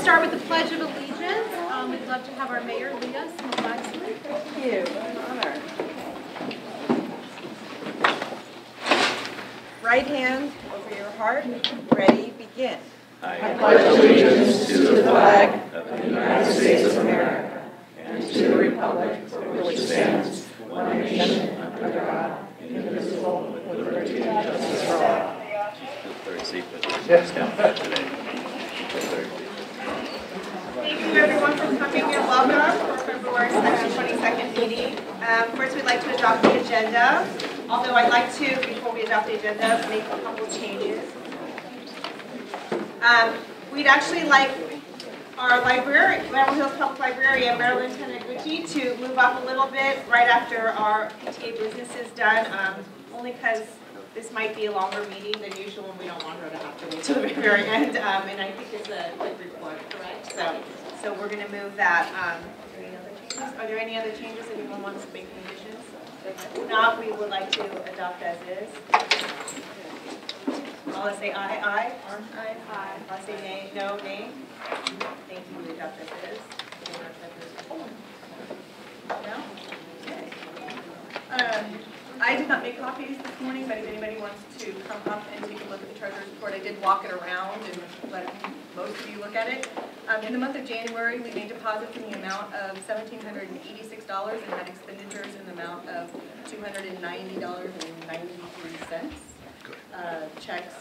start with the Pledge of Allegiance. We'd love to have our mayor lead us in the flag salute. Thank you. An honor. Right hand over your heart. Ready, begin. I pledge allegiance to the flag of the United States of America and to the republic for which stands one nation under God, indivisible, with liberty and justice for all. Thank you everyone for coming and welcome for February 22nd meeting. First we'd like to adopt the agenda, although I'd like to, before we adopt the agenda, make a couple changes. We'd actually like our library, Beverly Hills Public Librarian, Marilyn Taniguchi, to move up a little bit right after our PTA business is done, only because this might be a longer meeting than usual and we don't want her to have to wait till the very end, and I think it's a quick report, correct? So we're going to move that. Are there any other changes anyone wants to make conditions? If not, we would like to adopt as is. I'll say aye, aye. Aye, aye. I'll say nay, no, nay. Thank you, we adopt as is. No? Okay. I did not make copies this morning, but if anybody wants to come up and take a look at the treasurer's report, I did walk it around and let most of you look at it. In the month of January, we made deposits in the amount of $1,786 and had expenditures in the amount of $290.93. Checks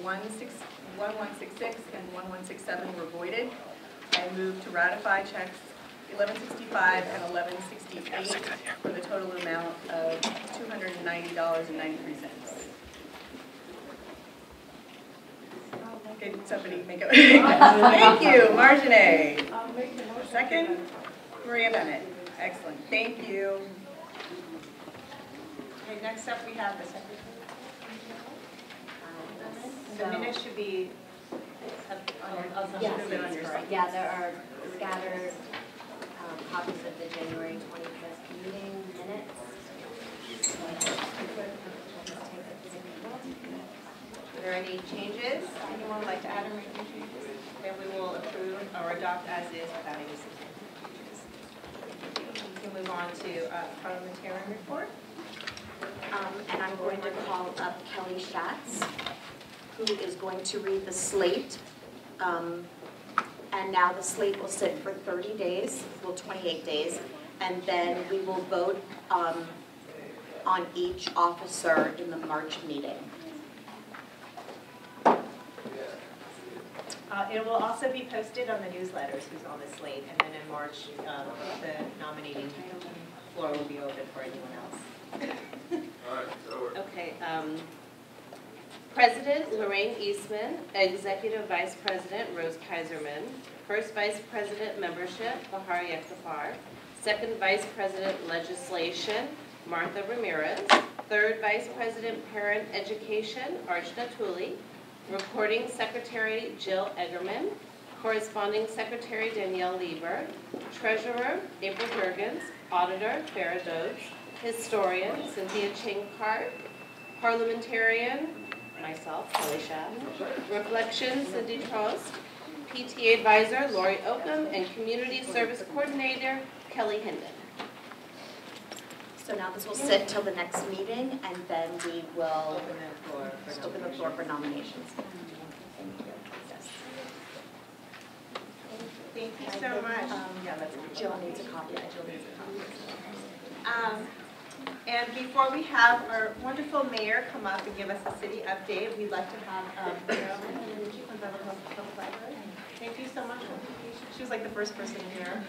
1166 and 1167 were voided. I moved to ratify checks 1165 and 1168 for the total amount of $290.93. Can somebody make it? Thank you, Marjane. Second, Maria Bennett. Excellent. Thank you. Okay, next up we have the secretary. The minutes should be Yeah, there are scattered copies of the January 25th meeting minutes. Are there any changes? Anyone would like to add or make any changes? Then we will approve or adopt as is without any changes. We can move on to parliamentarian report. And I'm going to call up Kelly Schatz, who is going to read the slate. And now the slate will sit for 30 days, well 28 days, and then we will vote on each officer in the March meeting. It will also be posted on the newsletters who's on the slate, and then in March, the nominating floor will be open for anyone else. Okay. President, Lorraine Eastman. Executive Vice President, Rose Kaiserman. First Vice President, Membership, Bahar Yektafar. Second Vice President, Legislation, Martha Ramirez. Third Vice President, Parent Education, Archana Tooley. Recording Secretary, Jill Eggerman. Corresponding Secretary, Danielle Lieber. Treasurer, April Jurgens. Auditor, Farah Dodds. Historian, Cynthia Ching-Hart. Parliamentarian, myself, Kelly Schatz. Reflections, Cindy Trost. PTA Advisor, Lori Oakham, and Community Service Coordinator, Kelly Hinden. So now this will sit till the next meeting, and then we will Open the floor for nominations. Thank you. Yes. Thank you so much. Jill needs a copy. Jill needs a copy. And before we have our wonderful mayor come up and give us a city update, we'd like to have Marilyn Taniguchi from Beverly Hills Public Library. Thank you so much. She was like the first person here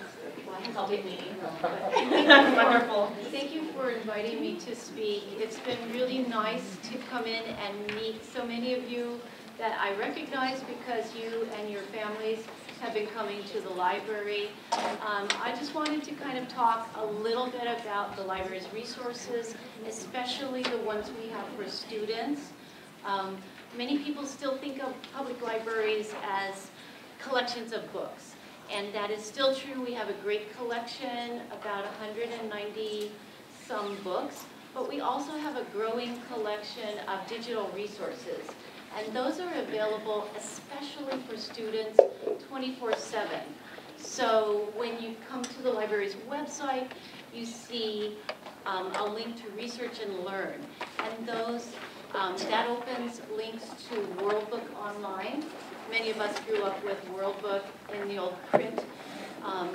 helping me. Wonderful. Thank you for inviting me to speak. It's been really nice to come in and meet so many of you that I recognize because you and your families have been coming to the library. I just wanted to kind of talk a little bit about the library's resources, especially the ones we have for students. Many people still think of public libraries as collections of books, and that is still true. We have a great collection, about 190 some books, but we also have a growing collection of digital resources. And those are available especially for students 24/7. So when you come to the library's website, you see a link to Research and Learn. And those, that opens links to World Book Online. Many of us grew up with World Book in the old print.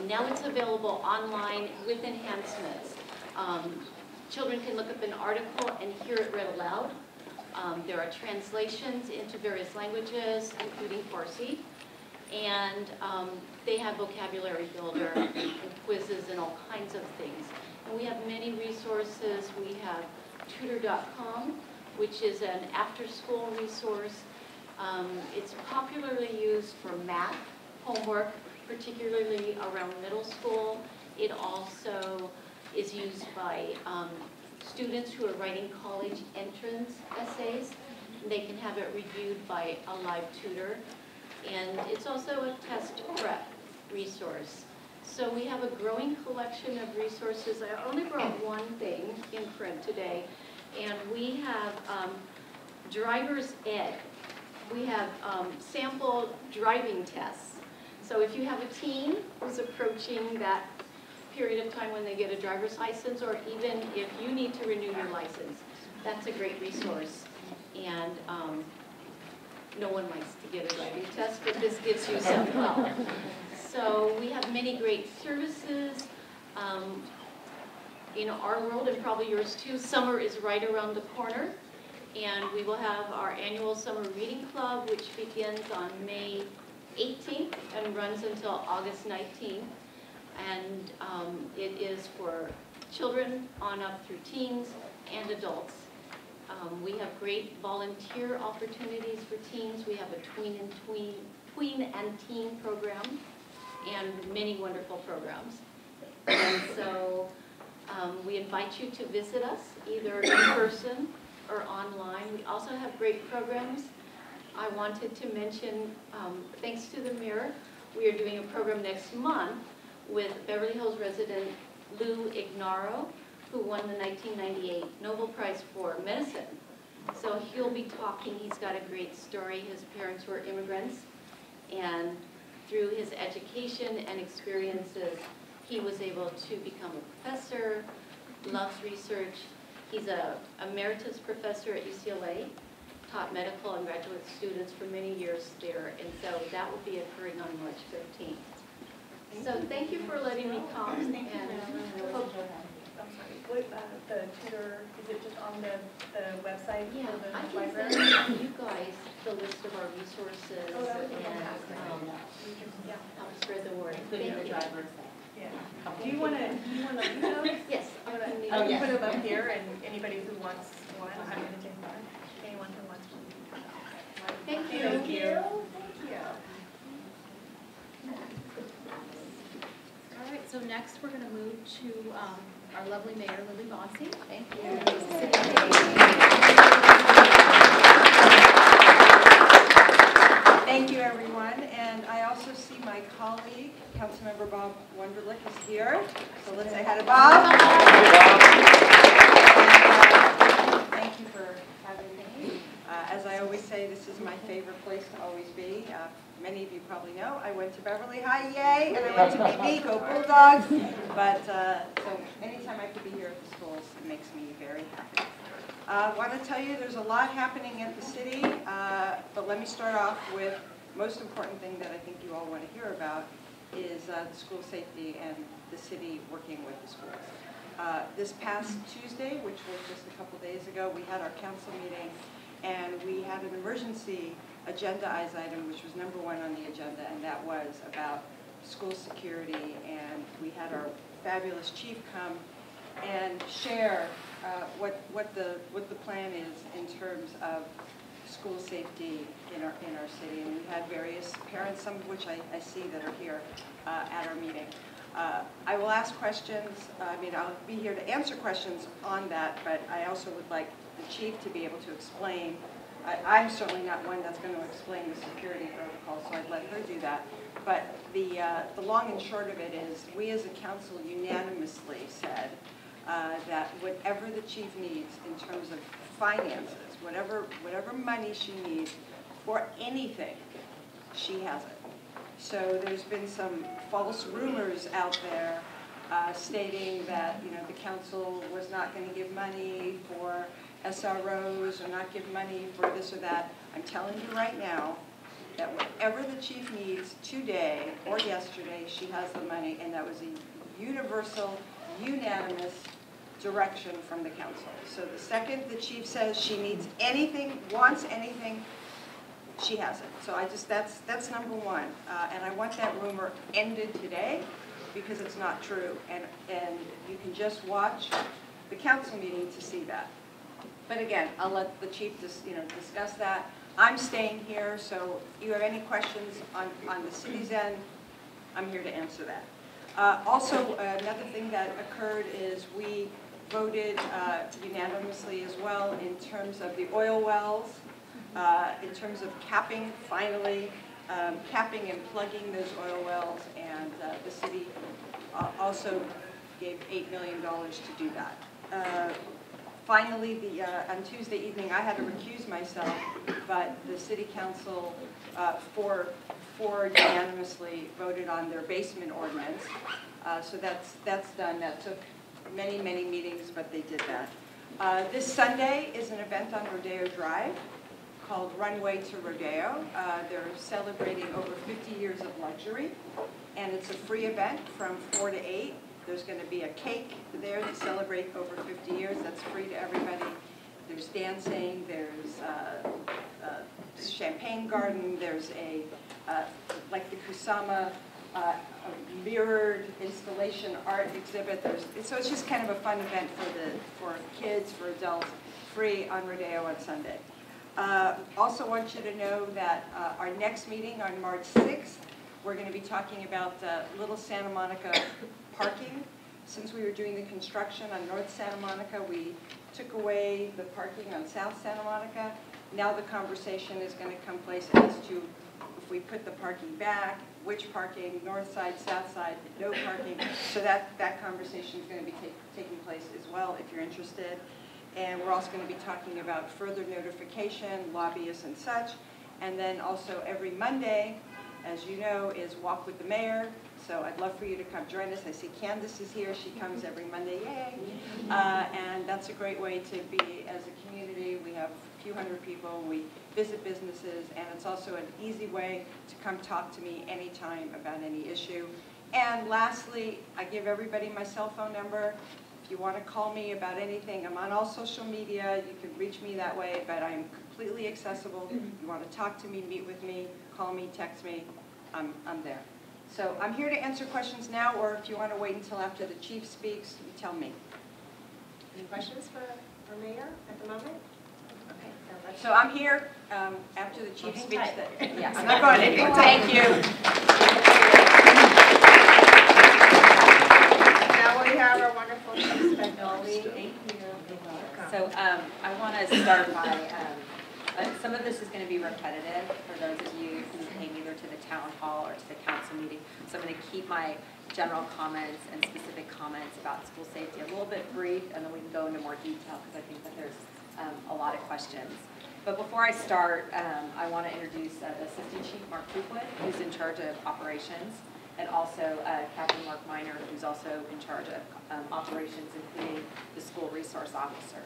Now it's available online with enhancements. Children can look up an article and hear it read aloud. There are translations into various languages, including Farsi. And they have vocabulary builder and quizzes and all kinds of things. And we have many resources. We have tutor.com, which is an after-school resource. It's popularly used for math, homework, particularly around middle school. It also is used by students who are writing college entrance essays. They can have it reviewed by a live tutor. And it's also a test prep resource. So we have a growing collection of resources. I only brought one thing in print today, and we have driver's ed. We have sample driving tests. So if you have a teen who's approaching that period of time when they get a driver's license, or even if you need to renew your license, that's a great resource. And no one likes to get a driving test, but this gives you some help. So we have many great services. In our world, and probably yours too, summer is right around the corner. And we will have our annual summer reading club, which begins on May 18th and runs until August 19th. And it is for children on up through teens and adults. We have great volunteer opportunities for teens. We have a tween and teen program and many wonderful programs. And so we invite you to visit us either in person or online. We also have great programs. I wanted to mention, thanks to the mayor, we are doing a program next month with Beverly Hills resident Lou Ignaro, who won the 1998 Nobel Prize for Medicine. So he'll be talking. He's got a great story. His parents were immigrants, and through his education and experiences, he was able to become a professor, loves research. He's an emeritus professor at UCLA, taught medical and graduate students for many years there, and so that will be occurring on March 15th. So thank you for letting me come. And hope What, the tutor, is it just on the website yeah, for the I can library? send you guys the list of our resources Oh, that would be and fantastic. Yeah. help spread the word. Including Thank the you. driver's. Yeah. Do you want to leave those? Yes. I I can leave can it. put them up here, and anybody who wants one, I'm going to take one. Anyone who wants one. Thank you. Thank you. Thank you. All right, so next we're going to move to our lovely Mayor, Lily Bossy. Thank you. Thank you, everyone. And I also see my colleague, Councilmember Bob Wunderlich, is here. So let's say hi to Bob. And, thank you for having me. As I always say, this is my favorite place to always be. Many of you probably know I went to Beverly High, yay, and I went to BB, go Bulldogs. But so anytime I could be here at the schools, it makes me very happy. I want to tell you there's a lot happening at the city, but let me start off with the most important thing that I think you all want to hear about is the school safety and the city working with the schools. This past Tuesday, which was just a couple days ago, we had our council meeting, and we had an emergency agendized item, which was #1 on the agenda, and that was about school security. And we had our fabulous chief come and share what the plan is in terms of school safety in our city. And we had various parents, some of which I see that are here at our meeting. I will ask questions. I mean, I'll be here to answer questions on that, but I also would like the chief to be able to explain. I'm certainly not one that's going to explain the security protocol, so I'd let her do that. But the long and short of it is, we as a council unanimously said that whatever the chief needs in terms of finances, whatever money she needs or anything, she hasn't. So there's been some false rumors out there stating that, you know, the council was not going to give money for SROs or not give money for this or that. I'm telling you right now that whatever the chief needs today or yesterday, she has the money, and that was a universal, unanimous direction from the council. So the second the chief says she needs anything, wants anything, she has it. So that's number one. And I want that rumor ended today because it's not true. And you can just watch the council meeting to see that. But again, I'll let the chief discuss that. I'm staying here, so if you have any questions on the city's end, I'm here to answer that. Also, another thing that occurred is we voted unanimously as well in terms of the oil wells, in terms of capping, finally, capping and plugging those oil wells, and the city also gave $8 million to do that. Finally, on Tuesday evening, I had to recuse myself, but the city council unanimously voted on their basement ordinance. So that's done. That took many, many meetings, but they did that. This Sunday is an event on Rodeo Drive called Runway to Rodeo. They're celebrating over 50 years of luxury, and it's a free event from 4 to 8. There's going to be a cake there to celebrate over 50 years. That's free to everybody. There's dancing. There's a champagne garden. There's like the Kusama a mirrored installation art exhibit. So it's just kind of a fun event for kids, for adults, free on Rodeo on Sunday. Also want you to know that our next meeting on March 6th, we're going to be talking about Little Santa Monica parking. Since we were doing the construction on North Santa Monica, we took away the parking on South Santa Monica. Now the conversation is going to come place as to if we put the parking back, which parking, north side, south side, no parking. So that conversation is going to be taking place as well if you're interested. And we're also going to be talking about further notification, lobbyists and such. And then also every Monday, as you know, is Walk with the Mayor. So I'd love for you to come join us. I see Candace is here. She comes every Monday, yay. And that's a great way to be as a community. We have a few hundred people. We visit businesses. And it's also an easy way to come talk to me anytime about any issue. And lastly, I give everybody my cell phone number. If you want to call me about anything, I'm on all social media. You can reach me that way, but I'm completely accessible. If you want to talk to me, meet with me, call me, text me, I'm there. So I'm here to answer questions now, or if you want to wait until after the chief speaks, you tell me. Any questions for Mayor at the moment? Okay. So I'm here after the chief speaks. Yeah, I'm not going anywhere. Thank you. Now we have our wonderful Chief Beverly. Thank you. So I want to start by, some of this is going to be repetitive for those of you who came either to the town hall or to the council meeting. So I'm going to keep my general comments and specific comments about school safety a little bit brief, and then we can go into more detail because I think that there's a lot of questions. But before I start, I want to introduce the Assistant Chief Mark Coopwood, who's in charge of operations, and also Captain Mark Miner, who's also in charge of operations, including the school resource officer.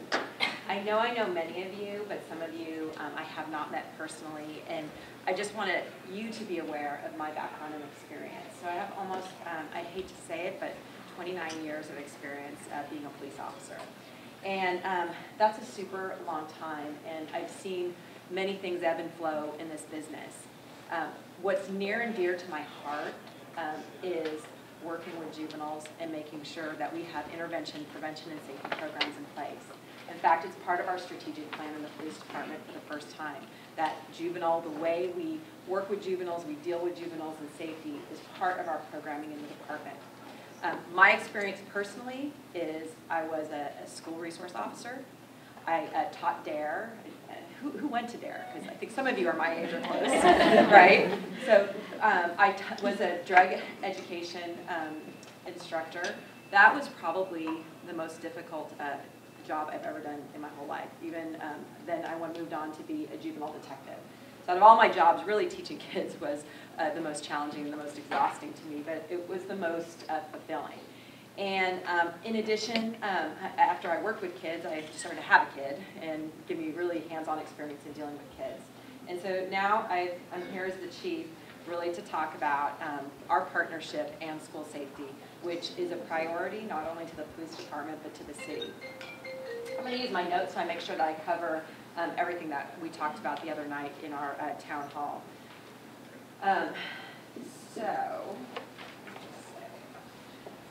I know many of you, but some of you I have not met personally, and I just wanted you to be aware of my background and experience. So I have almost, I hate to say it, but 29 years of experience being a police officer. And that's a super long time, and I've seen many things ebb and flow in this business. What's near and dear to my heart is working with juveniles and making sure that we have intervention, prevention, and safety programs in place. In fact, it's part of our strategic plan in the police department for the first time, that juvenile, the way we work with juveniles, we deal with juveniles and safety is part of our programming in the department. My experience personally is I was a school resource officer. I taught DARE. Who went to DARE? Because I think some of you are my age or close, right? So I was a drug education instructor. That was probably the most difficult job I've ever done in my whole life. Even then I moved on to be a juvenile detective. So So out of all my jobs, really teaching kids was the most challenging and the most exhausting to me, but it was the most fulfilling. And in addition, after I worked with kids, I started to have a kid and give me really hands-on experience in dealing with kids. And so now I'm here as the chief really to talk about our partnership and school safety, which is a priority not only to the police department but to the city. I'm going to use my notes so I make sure that I cover everything that we talked about the other night in our town hall.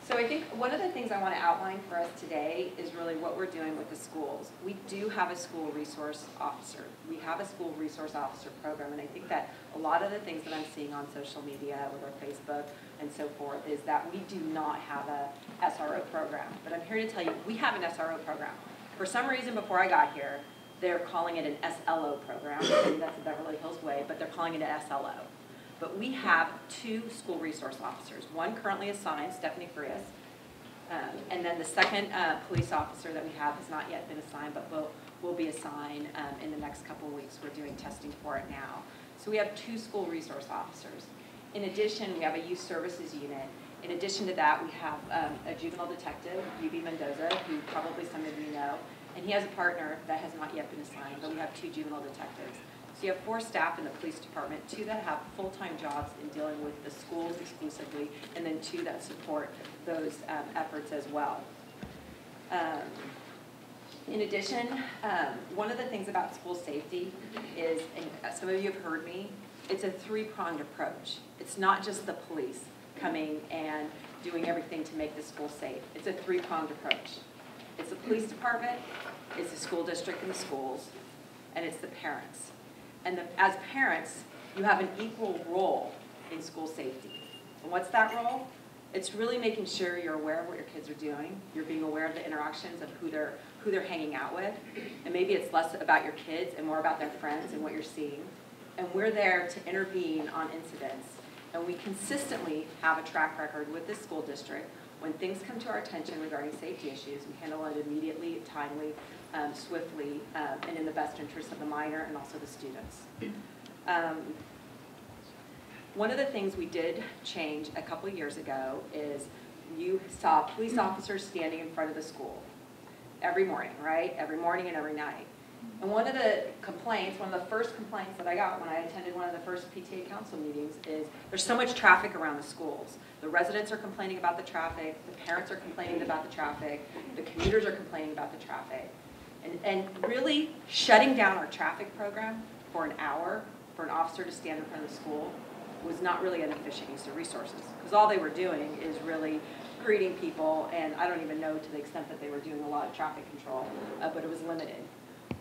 So I think one of the things I want to outline for us today is really what we're doing with the schools. We do have a school resource officer. We have a school resource officer program, and I think that a lot of the things that I'm seeing on social media, with our Facebook and so forth, is that we do not have a SRO program. But I'm here to tell you, we have an SRO program. For some reason, before I got here, they're calling it an SLO program. Maybe that's the Beverly Hills way, but they're calling it an SLO. But we have 2 school resource officers, one currently assigned, Stephanie Frias, and then the second police officer that we have has not yet been assigned, but will be assigned in the next couple of weeks. We're doing testing for it now. So we have 2 school resource officers. In addition, we have a youth services unit. In addition to that, we have a juvenile detective, UB Mendoza, who probably some of you know, and he has a partner that has not yet been assigned, but we have 2 juvenile detectives. So you have 4 staff in the police department, 2 that have full-time jobs in dealing with the schools exclusively, and then 2 that support those efforts as well. In addition, one of the things about school safety is, and some of you have heard me, it's a 3-pronged approach. It's not just the police coming and doing everything to make the school safe. It's a 3-pronged approach. It's the police department, it's the school district and the schools, and it's the parents. And as parents, you have an equal role in school safety. And what's that role? It's really making sure you're aware of what your kids are doing. You're being aware of the interactions of who they're hanging out with. And maybe it's less about your kids and more about their friends and what you're seeing. And we're there to intervene on incidents. And we consistently have a track record with this school district. When things come to our attention regarding safety issues, we handle it immediately, timely, swiftly, and in the best interest of the minor and also the students. One of the things we did change a couple years ago is you saw police officers standing in front of the school every morning, right? Every morning and every night. And one of the complaints, one of the first complaints that I got when I attended one of the first PTA Council meetings is there's so much traffic around the schools. The residents are complaining about the traffic, the parents are complaining about the traffic, the commuters are complaining about the traffic. And really shutting down our traffic program for an hour for an officer to stand in front of the school was not really an efficient use of resources, because all they were doing is really greeting people, and I don't even know to the extent that they were doing a lot of traffic control, but it was limited.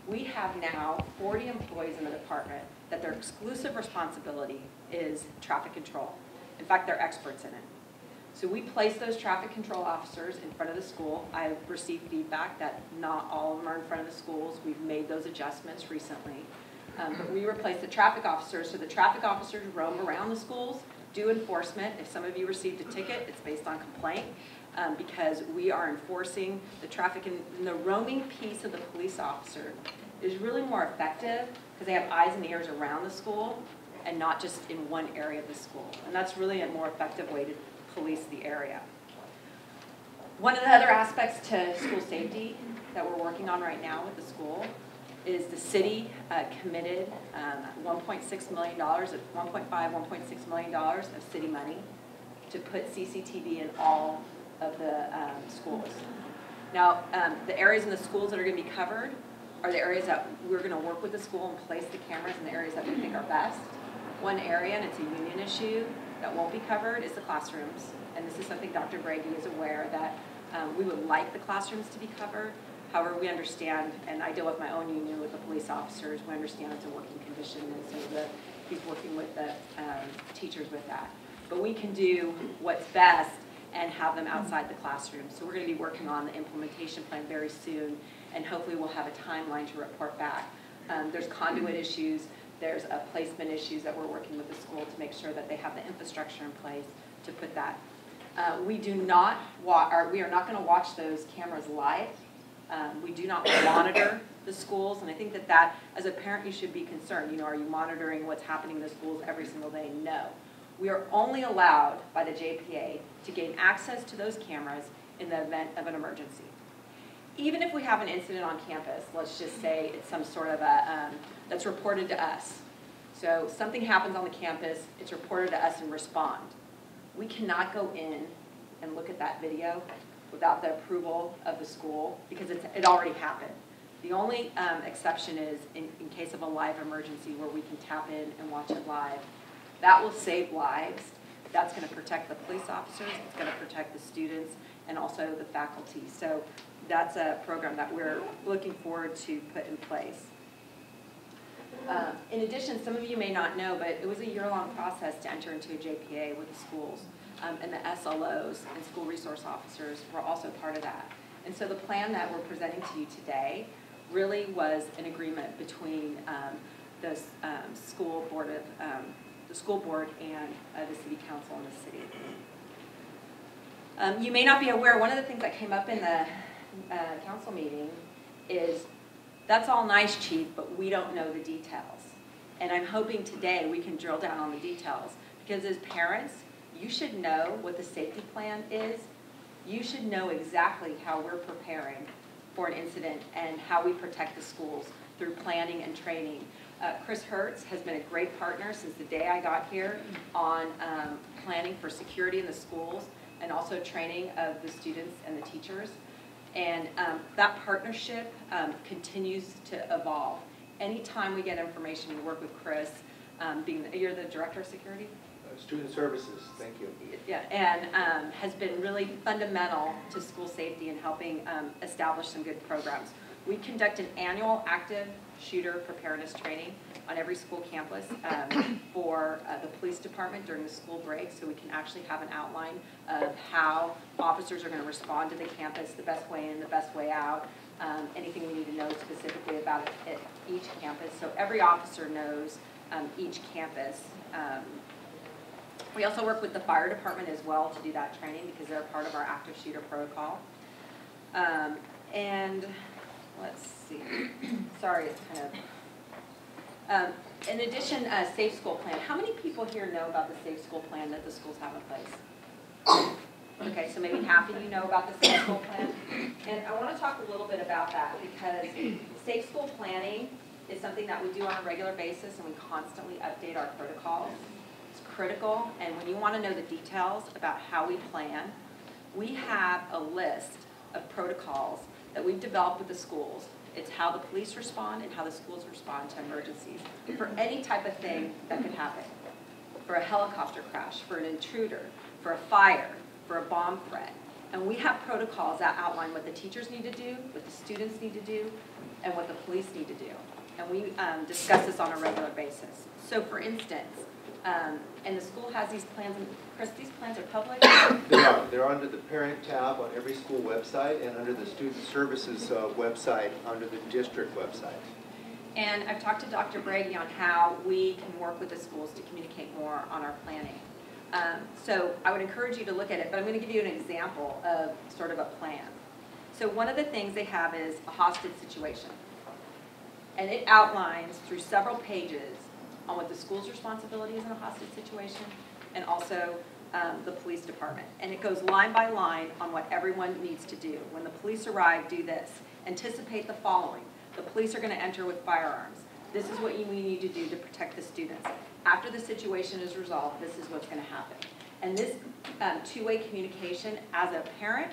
We have now 40 employees in the department that their exclusive responsibility is traffic control. In fact, they're experts in it. So we place those traffic control officers in front of the school. I've received feedback that not all of them are in front of the schools. We've made those adjustments recently. But we replace the traffic officers, so the traffic officers roam around the schools, do enforcement. If some of you received a ticket, it's based on complaint, because we are enforcing the traffic. And the roaming piece of the police officer is really more effective because they have eyes and ears around the school and not just in one area of the school. And that's really a more effective way to police the area. One of the other aspects to school safety that we're working on right now with the school is the city committed $1.6 million, $1.6 million of city money to put CCTV in all of the schools. Now, the areas in the schools that are going to be covered are the areas that we're going to work with the school and place the cameras in the areas that we think are best. One area, and it's a union issue, that won't be covered is the classrooms. And this is something Dr. Brady is aware that we would like the classrooms to be covered. However, we understand, and I deal with my own union with the police officers, we understand it's a working condition, and so he's working with the teachers with that. But we can do what's best and have them outside the classroom. So we're going to be working on the implementation plan very soon, and hopefully we'll have a timeline to report back. There's conduit issues, there's placement issues that we're working with the school to make sure that they have the infrastructure in place to put that. We are not going to watch those cameras live. We do not monitor the schools, and I think that as a parent, you should be concerned. You know, are you monitoring what's happening in the schools every single day? No. We are only allowed by the JPA to gain access to those cameras in the event of an emergency. Even if we have an incident on campus, let's just say it's some sort of a, that's reported to us. So something happens on the campus, it's reported to us and respond. We cannot go in and look at that video without the approval of the school because it already happened. The only exception is in case of a live emergency where we can tap in and watch it live. That will save lives. That's going to protect the police officers, it's going to protect the students, and also the faculty. So that's a program that we're looking forward to put in place. In addition, some of you may not know, but it was a year-long process to enter into a JPA with the schools, and the SLOs and school resource officers were also part of that. And so the plan that we're presenting to you today really was an agreement between the school board and the city council in the city. You may not be aware, one of the things that came up in the council meeting is, that's all nice, Chief, but we don't know the details. And I'm hoping today we can drill down on the details, because as parents, you should know what the safety plan is. You should know exactly how we're preparing for an incident and how we protect the schools through planning and training. Chris Hertz has been a great partner since the day I got here on planning for security in the schools and also training of the students and the teachers. And that partnership continues to evolve. Anytime we get information, we work with Chris, you're the Director of Security? Student Services, thank you. Yeah, and has been really fundamental to school safety and helping establish some good programs. We conduct an annual active shooter preparedness training on every school campus for the police department during the school break, so we can actually have an outline of how officers are going to respond to the campus, the best way in, the best way out, anything we need to know specifically about it, each campus. So every officer knows each campus. We also work with the fire department as well to do that training because they're part of our active shooter protocol. And let's see, sorry, it's kind of, in addition, Safe School Plan. How many people here know about the Safe School Plan that the schools have in place? Okay, so maybe half of you know about the Safe School Plan. And I want to talk a little bit about that because Safe School Planning is something that we do on a regular basis, and we constantly update our protocols. It's critical, and when you want to know the details about how we plan, we have a list of protocols that we've developed with the schools. It's how the police respond and how the schools respond to emergencies for any type of thing that could happen. For a helicopter crash, for an intruder, for a fire, for a bomb threat. And we have protocols that outline what the teachers need to do, what the students need to do, and what the police need to do. And we discuss this on a regular basis. So for instance, and the school has these plans, and Chris, these plans are public? They are. They're under the parent tab on every school website and under the student services website under the district website. And I've talked to Dr. Brady on how we can work with the schools to communicate more on our planning. So I would encourage you to look at it, but I'm going to give you an example of sort of a plan. So one of the things they have is a hostage situation. And it outlines through several pages on what the school's responsibility is in a hostage situation and also the police department. And it goes line by line on what everyone needs to do. When the police arrive, do this. Anticipate the following. The police are going to enter with firearms. This is what we need to do to protect the students. After the situation is resolved, this is what's going to happen. And this two-way communication, as a parent,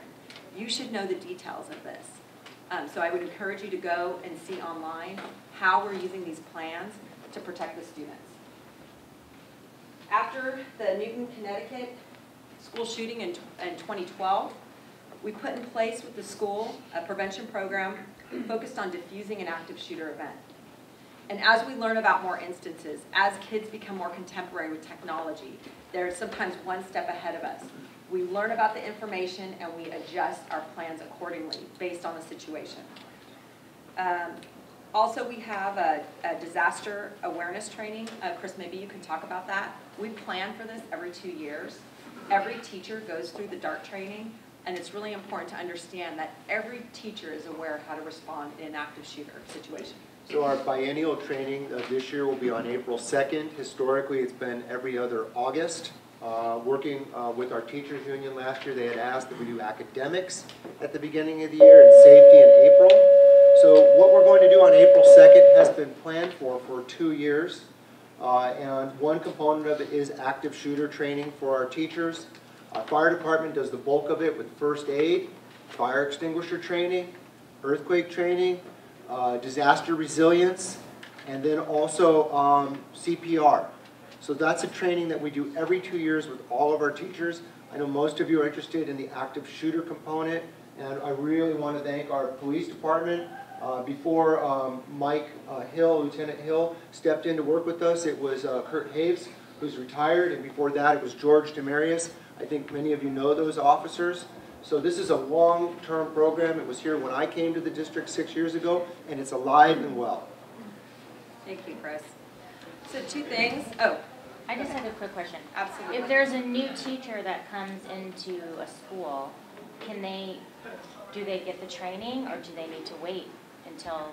you should know the details of this. So I would encourage you to go and see online how we're using these plans to protect the students. After the Newton, Connecticut school shooting in 2012, we put in place with the school a prevention program focused on diffusing an active shooter event. And as we learn about more instances, as kids become more contemporary with technology, they're sometimes one step ahead of us. We learn about the information and we adjust our plans accordingly based on the situation. Also, we have a disaster awareness training. Chris, maybe you can talk about that. We plan for this every 2 years. Every teacher goes through the DART training And it's really important to understand that every teacher is aware of how to respond in an active shooter situation. So our biennial training this year will be on April 2nd. Historically, it's been every other August. Working with our teachers union last year, they had asked that we do academics at the beginning of the year and safety in April. So what we're going to do on April 2nd has been planned for 2 years. And one component of it is active shooter training for our teachers. Our fire department does the bulk of it with first aid, fire extinguisher training, earthquake training, disaster resilience, and then also CPR. So that's a training that we do every 2 years with all of our teachers. I know most of you are interested in the active shooter component, and I really want to thank our police department. Before Mike Hill, Lieutenant Hill, stepped in to work with us, it was Kurt Haves, who's retired, and before that it was George Demarius. I think many of you know those officers. So this is a long-term program. It was here when I came to the district 6 years ago, and it's alive and well. Thank you, Chris. So 2 things. Oh, I just have a quick question. absolutely. If there's a new teacher that comes into a school, do they get the training, or do they need to wait until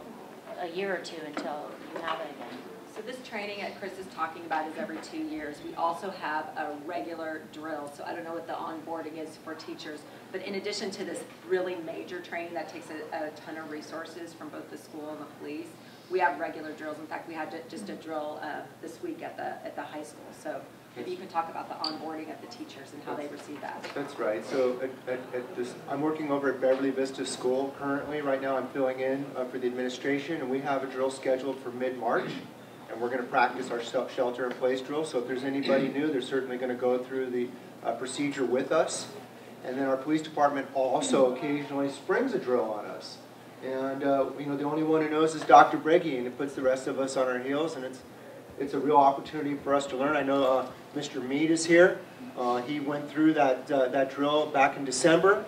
a year or 2 until you have it again? So this training that Chris is talking about is every 2 years. We also have a regular drill. So I don't know what the onboarding is for teachers, but in addition to this really major training that takes a ton of resources from both the school and the police, we have regular drills. In fact, we had just a drill this week at the high school. So maybe you can talk about the onboarding of the teachers and how they receive that. That's right. So I'm working over at Beverly Vista School currently. Right now I'm filling in for the administration, and we have a drill scheduled for mid-March. And we're going to practice our shelter-in-place drill. So if there's anybody new, they're certainly going to go through the procedure with us. And then our police department also occasionally springs a drill on us. And you know, the only one who knows is Dr. Breggy, and it puts the rest of us on our heels. And it's a real opportunity for us to learn. I know Mr. Mead is here. He went through that drill back in December,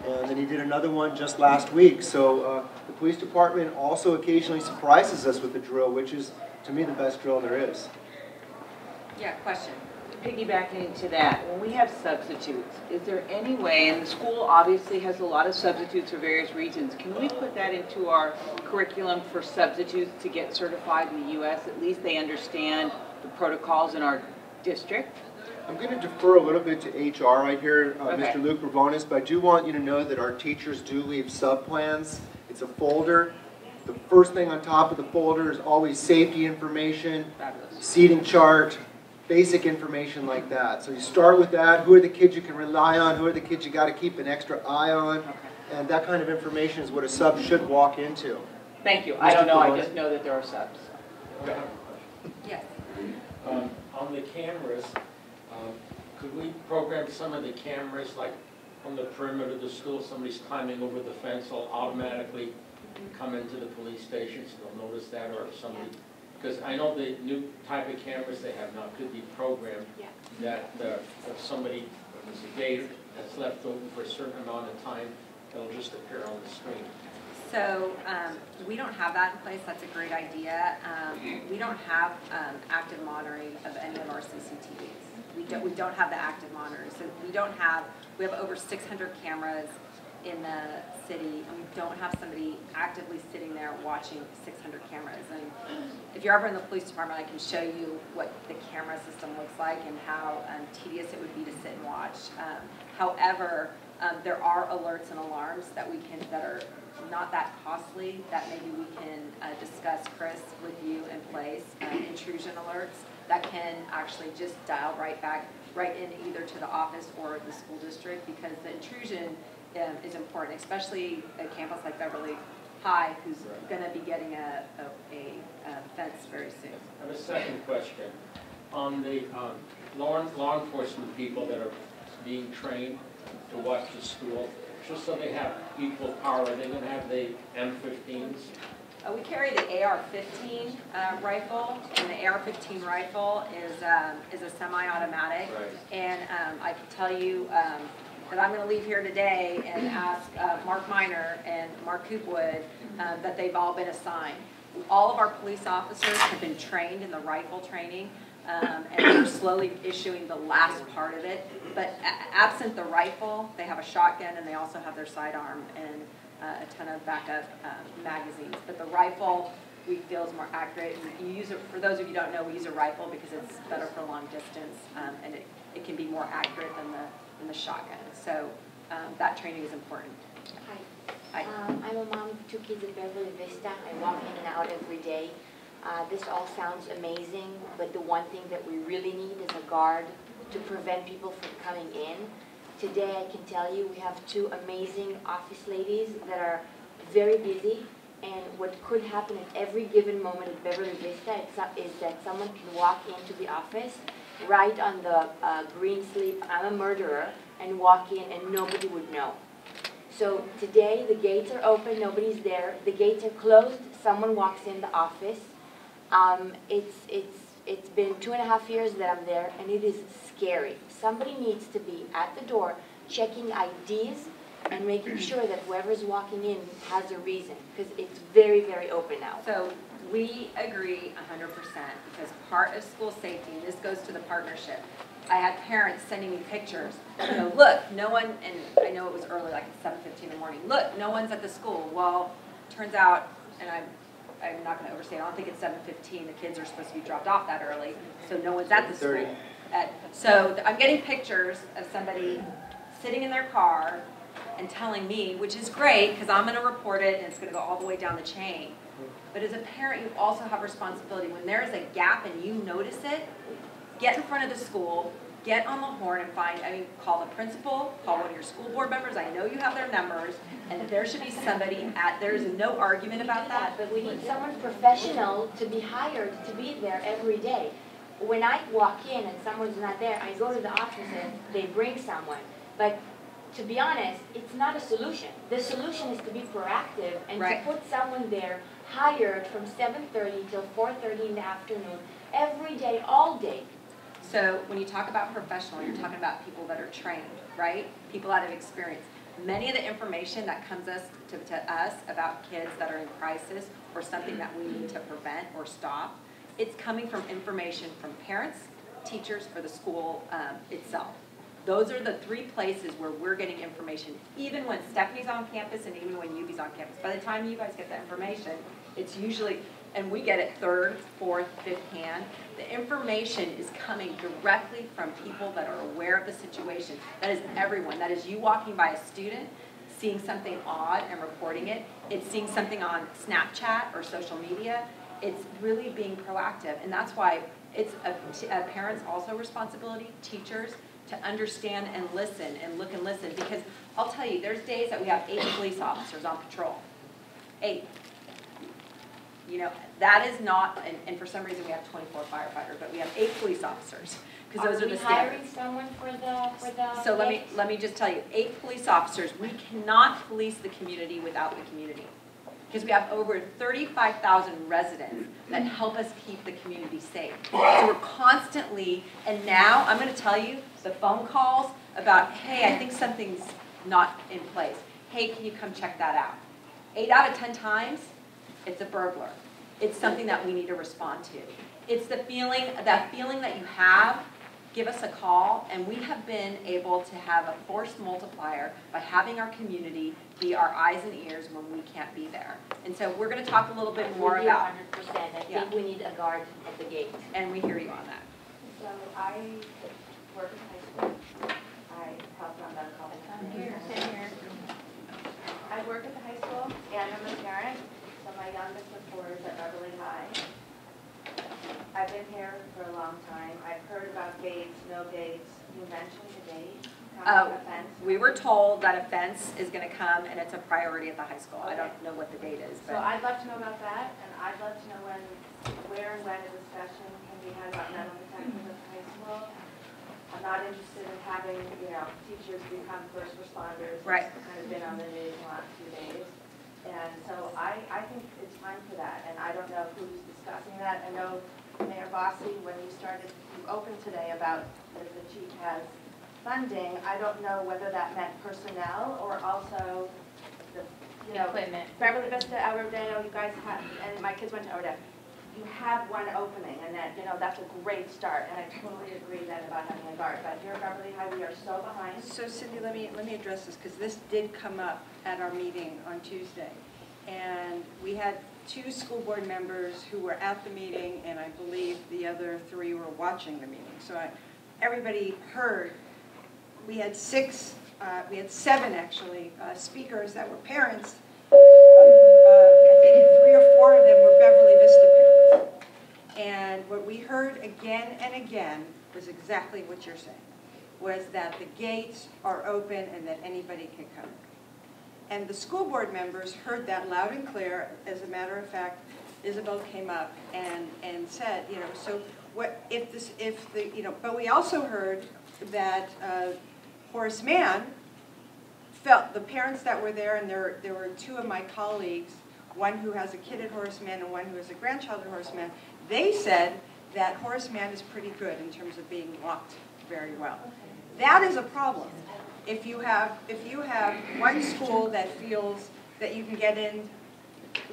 and then he did another one just last week. So the police department also occasionally surprises us with the drill, which is, to me, the best drill there is. Yeah, question. Piggybacking into that, when we have substitutes, is there any way, and the school obviously has a lot of substitutes for various reasons, can we put that into our curriculum for substitutes to get certified in the U.S.? At least they understand the protocols in our district? I'm going to defer a little bit to HR right here, Okay. Mr. Luke Bravonis, but I do want you to know that our teachers do leave sub-plans. It's a folder. The first thing on top of the folder is always safety information, seating chart, basic information like that. So you start with that. Who are the kids you can rely on? Who are the kids you got to keep an extra eye on? And that kind of information is what a sub should walk into. Thank you. I don't know. I just know that there are subs. Yes. On the cameras, could we program some of the cameras, like on the perimeter of the school, somebody's climbing over the fence, will automatically come into the police station, so they'll notice that, or if somebody, because I know the new type of cameras they have now could be programmed that if somebody, there's a gate that's left open for a certain amount of time, it'll just appear on the screen. So we don't have that in place. That's a great idea. We don't have active monitoring of any of our CCTVs. We don't have the active monitoring. So we have over 600 cameras in the city, and we don't have somebody actively sitting there watching 600 cameras. And if you're ever in the police department, I can show you what the camera system looks like and how tedious it would be to sit and watch. However, there are alerts and alarms that are not that costly that maybe we can discuss, Chris, with you in place. Intrusion alerts that can actually just dial right in either to the office or the school district, because the intrusion is important, especially a campus like Beverly High, who's going to be getting a fence very soon. I have a second question. On the law enforcement people that are being trained to watch the school, just so they have equal power, are they going to have the M15s? We carry the AR-15 rifle, and the AR-15 rifle is a semi-automatic. Right. And I can tell you that I'm going to leave here today and ask Mark Miner and Mark Coopwood that they've all been assigned. All of our police officers have been trained in the rifle training, and we're slowly issuing the last part of it. But absent the rifle, they have a shotgun, and they also have their sidearm and a ton of backup magazines. But the rifle, we feel is more accurate. You use it, for those of you who don't know, we use a rifle because it's better for long distance, and it can be more accurate than the shotgun. So that training is important. Hi. I'm a mom of 2 kids in Beverly Vista. I walk in and out every day. This all sounds amazing, but the one thing that we really need is a guard to prevent people from coming in. Today, I can tell you, we have 2 amazing office ladies that are very busy, and what could happen at every given moment at Beverly Vista is that someone can walk into the office, write on the green slip, "I'm a murderer," and walk in and nobody would know. So today, the gates are open, nobody's there. The gates are closed, someone walks in the office. It's been 2.5 years that I'm there, and it is scary. Somebody needs to be at the door checking IDs and making sure that whoever's walking in has a reason, because it's very, very open now. So we agree 100% because part of school safety, and this goes to the partnership. I had parents sending me pictures. You know, look, no one, and I know it was early, like 7:15 in the morning. Look, no one's at the school. Well, turns out, and I'm not going to overstate, I don't think it's 7:15. The kids are supposed to be dropped off that early, so no one's at the school. So I'm getting pictures of somebody sitting in their car and telling me, which is great because I'm going to report it and it's going to go all the way down the chain. But as a parent, you also have responsibility. When there is a gap and you notice it, get in front of the school, get on the horn and call the principal, call one of your school board members. I know you have their numbers, and there should be somebody there's no argument about that. But we need someone professional to be hired to be there every day. When I walk in and someone's not there, I go to the office and they bring someone. But to be honest, it's not a solution. The solution is to be proactive and to put someone there hired from 7:30 till 4:30 in the afternoon, every day, all day. So when you talk about professional, you're talking about people that are trained, right? People that have experience. Many of the information that comes to us about kids that are in crisis or something that we need to prevent or stop, it's coming from information from parents, teachers, or the school itself. Those are the 3 places where we're getting information, even when Stephanie's on campus and even when Yubi's on campus. By the time you guys get the information, it's usually, and we get it 3rd, 4th, 5th hand, the information is coming directly from people that are aware of the situation. That is everyone. That is you walking by a student, seeing something odd and reporting it. It's seeing something on Snapchat or social media. It's really being proactive. And that's why it's a parent's also responsibility, teachers, to understand and listen and look and listen. Because I'll tell you, there's days that we have 8 police officers on patrol. 8. You know, that is not, and for some reason we have 24 firefighters, but we have 8 police officers because those are the standards. Are we hiring someone for the So let me just tell you, 8 police officers. We cannot police the community without the community because we have over 35,000 residents that help us keep the community safe. So we're constantly, and now I'm going to tell you the phone calls about, hey, I think something's not in place. Hey, can you come check that out? 8 out of 10 times, it's a burglar. It's something that we need to respond to. It's the feeling that you have, give us a call, and we have been able to have a force multiplier by having our community be our eyes and ears when we can't be there. And so we're going to talk a little bit more about 100%. I think we need a guard at the gate. And we hear you on that. So I work in high school. I help run the college. Same here. I work at the high school and I'm a parent. So my youngest of 4 is at Beverly High. I've been here for a long time. I've heard about gates, no gates. You mentioned the gate. A fence. We were told that a fence is going to come and it's a priority at the high school. Okay. I don't know what the date is. But. So I'd love to know about that, and I'd love to know where and when a discussion can be had about mental protections at the high school. I'm not interested in having, teachers become first responders. Right. It's kind of been on the news in the last 2 days. And so I think it's time for that, and I don't know who's discussing that. I know Mayor Bossi, when you opened today about if the chief has funding, I don't know whether that meant personnel or also the, equipment. Beverly Vista, Rodeo, you guys have, and my kids went to Rodeo. you have one opening, and that, that's a great start, and I totally agree then about having a guard. But here at Beverly High, we are so behind. So Cindy, let me address this, because this did come up at our meeting on Tuesday. And we had 2 school board members who were at the meeting, and I believe the other 3 were watching the meeting. So everybody heard. We had 7 actually, speakers that were parents. I think 3 or 4 of them were Beverly Vista parents. And what we heard again and again was exactly what you're saying, was that the gates are open and that anybody can come. And the school board members heard that loud and clear. As a matter of fact, Isabel came up and said, so what if but we also heard that Horace Mann felt, the parents that were there, and there were 2 of my colleagues, one who has a kid at Horace Mann and one who has a grandchild at Horace Mann, they said that Horace Mann is pretty good in terms of being locked very well. That is a problem. If you have one school that feels that you can get in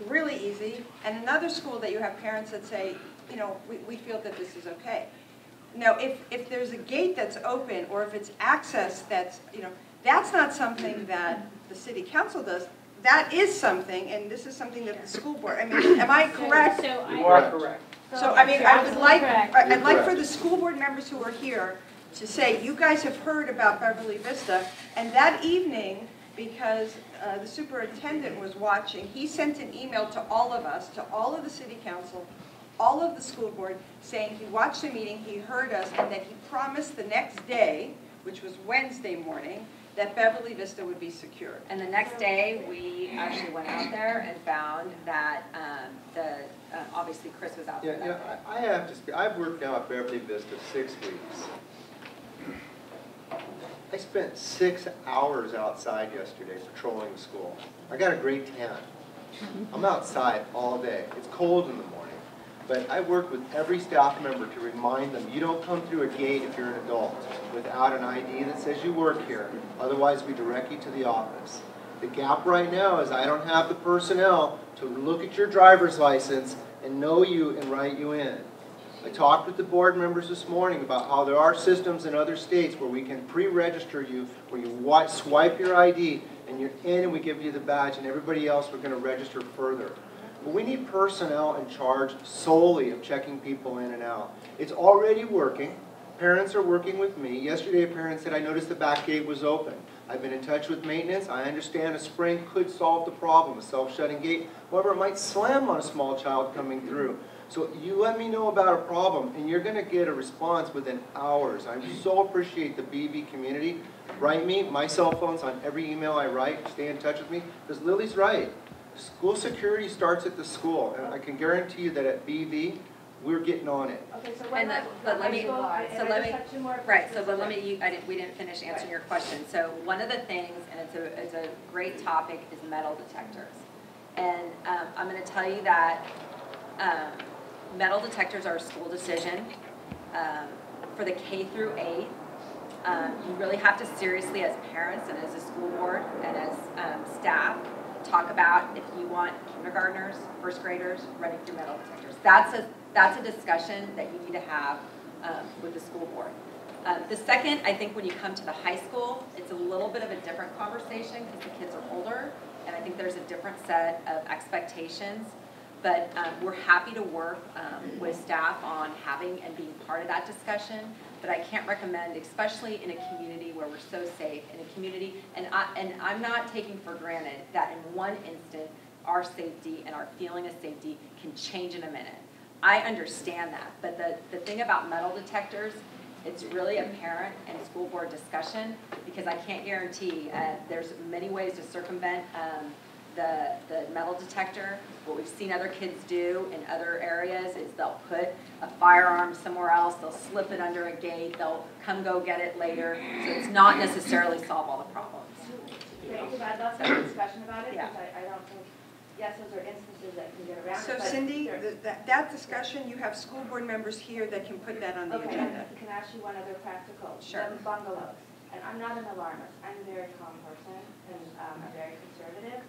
really easy, and another school that you have parents that say, we feel that this is okay. Now, if there's a gate that's open, or if it's access that's, that's not something that the city council does. That is something, and this is something that the school board, am I correct? You are correct. So, I'd like for the school board members who are here to say, you guys have heard about Beverly Vista, and that evening, because the superintendent was watching, he sent an email to all of us, to all of the city council, all of the school board, saying he watched the meeting, he heard us, and that he promised the next day, which was Wednesday morning, that Beverly Vista would be secured. And the next day, we actually went out there and found that obviously Chris was out there. I have to speak. I've worked now at Beverly Vista 6 weeks. I spent 6 hours outside yesterday patrolling the school. I got a grade 10. I'm outside all day. It's cold in the morning. But I worked with every staff member to remind them, you don't come through a gate if you're an adult without an ID that says you work here. Otherwise, we direct you to the office. The gap right now is I don't have the personnel to look at your driver's license and know you and write you in. I talked with the board members this morning about how there are systems in other states where we can pre-register you, where you swipe your ID and you're in and we give you the badge, and everybody else we're going to register further. But we need personnel in charge solely of checking people in and out. It's already working. Parents are working with me. Yesterday a parent said, I noticed the back gate was open. I've been in touch with maintenance. I understand a spring could solve the problem, a self-shutting gate. However, it might slam on a small child coming through. So you let me know about a problem, and you're going to get a response within hours. I so appreciate the BV community. Write me. My cell phone's on every email I write. Stay in touch with me. Because Lily's right. School security starts at the school, and I can guarantee you that at BV, we're getting on it. Okay, so we didn't finish answering your question. So one of the things, and it's a great topic, is metal detectors. And I'm going to tell you that metal detectors are a school decision. For the K through 8, you really have to seriously, as parents and as a school board and as staff, talk about if you want kindergartners, first graders running through metal detectors. That's a discussion that you need to have with the school board. The second, I think when you come to the high school, it's a little bit of a different conversation because the kids are older, and I think there's a different set of expectations. But we're happy to work with staff on having and being part of that discussion. But I can't recommend, especially in a community where we're so safe, in a community, and I'm not taking for granted that in one instant, our safety and our feeling of safety can change in a minute. I understand that, but the thing about metal detectors, it's really a parent and school board discussion, because I can't guarantee, there's many ways to circumvent the metal detector. What we've seen other kids do in other areas is they'll put a firearm somewhere else, they'll slip it under a gate, they'll come go get it later, so it's not necessarily solve all the problems. Thank you, I'd love to have a discussion about it, because I don't think, yes, those are instances that can get around. So Cindy, that discussion, you have school board members here that can put that on the agenda. Can I ask you one other practical? Sure. The bungalows, and I'm not an alarmist, I'm a very calm person, and I'm very conservative.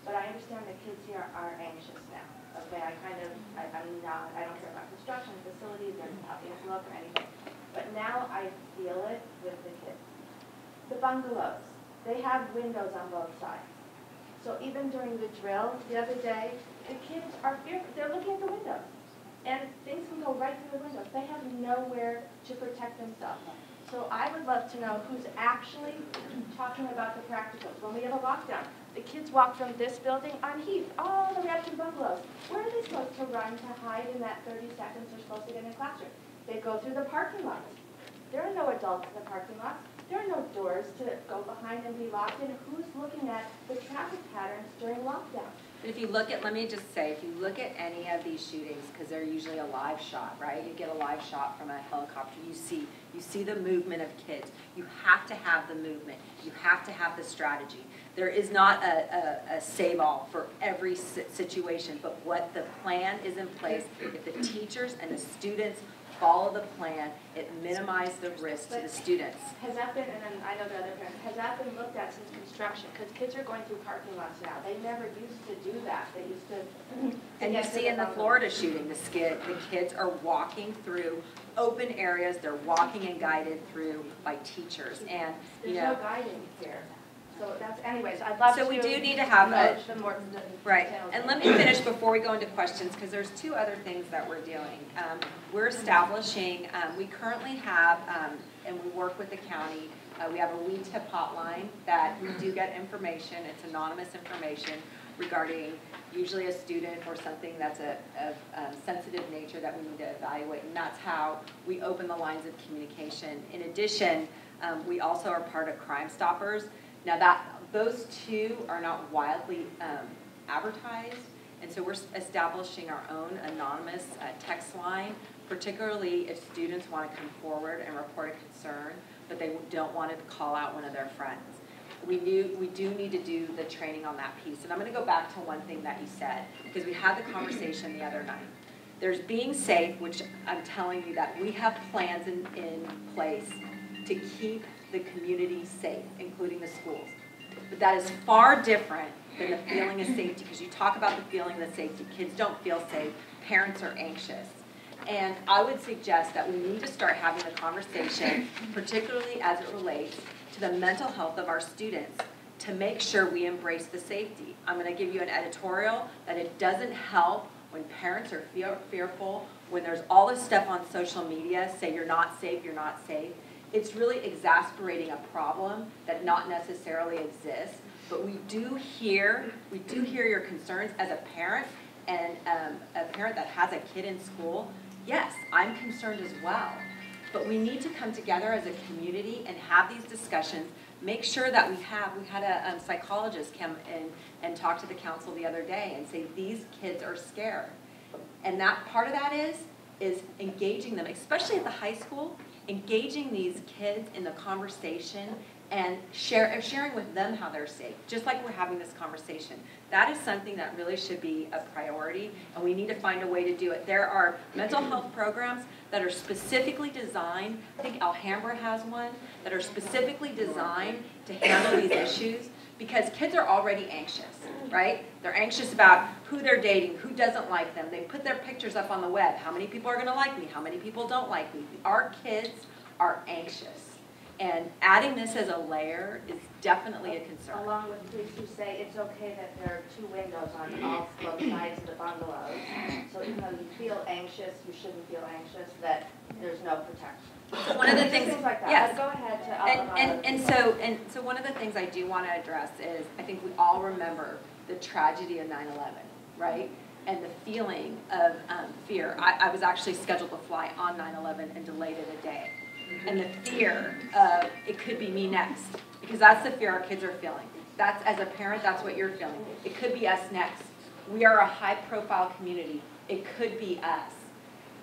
But I understand the kids here are anxious now. okay, I'm not, I don't care about construction, facilities, and how things look or anything. But now I feel it with the kids. The bungalows, they have windows on both sides. So even during the drill the other day, the kids are fearful, they're looking at the windows. And things can go right through the windows. They have nowhere to protect themselves. So I would love to know who's actually talking about the practicals. When we have a lockdown, the kids walk from this building on Heath all the way up to the bungalows. Where are they supposed to run to hide in that 30 seconds they're supposed to get in the classroom? They go through the parking lots. There are no adults in the parking lots. There are no doors to go behind and be locked in. Who's looking at the traffic patterns during lockdown? But if you look at, let me just say, if you look at any of these shootings, because they're usually a live shot, right? You get a live shot from a helicopter. You see the movement of kids. You have to have the movement. You have to have the strategy. There is not a save-all for every situation, but what the plan is in place, if the teachers and the students follow the plan, it minimizes the risk to the students. Has that been, and then I know the other parents, has that been looked at since construction? Because kids are going through parking lots now. They never used to do that. They used to and you see in the Florida shooting, the kids are walking through open areas. They're walking and guided through by teachers. And there's no guiding here. So that's, anyways, I'd love to. So we do need to have the more right. And let me finish before we go into questions, because there's two other things that we're doing. We're establishing, we currently have, and we work with the county, we have a We Tip hotline that we do get information. It's anonymous information regarding usually a student or something that's of sensitive nature that we need to evaluate, and that's how we open the lines of communication. In addition, we also are part of Crime Stoppers. Now those two are not widely advertised, and so we're establishing our own anonymous text line, particularly if students want to come forward and report a concern, but they don't want to call out one of their friends. We do need to do the training on that piece, and I'm going to go back to one thing that you said, because we had the conversation the other night. There's being safe, which I'm telling you that we have plans in place to keep the community safe, including the schools. But that is far different than the feeling of safety, because you talk about the feeling of safety. Kids don't feel safe. Parents are anxious. And I would suggest that we need to start having the conversation, particularly as it relates to the mental health of our students, to make sure we embrace the safety. I'm going to give you an editorial that it doesn't help when parents are fearful, when there's all this stuff on social media, say you're not safe, you're not safe. It's really exasperating a problem that not necessarily exists, but we do hear your concerns as a parent, and a parent that has a kid in school. Yes, I'm concerned as well, but we need to come together as a community and have these discussions. Make sure that we had a psychologist come in and talk to the council the other day and say these kids are scared, and that part of that is engaging them, especially at the high school. Engaging these kids in the conversation and sharing with them how they're safe, just like we're having this conversation. That is something that really should be a priority, and we need to find a way to do it. There are mental health programs that are specifically designed, I think Alhambra has one, that are specifically designed to handle these issues, because kids are already anxious, right? They're anxious about who they're dating, who doesn't like them. They put their pictures up on the web. How many people are going to like me? How many people don't like me? Our kids are anxious. And adding this as a layer is definitely a concern. Along with police who say it's okay that there are two windows on both sides of the bungalows. So even though you feel anxious, you shouldn't feel anxious, that there's no protection. So one of the things, like that. yes, go ahead to and so one of the things I do want to address is I think we all remember the tragedy of 9/11, right? And the feeling of fear. I was actually scheduled to fly on 9/11 and delayed it a day. And the fear of it could be me next, because that's the fear our kids are feeling. That's, as a parent, that's what you're feeling. It could be us next. We are a high-profile community. It could be us.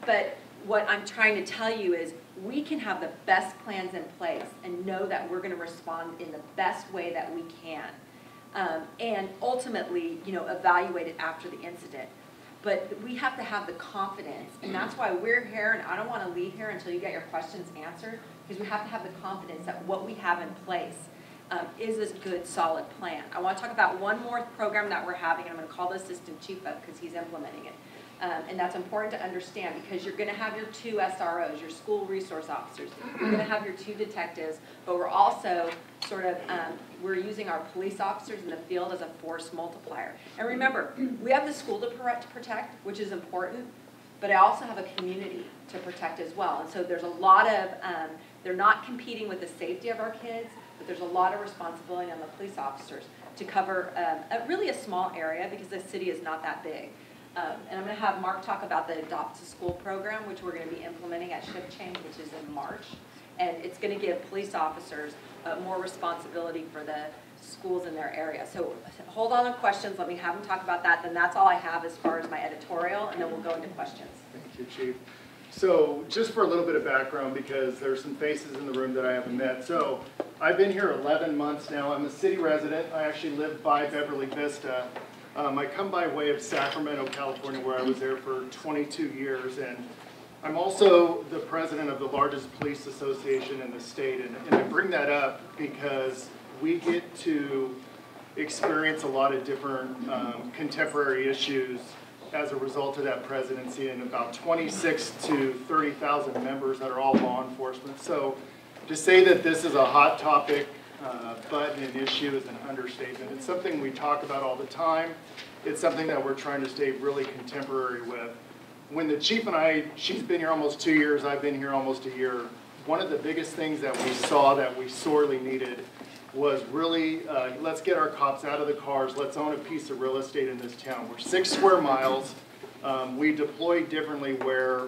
But what I'm trying to tell you is we can have the best plans in place and know that we're going to respond in the best way that we can, and ultimately, evaluate it after the incident. But we have to have the confidence, and that's why we're here, and I don't want to leave here until you get your questions answered, because we have to have the confidence that what we have in place is a good, solid plan. I want to talk about one more program that we're having, and I'm going to call the assistant chief up because he's implementing it. And that's important to understand because you're going to have your 2 SROs, your school resource officers. You're going to have your 2 detectives, but we're also sort of, we're using our police officers in the field as a force multiplier. And remember, we have the school to protect, which is important, but I also have a community to protect as well. And so there's a lot of, they're not competing with the safety of our kids, but there's a lot of responsibility on the police officers to cover really a small area because the city is not that big. And I'm going to have Mark talk about the Adopt to School program, which we're going to be implementing at Shift Change, which is in March. And it's going to give police officers more responsibility for the schools in their area. So hold on to questions. Let me have them talk about that. Then that's all I have as far as my editorial, and then we'll go into questions. Thank you, Chief. So just for a little bit of background, because there's some faces in the room that I haven't met. So I've been here 11 months now. I'm a city resident. I actually live by Beverly Vista. I come by way of Sacramento, California, where I was there for 22 years. And I'm also the president of the largest police association in the state. And I bring that up because we get to experience a lot of different contemporary issues as a result of that presidency, and about 26 to 30,000 members that are all law enforcement. So to say that this is a hot topic button and issue is an understatement. It's something we talk about all the time. It's something that we're trying to stay really contemporary with. When the chief and I, she's been here almost 2 years, I've been here almost a year, one of the biggest things that we saw that we sorely needed was really, let's get our cops out of the cars, let's own a piece of real estate in this town. We're 6 square miles. We deploy differently where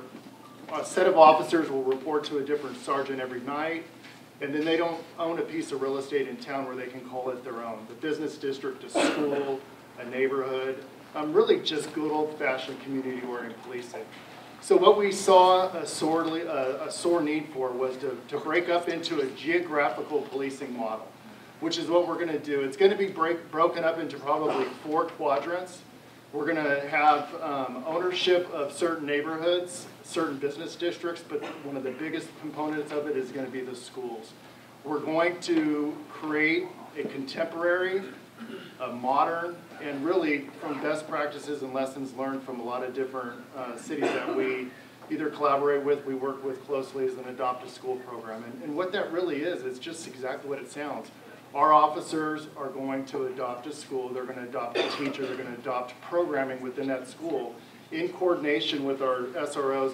a set of officers will report to a different sergeant every night, and then they don't own a piece of real estate in town where they can call it their own. The business district, a school, a neighborhood, really just good old-fashioned community-oriented policing. So what we saw a sore need for was to break up into a geographical policing model, which is what we're going to do. It's going to be broken up into probably 4 quadrants. We're going to have ownership of certain neighborhoods, certain business districts, but one of the biggest components of it is going to be the schools. We're going to create a contemporary, a modern, and really from best practices and lessons learned from a lot of different cities that we either collaborate with, we work with closely as an Adopt a School program. And what that really is just exactly what it sounds. Our officers are going to adopt a school, they're going to adopt a teacher, they're going to adopt programming within that school in coordination with our SROs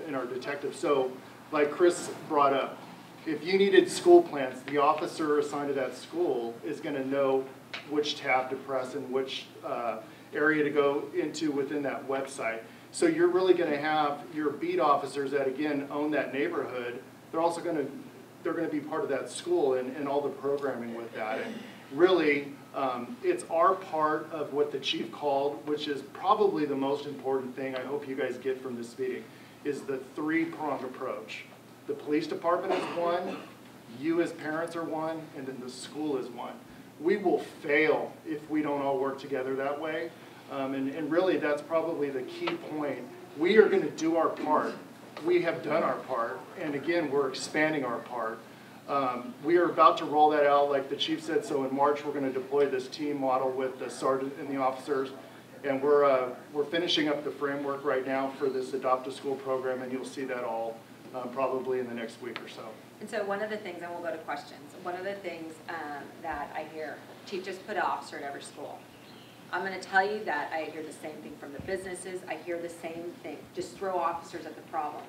and our detectives. So, like Chris brought up, if you needed school plans, the officer assigned to that school is going to know which tab to press and which area to go into within that website. So you're really going to have your beat officers that, again, own that neighborhood. They're also going to be part of that school and all the programming with that. And really, it's our part of what the chief called, which is probably the most important thing I hope you guys get from this meeting, is the 3-pronged approach. The police department is one, you as parents are one, and then the school is one. We will fail if we don't all work together that way. And really, that's probably the key point. We are going to do our part. We have done our part, and again, we're expanding our part. We are about to roll that out, like the chief said, so in March we're going to deploy this team model with the sergeant and the officers, and we're finishing up the framework right now for this Adopt a School program, and you'll see that all probably in the next week or so. And so one of the things, and we'll go to questions, one of the things that I hear, Chief, just put an officer at every school. I'm going to tell you that I hear the same thing from the businesses. I hear the same thing. Just throw officers at the problem.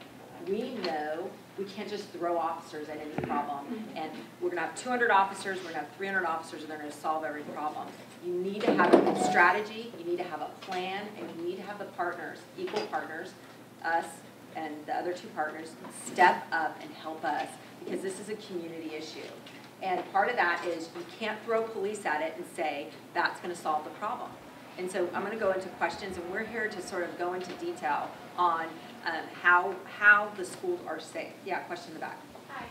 We know we can't just throw officers at any problem. And we're going to have 200 officers, we're going to have 300 officers, and they're going to solve every problem. You need to have a strategy, you need to have a plan, and you need to have the partners, equal partners, us and the other 2 partners, step up and help us, because this is a community issue. And part of that is you can't throw police at it and say that's going to solve the problem. And so I'm going to go into questions, and we're here to sort of go into detail on how the schools are safe. Yeah, question in the back. Hi.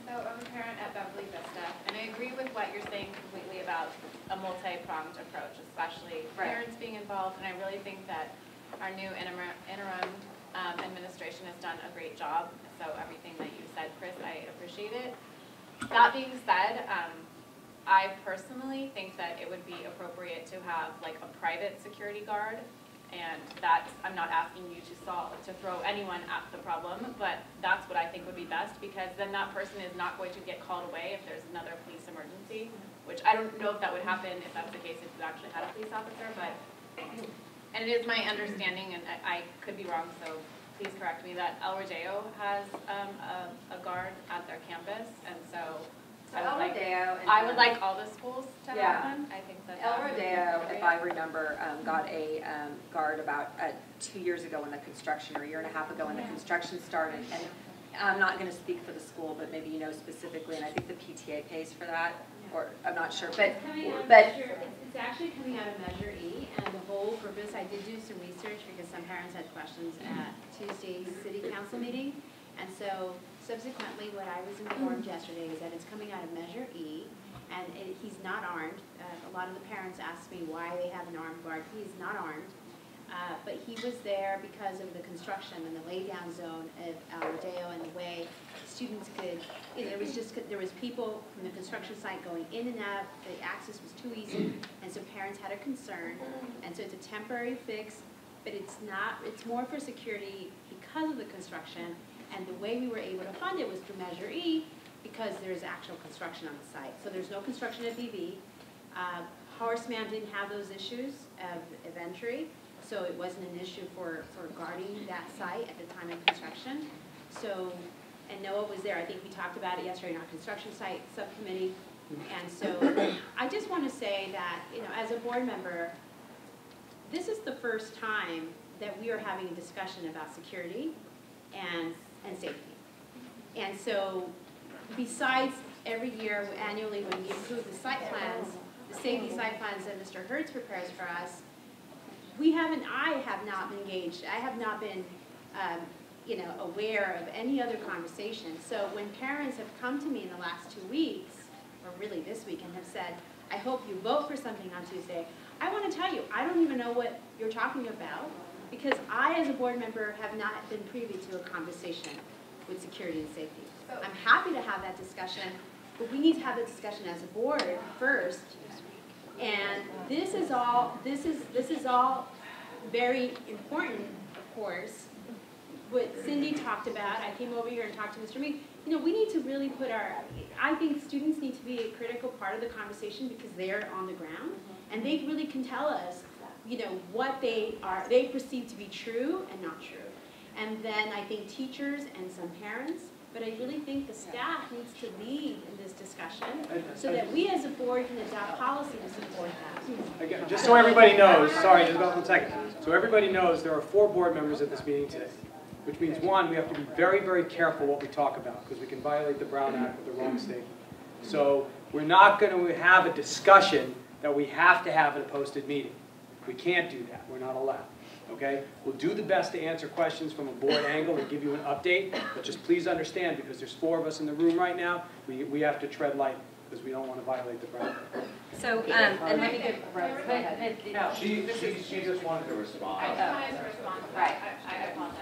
So I'm a parent at Beverly Vista, and I agree with what you're saying completely about a multi-pronged approach, especially parents being involved. And I really think that our new interim administration has done a great job. So everything that you said, Chris, I appreciate it. That being said, I personally think that it would be appropriate to have like a private security guard, and that's, I'm not asking you to throw anyone at the problem, but that's what I think would be best, because then that person is not going to get called away if there's another police emergency, which I don't know if that would happen if that's the case if you actually had a police officer, but, and it is my understanding, and I could be wrong, so please correct me, that El Rodeo has a guard at their campus, and so I would like all the schools to have one. I think that El Rodeo, if I remember, got a guard about 2 years ago when the construction, or a year and a half ago when the construction started. And I'm not going to speak for the school, but maybe you know specifically, and I think the PTA pays for that, or I'm not sure. But it's actually coming out of Measure E, and the whole purpose, I did do some research because some parents had questions at Tuesday's City Council meeting, and so subsequently, what I was informed yesterday is that it's coming out of Measure E, and he's not armed. A lot of the parents asked me why they have an armed guard. He is not armed, but he was there because of the construction and the laydown zone of El Rodeo, and the way students could, you know, there was people from the construction site going in and out. The access was too easy, and so parents had a concern, and so it's a temporary fix, but it's more for security because of the construction. And the way we were able to fund it was through Measure E, because there's actual construction on the site. So there's no construction at BB. Horseman didn't have those issues of entry, so it wasn't an issue for guarding that site at the time of construction. So, and Noah was there. I think we talked about it yesterday in our construction site subcommittee. And so I just want to say that, you know, as a board member, this is the first time that we are having a discussion about security and safety. And so besides every year, annually, when we approve the site plans, the safety site plans that Mr. Hertz prepares for us, I have not been engaged. I have not been, you know, aware of any other conversation. So when parents have come to me in the last 2 weeks, or really this week, and have said, I hope you vote for something on Tuesday, I want to tell you, I don't even know what you're talking about, because I, as a board member, have not been privy to a conversation with security and safety. I'm happy to have that discussion, but we need to have the discussion as a board first. And this is all very important, of course. What Cindy talked about, I came over here and talked to Mr. Meek. You know, we need to really put I think students need to be a critical part of the conversation because they're on the ground, and they really can tell us, you know, what they perceive to be true and not true. And then I think teachers and some parents, but I really think the staff needs to lead in this discussion so that we as a board can adopt policy to support that. Again, just so everybody knows, sorry, just about 1 second. So everybody knows there are 4 board members at this meeting today, which means, one, we have to be very, very careful what we talk about because we can violate the Brown Act with the wrong statement. So we're not going to have a discussion that we have to have at a posted meeting. We can't do that. We're not allowed. Okay? We'll do the best to answer questions from a board angle and give you an update, but just please understand, because there's 4 of us in the room right now, we have to tread light because we don't want to violate the Brown Act. So, and let me give Rose, go ahead. No, she just wanted to respond. I just wanted to respond to that. I apologize.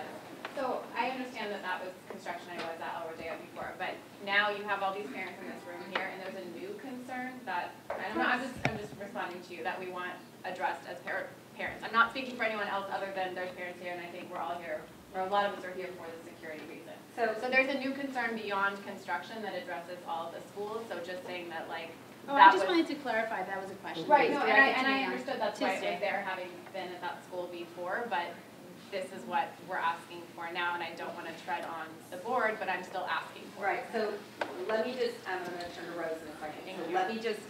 So I understand that that was construction. I was at El Rodeo before, but now you have all these parents in this room here, and there's a new concern that, I don't know, I'm just responding to you, that we want addressed as parents. I'm not speaking for anyone else other than there's parents here, and I think we're all here, or a lot of us are here for the security reason. So there's a new concern beyond construction that addresses all of the schools, so just saying that, like, I just wanted to clarify that was a question. Right, no, and I understood that's why I was there, having been at that school before, but this is what we're asking for now, and I don't want to tread on the board, but I'm still asking for it. Right, so let me just, I'm going to turn to Rose in a second. So let me just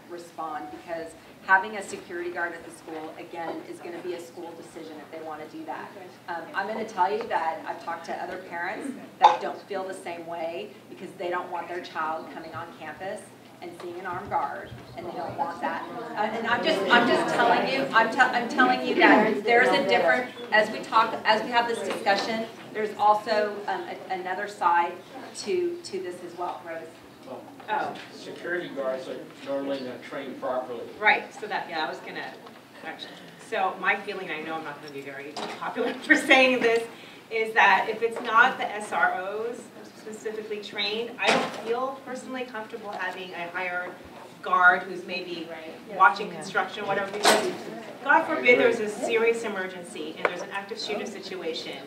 respond, because having a security guard at the school, again, is going to be a school decision if they want to do that. I'm going to tell you that I've talked to other parents that don't feel the same way because they don't want their child coming on campus and seeing an armed guard, and they don't want that. And I'm just telling you, I'm telling you that there's a different, as we have this discussion, there's also another side to this as well, Rose. Well, security guards are normally not trained properly. Right, so that, I was gonna, actually. So my feeling, I know I'm not gonna be very popular for saying this, is that if it's not the SROs specifically trained, I don't feel personally comfortable having a hired guard who's maybe watching construction or whatever, because God forbid there's a serious emergency and there's an active shooter situation,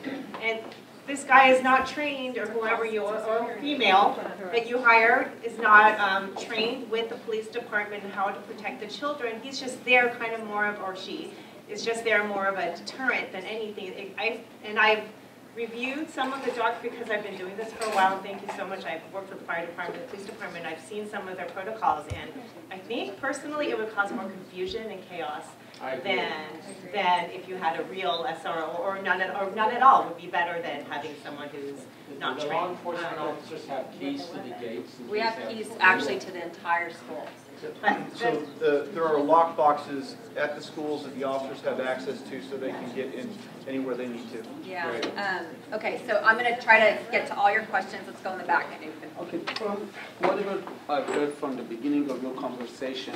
and this guy is not trained, or whoever you are, or female that you hired is not trained with the police department and how to protect the children. He's just there kind of more of, or she is just there more of a deterrent than anything. I've reviewed some of the docs because I've been doing this for a while, and thank you so much. I've worked with the fire department, the police department, I've seen some of their protocols, and I think personally it would cause more confusion and chaos than if you had a real SRO, or none at all would be better than having someone who's not trained. Do the law enforcement officers have keys to the gates? We have keys actually to the entire school. So there are lock boxes at the schools that the officers have access to so they can get in anywhere they need to. Yeah. Okay, so I'm going to try to get to all your questions. Let's go in the back. Okay, from whatever I've heard from the beginning of your conversation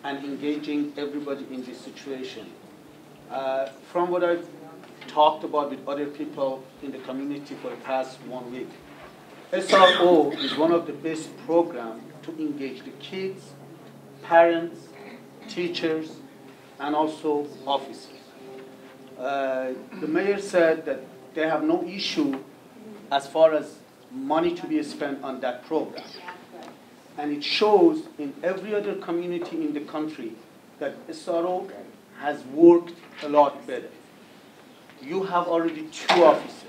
and engaging everybody in this situation, from what I've talked about with other people in the community for the past 1 week, SRO is one of the best programs to engage the kids, parents, teachers, and also officers. The mayor said that they have no issue as far as money to be spent on that program. And it shows in every other community in the country that SRO has worked a lot better. You have already 2 officers.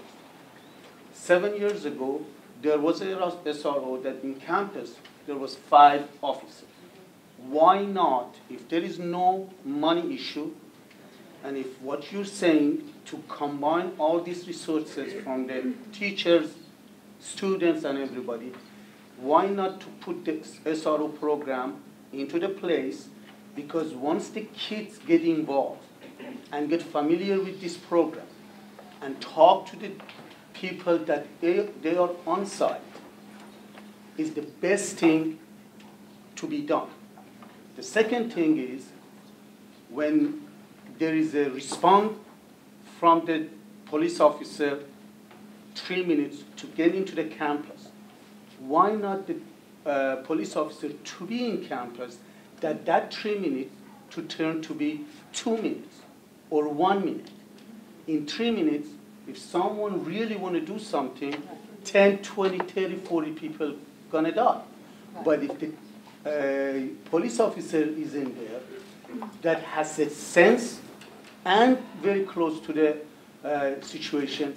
7 years ago, there was a SRO that in campus, there was 5 officers. Why not, if there is no money issue, and if what you're saying to combine all these resources from the teachers, students, and everybody, why not to put the SRO program into the place? Because once the kids get involved and get familiar with this program and talk to the people that they are on site, is the best thing to be done. The second thing is, when there is a response from the police officer, 3 minutes to get into the campus, why not the police officer to be in campus, that 3 minutes to turn to be 2 minutes or 1 minute. In 3 minutes, if someone really want to do something, 10, 20, 30, 40 people gonna die. But if the police officer is in there that has a sense and very close to the situation,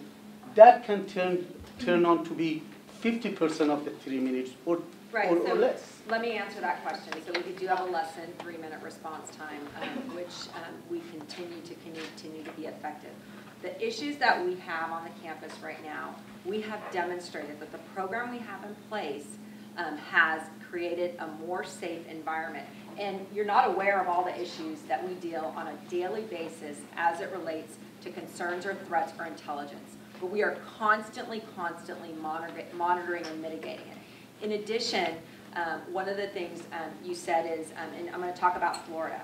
that can turn on to be 50% of the 3 minutes or less. Let me answer that question. So we do have a less than 3-minute response time, which we continue to be effective. The issues that we have on the campus right now, we have demonstrated that the program we have in place has created a more safe environment. And you're not aware of all the issues that we deal on a daily basis as it relates to concerns or threats or intelligence. But we are constantly monitoring and mitigating it. In addition, one of the things you said is, and I'm going to talk about Florida,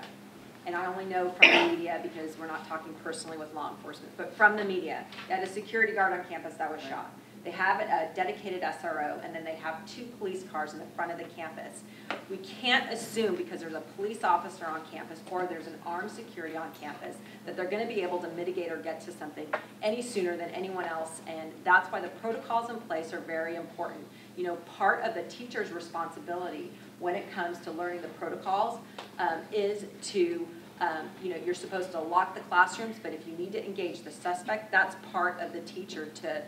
and I only know from the media because we're not talking personally with law enforcement, but from the media, they had a security guard on campus that was shot. They have a dedicated SRO, and then they have 2 police cars in the front of the campus. We can't assume because there's a police officer on campus or there's an armed security on campus that they're going to be able to mitigate or get to something any sooner than anyone else, and that's why the protocols in place are very important. You know, part of the teacher's responsibility when it comes to learning the protocols is to, you know, you're supposed to lock the classrooms, but if you need to engage the suspect, that's part of the teacher to,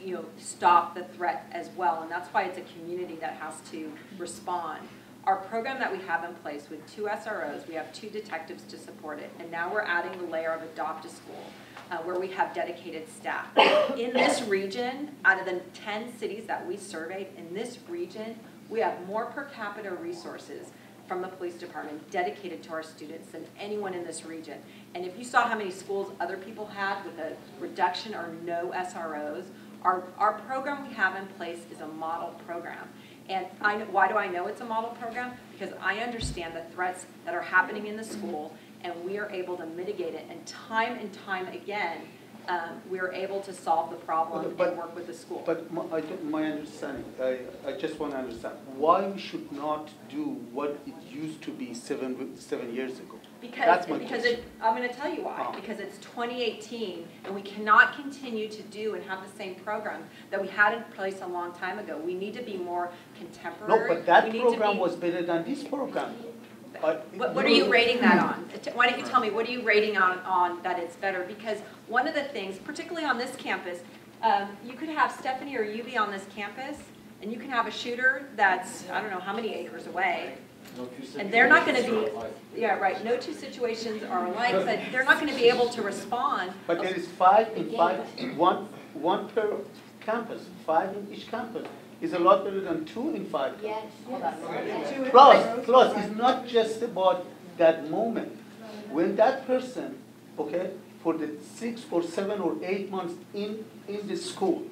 you know, stop the threat as well, and that's why it's a community that has to respond. Our program that we have in place with 2 SROs, we have 2 detectives to support it, and now we're adding the layer of Adopt-a-School, where we have dedicated staff. In this region, out of the 10 cities that we surveyed, in this region, we have more per capita resources from the police department dedicated to our students than anyone in this region. And if you saw how many schools other people had with a reduction or no SROs, our program we have in place is a model program. And why do I know it's a model program? Because I understand the threats that are happening in the school, and we are able to mitigate it. And time again, we were able to solve the problem and work with the school. But my understanding, I just want to understand, why we should not do what it used to be 7 years ago? Because I'm going to tell you why. Because it's 2018, and we cannot continue to do and have the same program that we had in place a long time ago. We need to be more contemporary. No, but that program was better than this program. What are you rating that on? Why don't you tell me, what are you rating on that it's better? Because one of the things, particularly on this campus, you could have Stephanie or you be on this campus, and you can have a shooter that's, I don't know how many acres away, and they're not going to be, yeah, right, no two situations are alike, but they're not going to be able to respond. But there is one per campus, 5 in each campus. Is a lot better than 2 in 5. Yes. Plus, it's not just about that moment. When that person, okay, for the 6 or 7 or 8 months in the school,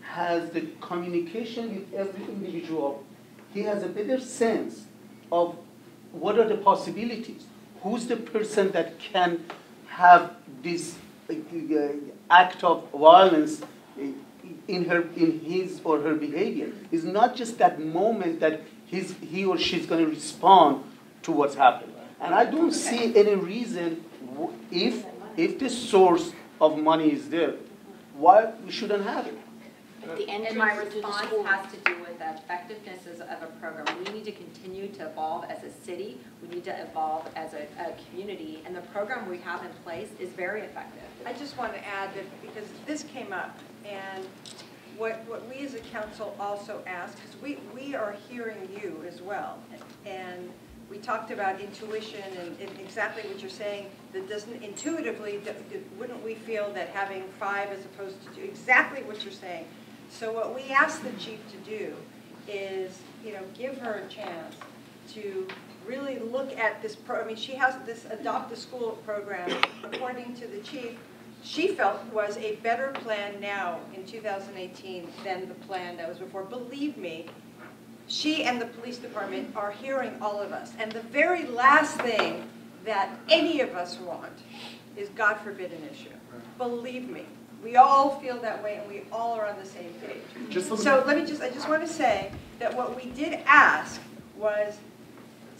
has the communication with every individual, he has a better sense of what are the possibilities. Who's the person that can have this act of violence in his or her behavior? It's not just that moment that he or she's going to respond to what's happened. And I don't see any reason, if the source of money is there, why we shouldn't have it. And my response has to do with the effectiveness of a program. We need to continue to evolve as a city. We need to evolve as a community. And the program we have in place is very effective. I just want to add that because this came up, and what we as a council also ask, because we are hearing you as well. And we talked about intuition and exactly what you're saying, that doesn't intuitively, wouldn't we feel that having 5 as opposed to 2, exactly what you're saying. So what we asked the chief to do is, give her a chance to really look at this I mean, she has this Adopt a School program, according to the chief, she felt was a better plan now in 2018 than the plan that was before. Believe me, she and the police department are hearing all of us. And the very last thing that any of us want is, God forbid, an issue. Believe me. We all feel that way, and we all are on the same page. So I just want to say that what we did ask was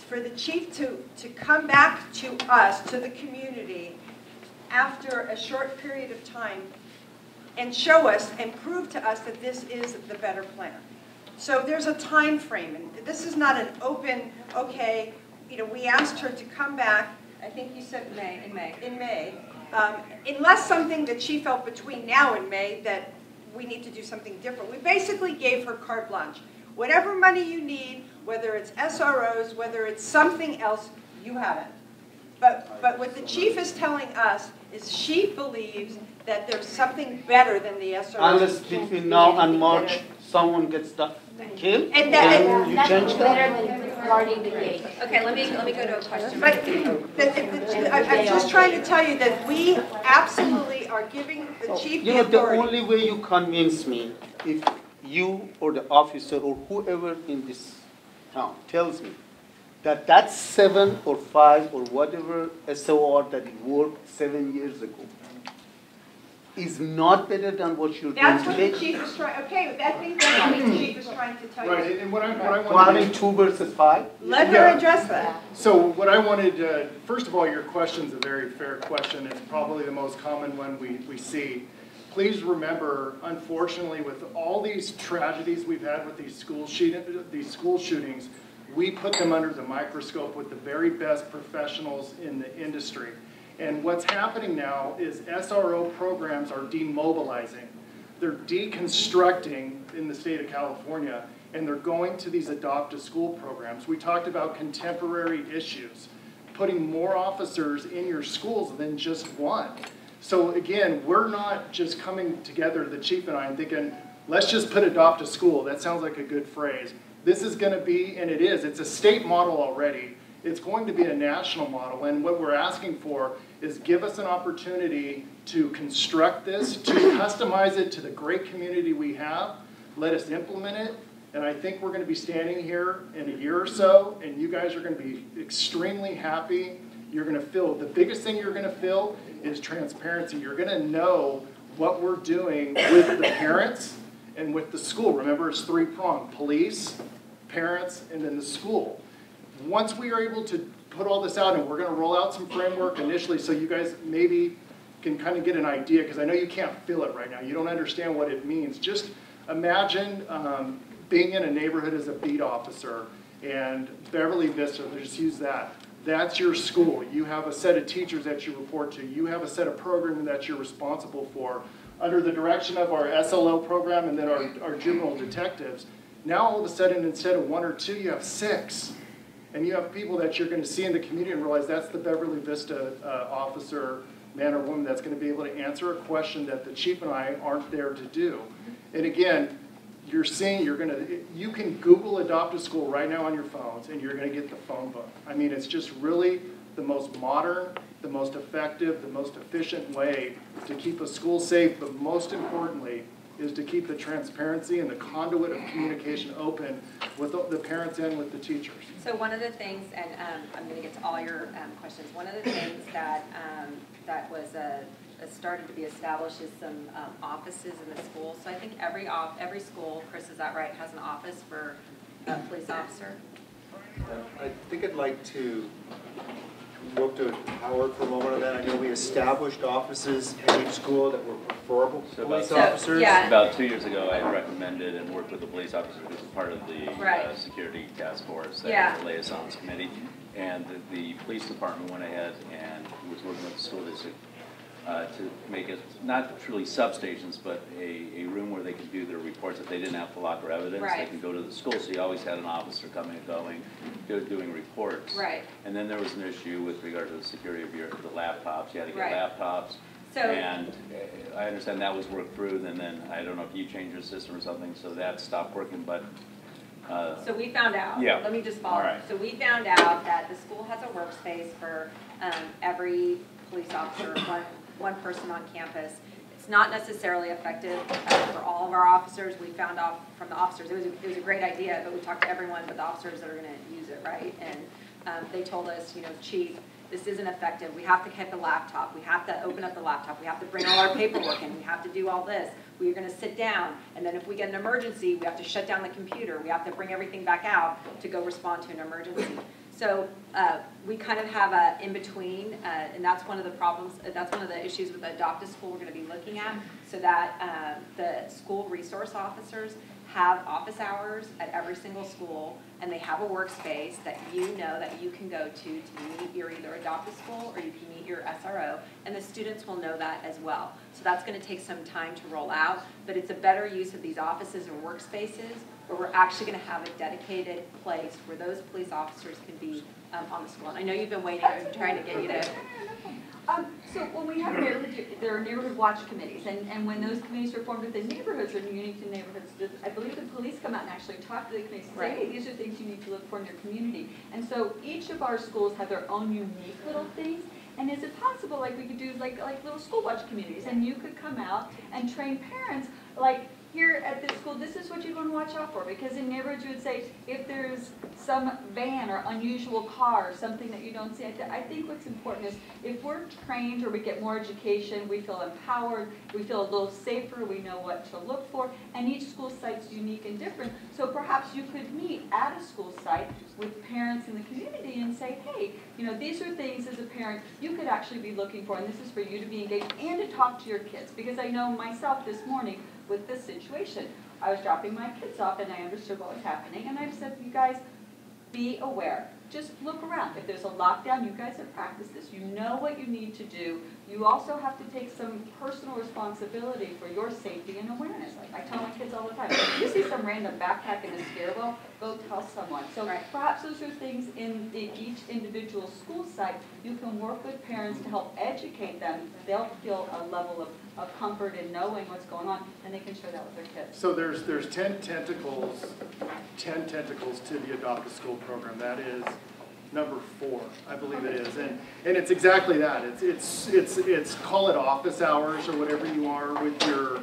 for the chief to come back to us, to the community, after a short period of time, and show us and prove to us that this is the better plan. So there's a time frame, and this is not an open, okay, we asked her to come back, I think you said in May. Unless something that she felt between now and May that we need to do something different. We basically gave her carte blanche. Whatever money you need, whether it's SROs, whether it's something else, you have it. But what the chief is telling us is she believes that there's something better than the SROs. Unless between now and March, someone gets killed, and you change that? Okay, let me go to a question. But I'm just trying to tell you that we absolutely are giving the chief the authority. The only way you convince me, if you or the officer or whoever in this town tells me that 7 or 5 or whatever SOR that worked 7 years ago is not better than what you're doing today. That's what the chief is trying. Okay, I think that's what the chief is trying to tell you. Right, and what I wanted. So having 2 versus 5. Let her address that. So what I wanted, first of all, your question's a very fair question. It's probably the most common one we see. Please remember, unfortunately, with all these tragedies we've had with these school shootings, we put them under the microscope with the very best professionals in the industry. And what's happening now is SRO programs are demobilizing. They're deconstructing in the state of California, and they're going to these Adopt a School programs. We talked about contemporary issues, putting more officers in your schools than just one. So again, we're not just coming together, the chief and I, and thinking, let's just put Adopt a School. That sounds like a good phrase. This is going to be, and it is, it's a state model already. It's going to be a national model, and what we're asking for is give us an opportunity to construct this, to customize it to the great community we have, let us implement it, and I think we're going to be standing here in a year or so, and you guys are going to be extremely happy. You're going to feel, the biggest thing you're going to feel is transparency. You're going to know what we're doing with the parents and with the school. Remember, it's three-pronged: police, parents, and then the school. Once we are able to put all this out, and we're going to roll out some framework initially so you guys maybe can kind of get an idea, because I know you can't feel it right now. You don't understand what it means. Just imagine being in a neighborhood as a beat officer, and Beverly Vista, just use that. That's your school. You have a set of teachers that you report to. You have a set of programming that you're responsible for. Under the direction of our SLO program and then our juvenile detectives, now all of a sudden, instead of 1 or 2, you have 6. And you have people that you're going to see in the community and realize that's the Beverly Vista officer, man or woman, that's going to be able to answer a question that the chief and I aren't there to do. And again, you're seeing, you can Google Adopt a School right now on your phones, and you're going to get the phone book. I mean, it's just really the most modern, the most effective, the most efficient way to keep a school safe, but most importantly is to keep the transparency and the conduit of communication open with the parents and with the teachers. So one of the things, and I'm going to get to all your questions, one of the things that was started to be established is some offices in the school. So I think every school, Chris, is that right, has an office for a police officer? I think I'd like to look to Howard for a moment on that. I know we established offices in each school that were preferable to police officers. Yeah. About 2 years ago, I recommended and worked with the police officers as part of the security task force, the liaisons committee. And the police department went ahead and was working with the school district to make it not truly substations, but a room where they could do their reports. If they didn't have to lock their evidence, they could go to the school. So you always had an officer coming and going, doing reports. Right. And then there was an issue with regard to the security of the laptops. You had to get laptops. So, and I understand that was worked through, and then I don't know if you changed your system or something, so that stopped working, but so we found out, let me just follow. Right. So we found out that the school has a workspace for every police officer, one person on campus. It's not necessarily effective for all of our officers. We found out from the officers, it was a great idea, but we talked to everyone but the officers that are going to use it, right? And they told us, Chief, this isn't effective. We have to get the laptop. We have to open up the laptop. We have to bring all our paperwork in. We have to do all this. We're going to sit down, and then if we get an emergency, we have to shut down the computer. We have to bring everything back out to go respond to an emergency. So we kind of have a in-between, and that's one of the problems, that's one of the issues with the Adopt a School we're going to be looking at, so that the school resource officers have office hours at every single school, and they have a workspace that that you can go to meet your either Adopt a School or you can meet your SRO, and the students will know that as well. So that's going to take some time to roll out, but it's a better use of these offices or workspaces where we're actually going to have a dedicated place where those police officers can be on the school. And I know you've been waiting, I'm trying to get you to... So when we have neighborhood, there are neighborhood watch committees, and when those committees are formed within neighborhoods or unique to neighborhoods, I believe the police come out and actually talk to the committees and say, hey, these are things you need to look for in your community. And so each of our schools have their own unique little things. And is it possible, like we could do like little school watch communities, and you could come out and train parents, like here at this school, this is what you'd want to watch out for, because in neighborhoods you would say, if there's some van or unusual car, something that you don't see, I think what's important is if we're trained or we get more education, we feel empowered, we feel a little safer, we know what to look for, and each school site's unique and different. So perhaps you could meet at a school site with parents in the community and say, hey, these are things as a parent you could actually be looking for, and this is for you to be engaged and to talk to your kids. Because I know myself this morning with this situation, I was dropping my kids off and I understood what was happening, and I've said, you guys, be aware. Just look around. If there's a lockdown, you guys have practiced this. You know what you need to do. You also have to take some personal responsibility for your safety and awareness. Like I tell my kids all the time, if you see some random backpack in a stairwell, go tell someone. So perhaps those are things in each individual school site. You can work with parents to help educate them. They'll feel a level of comfort in knowing what's going on, and they can share that with their kids. So there's 10 tentacles to the Adopt a School program. That is number 4, I believe it is, and it's exactly that. It's call it office hours or whatever you are with your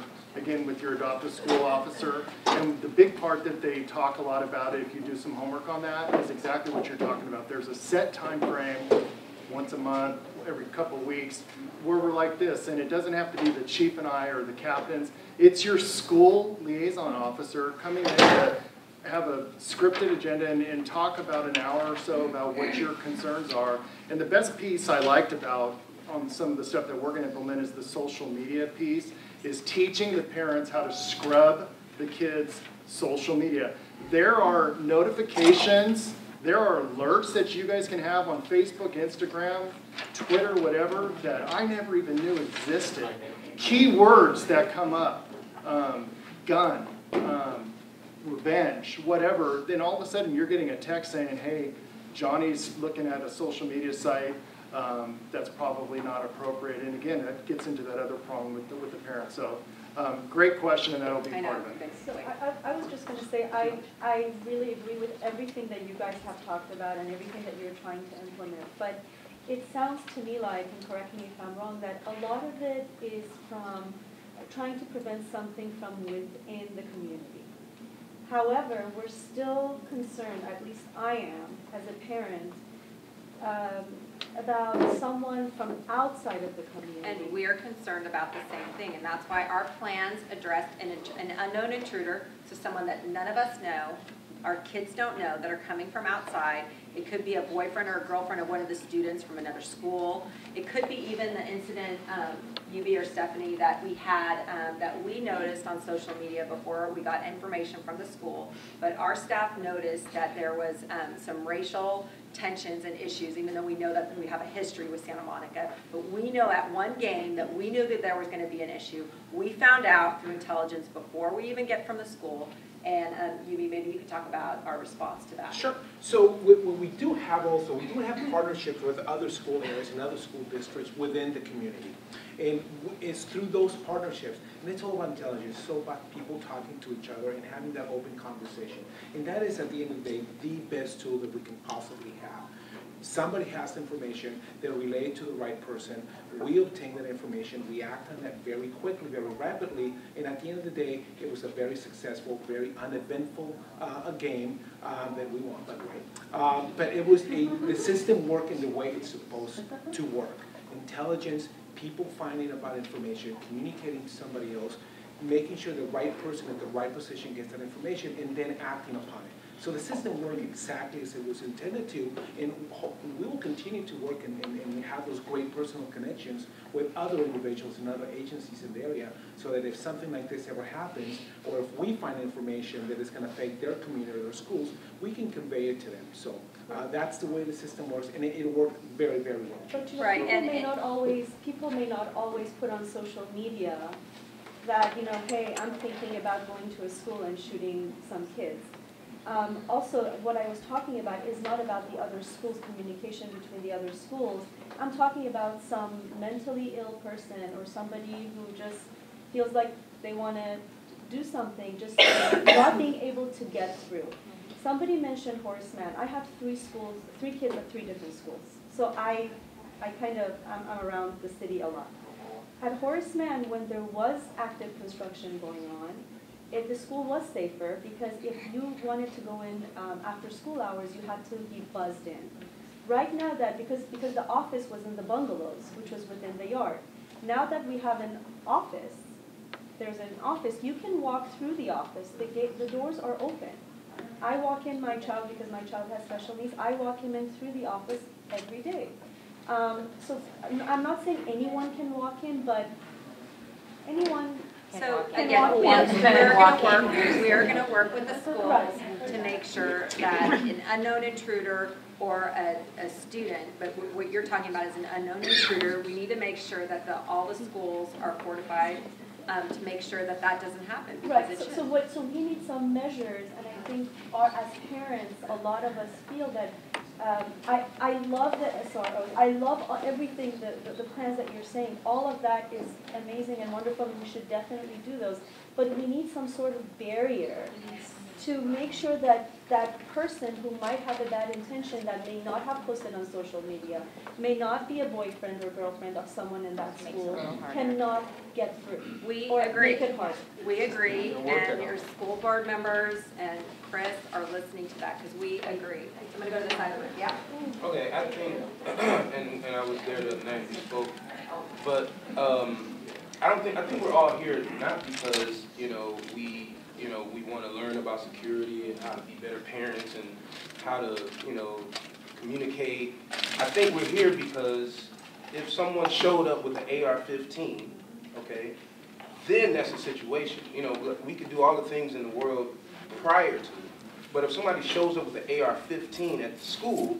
Adopt a School officer. And the big part that they talk a lot about, if you do some homework on that, is exactly what you're talking about. There's a set time frame, once a month, every couple weeks where we're like this, and it doesn't have to be the chief and I or the captains. It's your school liaison officer coming in to have a scripted agenda and talk about an hour or so about what your concerns are. And the best piece I liked about on some of the stuff that we're going to implement is the social media piece, is teaching the parents how to scrub the kids' social media. There are notifications, there are alerts that you guys can have on Facebook, Instagram, Twitter, whatever, that I never even knew existed. Keywords that come up, gun, revenge, whatever, then all of a sudden you're getting a text saying, hey, Johnny's looking at a social media site that's probably not appropriate. And again, that gets into that other problem with the parents. So great question, and that'll be part of it. So I was just going to say, I really agree with everything that you guys have talked about and everything that you're trying to implement. But it sounds to me like, and correct me if I'm wrong, that a lot of it is from trying to prevent something from within the community. However, we're still concerned, at least I am, as a parent, about someone from outside of the community. And we are concerned about the same thing, and that's why our plans address an unknown intruder, so someone that none of us know, our kids don't know, that are coming from outside. It could be a boyfriend or a girlfriend of one of the students from another school. It could be even the incident, UB or Stephanie, that we had, that we noticed on social media before we got information from the school. But our staff noticed that there was some racial tensions and issues, even though we know that we have a history with Santa Monica. But we know at one game that we knew that there was going to be an issue. We found out through intelligence before we even get from the school. And Yubi, maybe you could talk about our response to that. Sure. So we do have partnerships with other school areas and other school districts within the community. And it's through those partnerships, and it's all about intelligence, it's all about people talking to each other and having that open conversation. And that is, at the end of the day, the best tool that we can possibly have. Somebody has information, they relay it to the right person, we obtain that information, we act on that very quickly, very rapidly, and at the end of the day, it was a very successful, very uneventful game that we won, by the way. But it was the system working the way it's supposed to work. Intelligence, people finding about information, communicating to somebody else, making sure the right person at the right position gets that information, and then acting upon it. So the system worked exactly as it was intended to, and we will continue to work and have those great personal connections with other individuals and other agencies in the area, so that if something like this ever happens, or if we find information that is going to affect their community or their schools, we can convey it to them. So that's the way the system works, and it worked very, very well. But you know, people may not always put on social media that, you know, hey, I'm thinking about going to a school and shooting some kids. Also, what I was talking about is not about the other schools, communication between the other schools. I'm talking about some mentally ill person or somebody who just feels like they want to do something, just not being able to get through. Somebody mentioned Horace Mann. I have 3 kids at 3 different schools. So I'm around the city a lot. At Horace Mann, when there was active construction going on, the school was safer, because if you wanted to go in after school hours, you had to be buzzed in. Right now, because the office was in the bungalows, which was within the yard. Now that we have an office, there's an office, you can walk through the office. The doors are open. I walk in my child, because my child has special needs, I walk him in through the office every day. So I'm not saying anyone can walk in, but anyone. So again, we are going to work with the schools to make sure that an unknown intruder or a student, but what you're talking about is an unknown intruder, we need to make sure that all the schools are fortified to make sure that that doesn't happen. Right, so we need some measures, and I think as parents, a lot of us feel that I love the SROs. I love everything, the plans that you're saying. All of that is amazing and wonderful, and we should definitely do those. but we need some sort of barrier to make sure that that person who might have a bad intention, that may not have posted on social media, may not be a boyfriend or girlfriend of someone in that school, cannot get through. We or agree. Make it hard. We agree, and your school board members and Chris are listening to that, because we agree. I'm going to go to the side of the room. Yeah? Okay, I think, and I was there the other night we spoke, but I think we're all here not because, we want to learn about security and how to be better parents and how to, communicate. I think we're here because if someone showed up with an AR-15, okay, then that's a situation. We could do all the things in the world prior to, but if somebody shows up with an AR-15 at the school,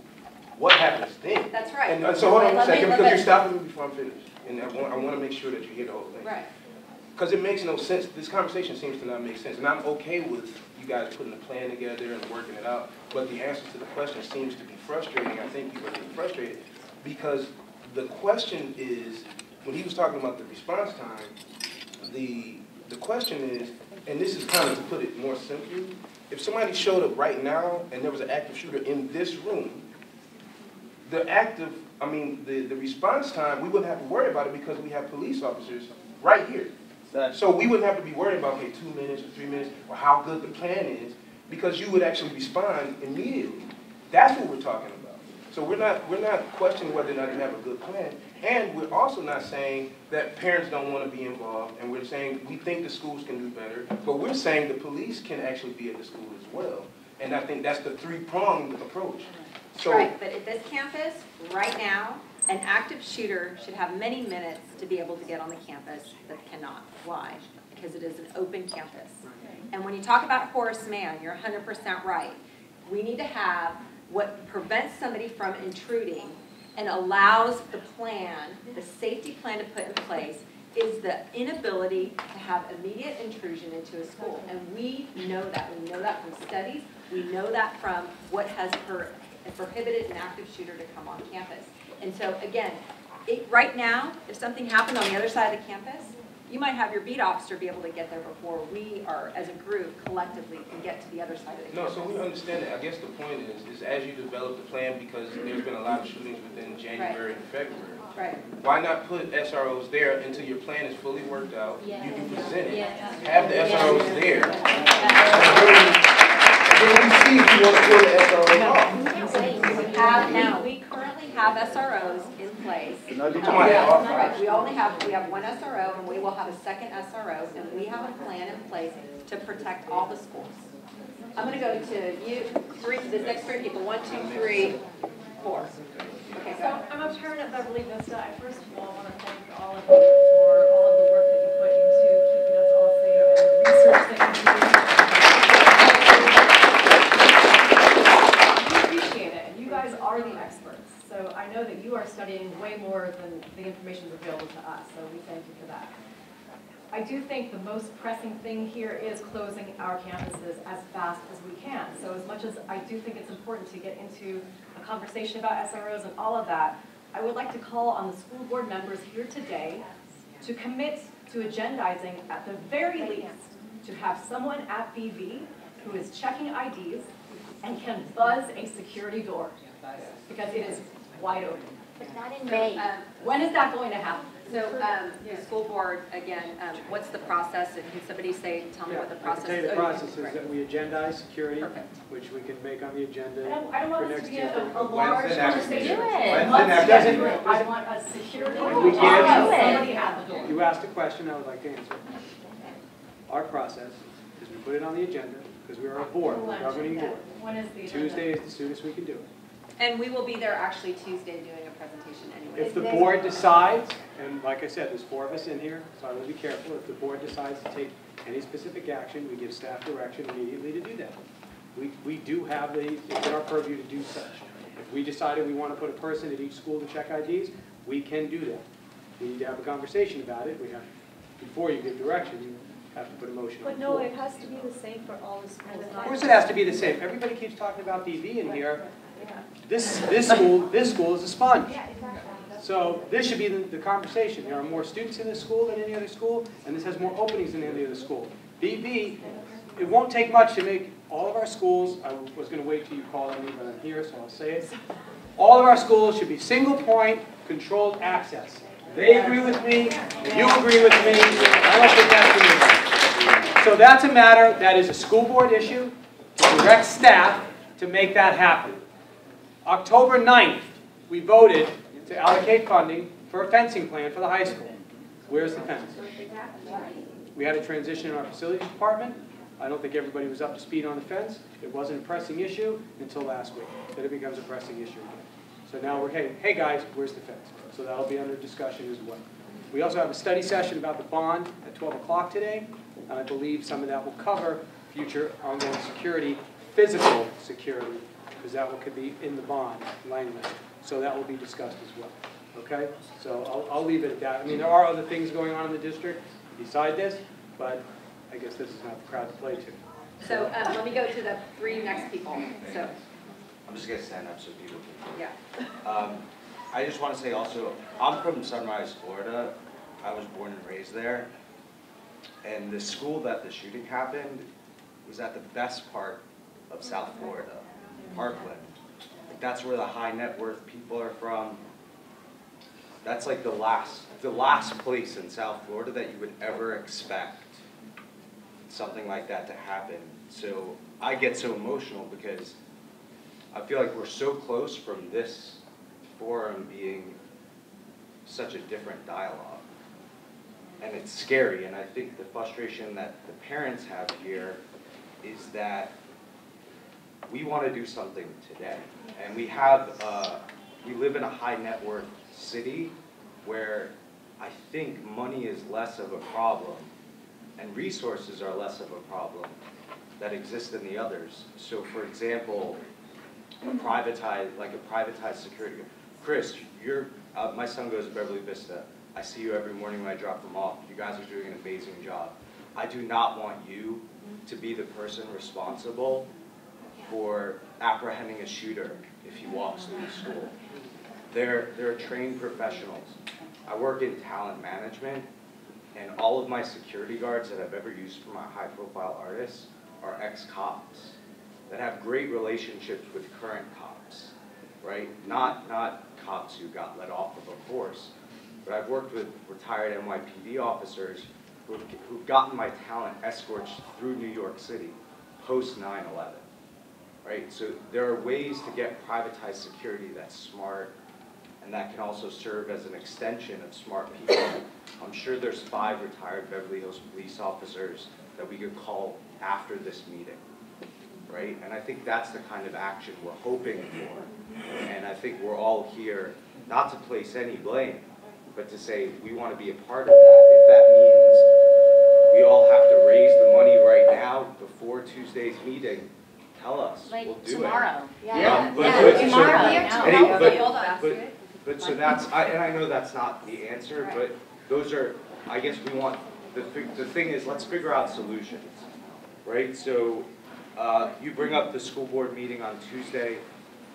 what happens then? That's right. And so hold on a second, because you're stopping me before I'm finished. And I want to make sure that you hear the whole thing. Right. Because it makes no sense. This conversation seems to not make sense. And I'm okay with you guys putting a plan together and working it out. But the answer to the question seems to be frustrating. I think people are getting frustrated because the question is, when he was talking about the response time, the question is, and this is kind of to put it more simply, if somebody showed up right now and there was an active shooter in this room, the response time, we wouldn't have to worry about it because we have police officers right here. So we wouldn't have to be worried about, okay, 2 minutes or 3 minutes, or how good the plan is, because you would actually respond immediately. That's what we're talking about. So we're not questioning whether or not you have a good plan, and we're also not saying that parents don't want to be involved, and we're saying we think the schools can do better, but we're saying the police can actually be at the school as well. And I think that's the three-pronged approach. So, right, but at this campus, right now, an active shooter should have many minutes to be able to get on the campus that cannot. Why? Because it is an open campus. And when you talk about Horace Mann, you're 100% right. We need to have what prevents somebody from intruding and allows the plan, the safety plan to put in place, is the inability to have immediate intrusion into a school. And we know that. We know that from studies. We know that from what has prohibited an active shooter to come on campus. And so, again, right now, if something happened on the other side of the campus, you might have your beat officer be able to get there before we are, as a group, collectively, can get to the other side of the campus. No, so we understand that. I guess the point is as you develop the plan, because there's been a lot of shootings within January and February. Right. Why not put SROs there until your plan is fully worked out? Yeah. You can present it. Yeah. Have the SROs there. And then we see if you want to pull the SROs off. We currently have SROs in place. We have one SRO, and we will have a second SRO, and we have a plan in place to protect all the schools. I'm going to go to you, the next three people. 1, 2, 3, 4. Okay, so I'm a parent at Beverly Vista. I first of all want to thank all of you for all of the work that you put into keeping us all safe and the research that you do. We appreciate it, and you guys are the experts. So I know that you are studying way more than the information is available to us, so we thank you for that. I do think the most pressing thing here is closing our campuses as fast as we can. So as much as I do think it's important to get into a conversation about SROs and all of that, I would like to call on the school board members here today to commit to agendizing, at the very least, to have someone at BV who is checking IDs and can buzz a security door, because it is wide open. But not in May. When is that going to happen? So the school board, again, what's the process? And can somebody tell me what the process is? I can tell you the process is that we agendize security, which we can make on the agenda I don't want for this to next be year. a large conversation. I want a security We give somebody at the door. You asked a question I would like to answer. Our process is we put it on the agenda because we are a board, a governing board. When is the agenda? Tuesday is the soonest we can do it. And we will be there actually Tuesday doing a presentation anyway. If the board decides, and like I said, there's 4 of us in here, so I will be careful. If the board decides to take any specific action, we give staff direction immediately to do that. We do have it's in our purview to do such. If we decided we want to put a person at each school to check IDs, we can do that. We need to have a conversation about it. Before you give direction, you have to put a motion on But the no, floor. it has to be the same for all the schools. Of course it has to be the same. Everybody keeps talking about BV in here. This school is a sponge. So this should be the conversation. There are more students in this school than any other school, and this has more openings than any other school. BB, it won't take much to make all of our schools, I was going to wait till you call on me, but I'm here, so I'll say it. All of our schools should be single point controlled access. They agree with me, you agree with me, I don't think that's an issue. So that's a matter that is a school board issue, to direct staff to make that happen. October 9th, we voted to allocate funding for a fencing plan for the high school. Where's the fence? We had a transition in our facilities department. I don't think everybody was up to speed on the fence. It wasn't a pressing issue until last week. Then it becomes a pressing issue again. So now we're, hey guys, where's the fence? So that'll be under discussion as well. We also have a study session about the bond at 12 o'clock today. And I believe some of that will cover future ongoing security, physical security, because that could be in the bond language. So that will be discussed as well. Okay? So I'll leave it at that. I mean, there are other things going on in the district beside this, but I guess this is not the crowd to play to. So let me go to the 3 next people. So. I'm just going to stand up so people can. Yeah. I just want to say also, I'm from Sunrise, Florida. I was born and raised there. And the school that the shooting happened was at the best part of South Florida, Parkland. Like that's where the high net worth people are from. That's like the last place in South Florida that you would ever expect something like that to happen. So I get so emotional because I feel like we're so close from this forum being such a different dialogue. And it's scary, and I think the frustration that the parents have here is that we want to do something today. And we live in a high net worth city where I think money is less of a problem and resources are less of a problem that exist in the others. So for example, a privatized security. Chris, my son goes to Beverly Vista. I see you every morning when I drop them off. You guys are doing an amazing job. I do not want you to be the person responsible for apprehending a shooter if he walks through the school. They're trained professionals. I work in talent management, and all of my security guards that I've ever used for my high-profile artists are ex-cops that have great relationships with current cops, right? Not cops who got let off of a force, but I've worked with retired NYPD officers who've gotten my talent escorts through New York City post 9/11, right? So there are ways to get privatized security that's smart and that can also serve as an extension of smart people. I'm sure there's 5 retired Beverly Hills police officers that we could call after this meeting, right? And I think that's the kind of action we're hoping for. And I think we're all here, not to place any blame, but to say we want to be a part of that. If that means we all have to raise the money right now before Tuesday's meeting, tell us. Like we'll do tomorrow. it. Yeah. But so that's, and I know that's not the answer, but those are, I guess we want, the thing is, let's figure out solutions, right? So you bring up the school board meeting on Tuesday.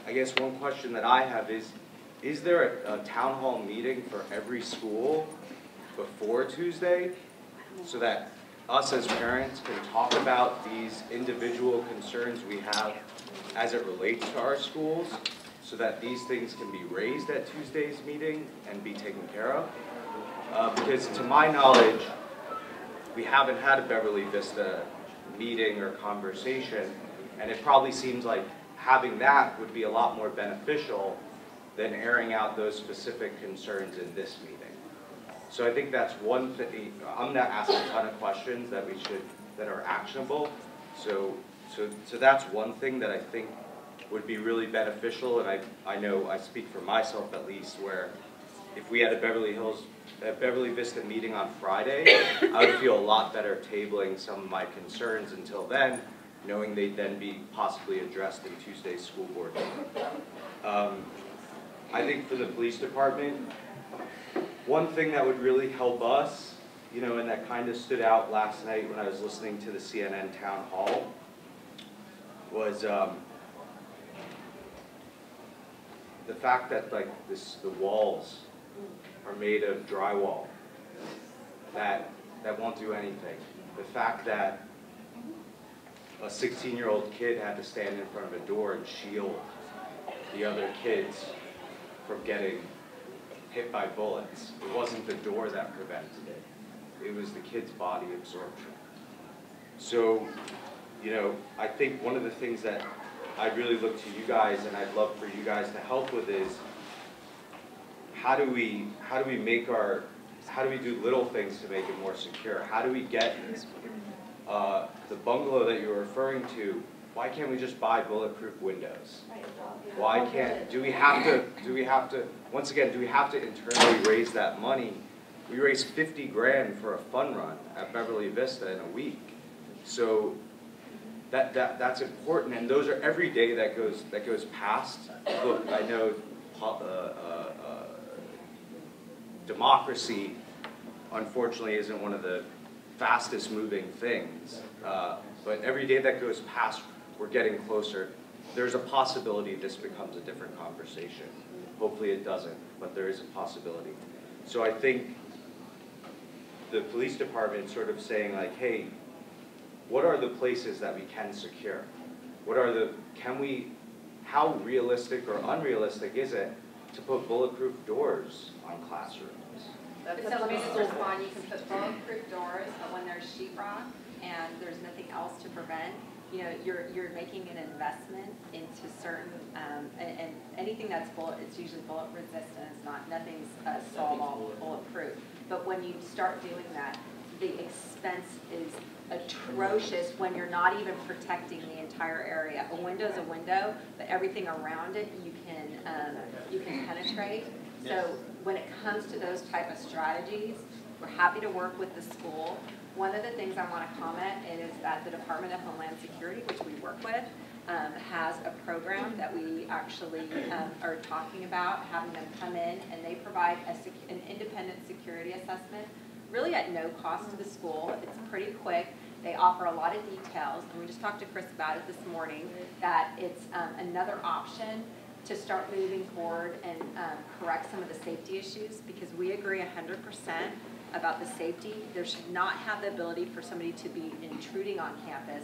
I guess one question that I have is there a town hall meeting for every school before Tuesday so that us as parents can talk about these individual concerns we have as it relates to our schools so that these things can be raised at Tuesday's meeting and be taken care of? Because to my knowledge, we haven't had a Beverly Vista meeting or conversation, and it probably seems like having that would be a lot more beneficial than airing out those specific concerns in this meeting. So I think that's one thing. I'm not asking a ton of questions that are actionable. So that's one thing that I think would be really beneficial, and I know I speak for myself at least, where if we had a Beverly Vista meeting on Friday, I would feel a lot better tabling some of my concerns until then, knowing they'd then be possibly addressed in Tuesday's school board meeting. I think for the police department, one thing that would really help us, and that kind of stood out last night when I was listening to the CNN town hall, was the fact that the walls are made of drywall that won't do anything. the fact that a 16-year-old kid had to stand in front of a door and shield the other kids from getting hit by bullets. It wasn't the door that prevented it. It was the kid's body absorption. So, you know, I think one of the things that I'd really look to you guys, and I'd love for you guys to help with, is how do we do little things to make it more secure? How do we get the bungalow that you're referring to? Why can't we just buy bulletproof windows? Why can't? Do we have to? Once again, do we have to internally raise that money? We raised 50 grand for a fun run at Beverly Vista in a week. So that's important, and those are every day that goes past. Look, I know democracy, unfortunately, isn't one of the fastest moving things, but every day that goes past, we're getting closer. There's a possibility this becomes a different conversation. Hopefully it doesn't, but there is a possibility. So I think the police department sort of saying like, hey, what are the places that we can secure? How realistic or unrealistic is it to put bulletproof doors on classrooms? So let me just respond, you can put bulletproof doors, but when there's sheetrock and there's nothing else to prevent, you know, you're making an investment into certain, and anything that's it's usually bullet resistant, nothing's all bulletproof. But when you start doing that, the expense is atrocious when you're not even protecting the entire area. A window's a window, but everything around it you can penetrate. So when it comes to those type of strategies, we're happy to work with the school. One of the things I want to comment is that the Department of Homeland Security, which we work with, has a program that we actually are talking about, having them come in, and they provide an independent security assessment, really at no cost to the school. It's pretty quick. They offer a lot of details, and we just talked to Chris about it this morning, that it's another option to start moving forward and correct some of the safety issues, because we agree 100% about the safety. There should not have the ability for somebody to be intruding on campus,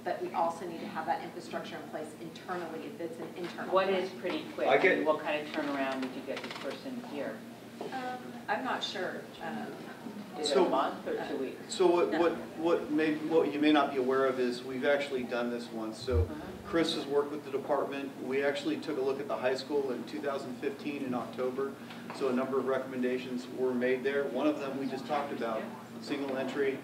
but we also need to have that infrastructure in place internally if it's an internal. What is pretty quick? What kind of turnaround would you get this person here? I'm not sure. Is it a month or 2 weeks? So what you may not be aware of is we've actually done this once. So Chris has worked with the department. We actually took a look at the high school in 2015 in October. So a number of recommendations were made there. One of them we just talked about, single entry,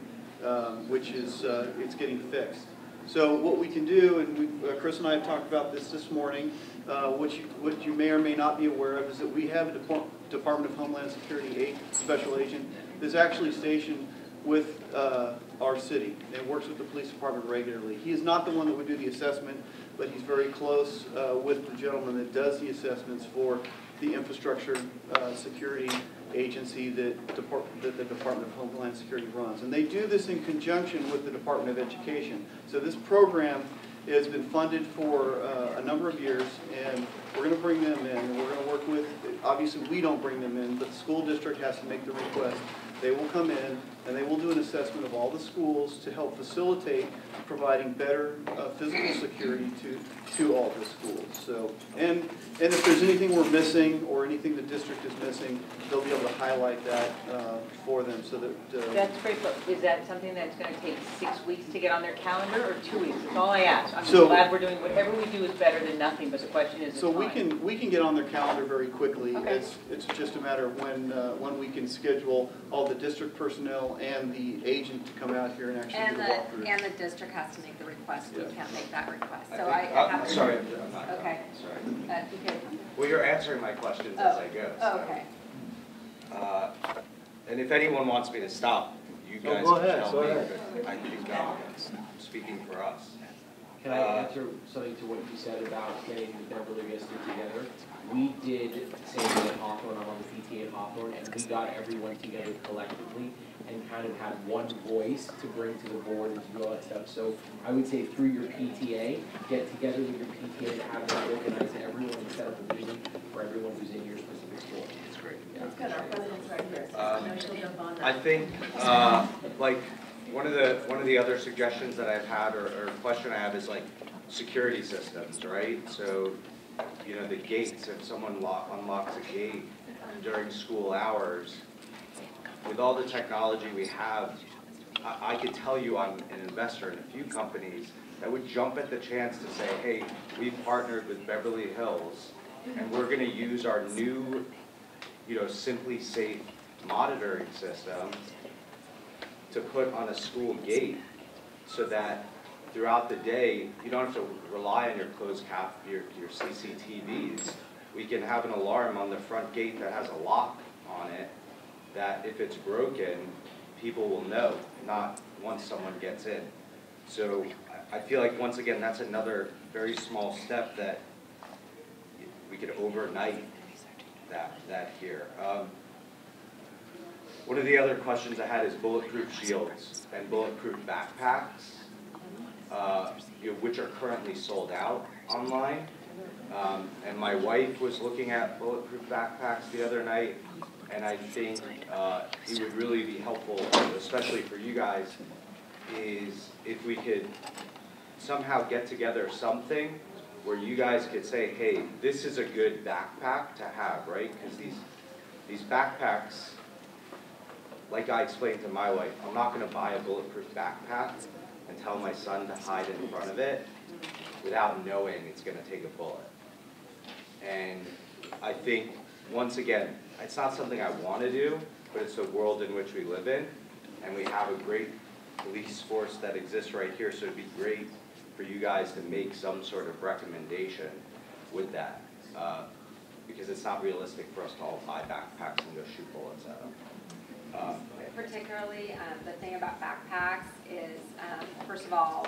which is it's getting fixed. So what we can do, and Chris and I have talked about this morning, what you may or may not be aware of is that we have a Department of Homeland Security special agent that's actually stationed with our city and works with the police department regularly. He is not the one that would do the assessment, but he's very close with the gentleman that does the assessments for the infrastructure security agency that the Department of Homeland Security runs. And they do this in conjunction with the Department of Education. So this program has been funded for a number of years, and we're going to bring them in, and we're going to work with, obviously we don't bring them in, but the school district has to make the request. They will come in, and they will do an assessment of all the schools to help facilitate providing better physical security to all the schools. So, and if there's anything we're missing or anything the district is missing, they'll be able to highlight that for them so that... That's great, but is that something that's going to take 6 weeks to get on their calendar or 2 weeks? That's all I ask. I'm glad we're doing whatever we do is better than nothing, but the question is so we can get on their calendar very quickly. Okay. It's just a matter of when we can schedule all the district personnel and the agent to come out here and actually do a walkthrough. And the district has to make the request. We can't make that request. So I'm sorry. I'm not okay. Sorry. Okay. Well, you're answering my questions as I go. So. Okay. And if anyone wants me to stop, you guys go can ahead, tell go me. ahead. But I think I'm speaking for us. Can I answer something to what you said about getting the Beverly Vista together? We did the same thing at Hawthorne. I'm on the PTA at Hawthorne, and we got everyone together collectively and kind of had one voice to bring to the board and to do all that stuff. So I would say through your PTA, get together with your PTA to have them organize everyone and set up a meeting for everyone who's in your specific school. That's great. That's good. Our president's right here. So I know she'll jump on that. I think, like, one of the other suggestions that I've had, or question I have, is like security systems, right? So, you know, the gates, if someone unlocks a gate during school hours, with all the technology we have, I could tell you I'm an investor in a few companies that would jump at the chance to say, hey, we've partnered with Beverly Hills, and we're gonna use our new, you know, Simply Safe monitoring system to put on a school gate so that throughout the day, you don't have to rely on your closed your CCTVs. We can have an alarm on the front gate that has a lock on it that if it's broken, people will know, not once someone gets in. So I feel like, once again, that's another very small step that we could overnight that here. One of the other questions I had is bulletproof shields and bulletproof backpacks, you know, which are currently sold out online. And my wife was looking at bulletproof backpacks the other night, and I think it would really be helpful, especially for you guys, is if we could somehow get together something where you guys could say, hey, this is a good backpack to have, right? Because these backpacks, like I explained to my wife, I'm not going to buy a bulletproof backpack and tell my son to hide in front of it without knowing it's going to take a bullet. And I think, once again, it's not something I want to do, but it's the world in which we live in, and we have a great police force that exists right here, so it'd be great for you guys to make some sort of recommendation with that, because it's not realistic for us to all buy backpacks and go shoot bullets at them. Particularly, the thing about backpacks is, first of all,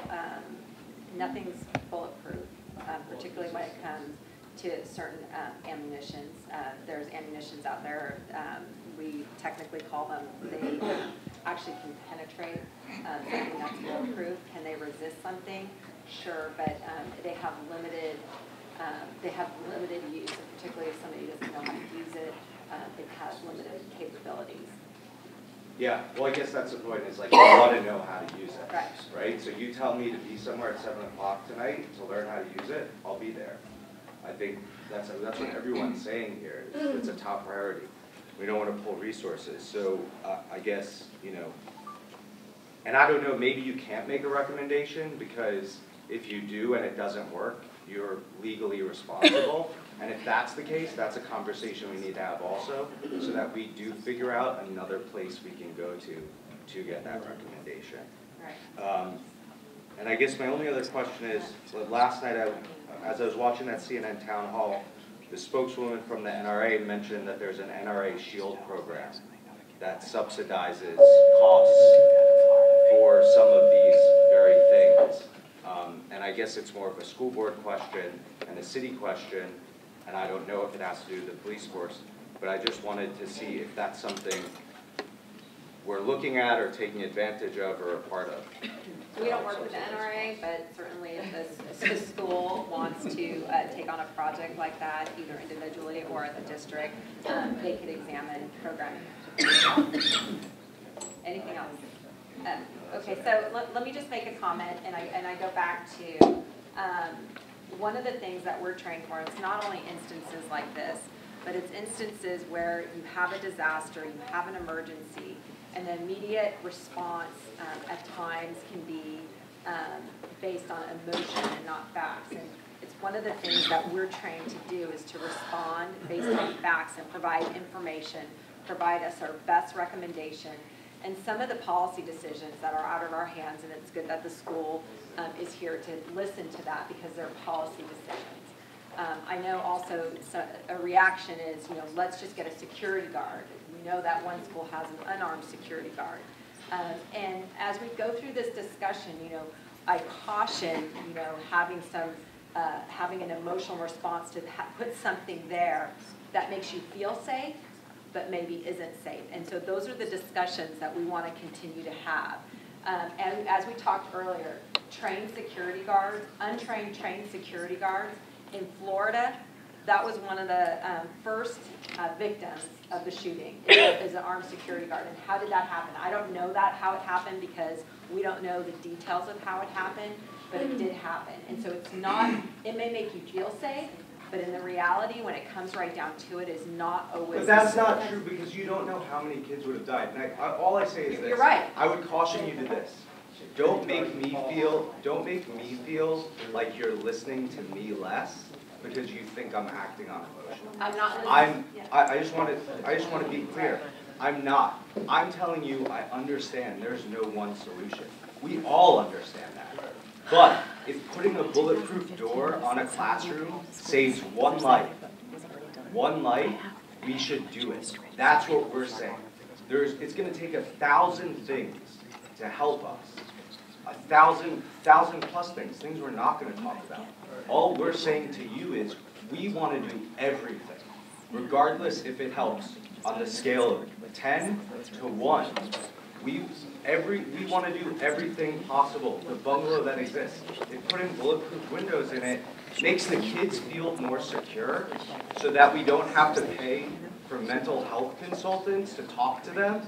nothing's bulletproof, particularly when it comes to certain ammunitions. There's ammunitions out there, we technically call them, they actually can penetrate something that's bulletproof. Can they resist something? Sure, but they have limited use, and particularly if somebody doesn't know how to use it, it has limited capabilities. Yeah, well, I guess that's the point, is like, you want to know how to use it, right? So you tell me to be somewhere at 7 o'clock tonight to learn how to use it, I'll be there. I think that's what everyone's saying here. It's a top priority. We don't want to pull resources. So I guess, you know, and I don't know, maybe you can't make a recommendation, because if you do and it doesn't work, you're legally responsible. And if that's the case, that's a conversation we need to have also, so that we do figure out another place we can go to get that recommendation. Right. And I guess my only other question is, last night, as I was watching that CNN town hall, the spokeswoman from the NRA mentioned that there's an NRA Shield program that subsidizes costs for some of these very things. And I guess it's more of a school board question and a city question, and I don't know if it has to do with the police force, but I just wanted to see if that's something we're looking at or taking advantage of or a part of. We don't work with the NRA, but certainly if the school wants to take on a project like that, either individually or at the district, they could examine programming. Anything else? Okay, so let me just make a comment, and I go back to one of the things that we're trained for. It's not only instances like this, but it's instances where you have a disaster, you have an emergency, and the immediate response at times can be based on emotion and not facts. And it's one of the things that we're trained to do, is to respond based on facts and provide information, provide us our best recommendation. And some of the policy decisions that are out of our hands, and it's good that the school is here to listen to that, because they're policy decisions. I know also a reaction is, you know, let's just get a security guard. We know that one school has an unarmed security guard. And as we go through this discussion, you know, I caution, you know, having an emotional response to put something there that makes you feel safe, but maybe isn't safe. And so those are the discussions that we want to continue to have. And as we talked earlier, trained security guards, untrained trained security guards. In Florida, that was one of the first victims of the shooting, is an armed security guard. And how did that happen? I don't know how it happened because we don't know the details of how it happened, but it did happen. And so it's not, it may make you feel safe, but in the reality, when it comes right down to it, is not always. But that's not true because you don't know how many kids would have died. And all I say is this. You're right. I would caution you to this. Don't make me feel like you're listening to me less because you think I'm acting on emotion. I'm not. I just want to be clear. I'm not. I'm telling you I understand there's no one solution. We all understand that. But if putting a bulletproof door on a classroom saves one life, we should do it. That's what we're saying. It's going to take 1,000 things to help us. 1,000 plus things we're not going to talk about. All we're saying to you is we want to do everything, regardless if it helps on the scale of 10 to 1. We want to do everything possible. The bungalow that exists, if putting bulletproof windows in it makes the kids feel more secure so that we don't have to pay for mental health consultants to talk to them,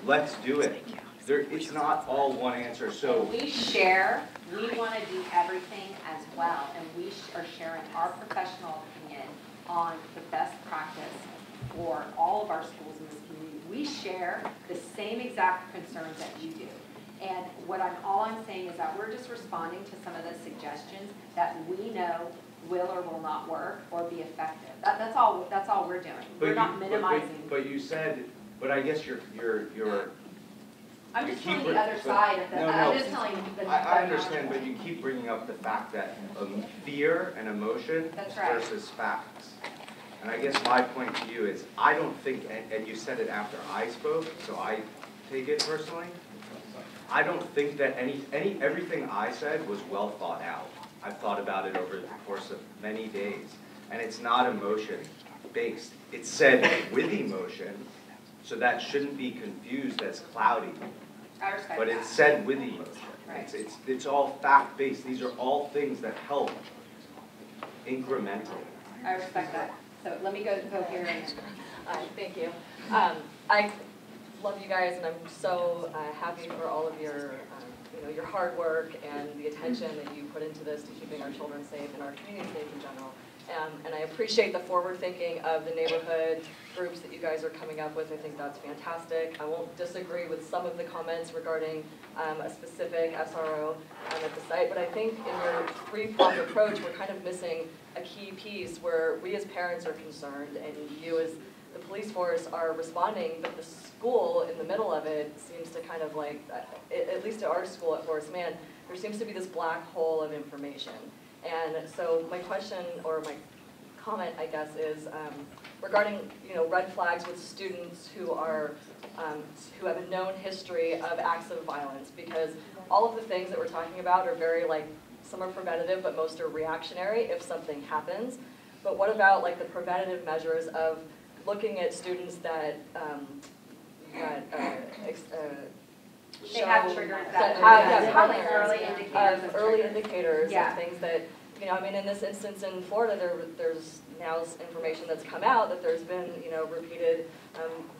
let's do it. It's not all one answer. So we want to do everything as well, and we are sharing our professional opinion on the best practice for all of our schools in this community. We share the same exact concerns that you do. And all I'm saying is that we're just responding to some of the suggestions that we know will or will not work or be effective. That's all we're doing. We're not minimizing. But I guess you're I'm just telling the other side of the. I'm just telling you. I understand, but you keep bringing up the fact that fear and emotion versus facts. And I guess my point to you is, I don't think, and you said it after I spoke, so I take it personally. I don't think that everything I said was well thought out. I've thought about it over the course of many days, and it's not emotion based. It's said with emotion, so that shouldn't be confused as cloudy. I respect but it's said with emotion. Right. It's all fact based. These are all things that help incrementally. I respect that. So let me go here. Thank you. I love you guys, and I'm so happy for all of your your hard work and the attention that you put into this to keeping our children safe and our community safe in general. And I appreciate the forward thinking of the neighborhood groups that you guys are coming up with. I think that's fantastic. I won't disagree with some of the comments regarding a specific SRO at the site, but I think in your three-pronged approach, we're kind of missing a key piece where we as parents are concerned and you as the police force are responding, but the school in the middle of it seems to kind of like, at least at our school at Forest Man, there seems to be this black hole of information. And so my question, or my comment, I guess, is regarding red flags with students who are who have a known history of acts of violence, because all of the things that we're talking about are very some are preventative, but most are reactionary if something happens. But what about the preventative measures of looking at students that they have triggers that have early indicators of things that, I mean, in this instance in Florida, there's now information that's come out that there's been, repeated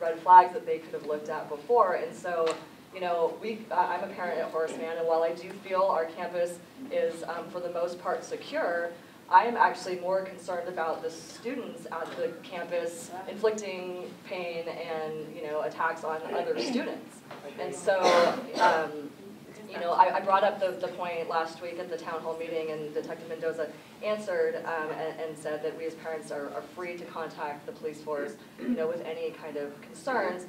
red flags that they could have looked at before. And so, I'm a parent at Horace Mann, and while I do feel our campus is, for the most part, secure, I am actually more concerned about the students at the campus inflicting pain and, attacks on other students. And so, I brought up the point last week at the town hall meeting, and Detective Mendoza answered and said that we as parents are free to contact the police force, with any kind of concerns.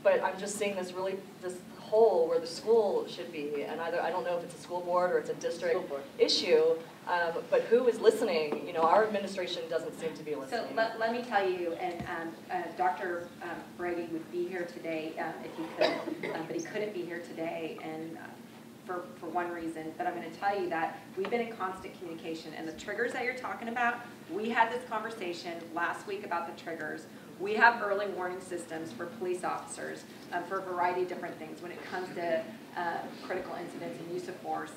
But I'm just seeing this hole where the school should be, and I don't know if it's a school board or it's a district issue, but who is listening? Our administration doesn't seem to be listening. So let me tell you, and Dr. Brady would be here today if he could, but he couldn't be here today, and for one reason. But I'm going to tell you that we've been in constant communication, and the triggers that you're talking about, we had this conversation last week about the triggers. We have early warning systems for police officers for a variety of different things when it comes to critical incidents and use of force.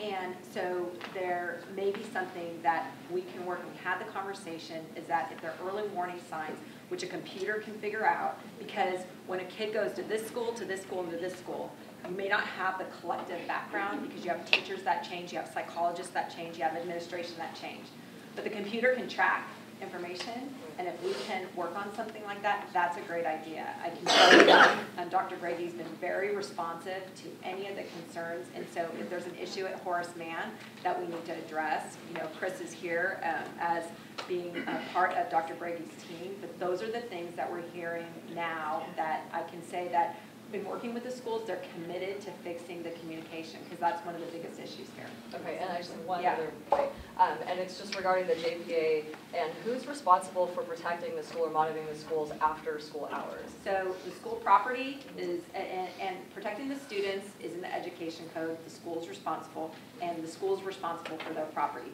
And so there may be something that we can work, and we had the conversation, is that if there are early warning signs, which a computer can figure out, because when a kid goes to this school, to this school, and to this school, you may not have the collective background because you have teachers that change, you have psychologists that change, you have administration that change. But the computer can track information, and if we can work on something like that, that's a great idea. I can tell you that Dr. Brady's been very responsive to any of the concerns, and so if there's an issue at Horace Mann that we need to address, you know, Chris is here as being a part of Dr. Brady's team, but those are the things that we're hearing now that I can say that in working with the schools, they're committed to fixing the communication, because that's one of the biggest issues here. Okay, and I just have one other point, and it's just regarding the JPA and who's responsible for protecting the school or monitoring the schools after school hours. So the school property is, and protecting the students is in the education code. The school's responsible, and the school's responsible for their property.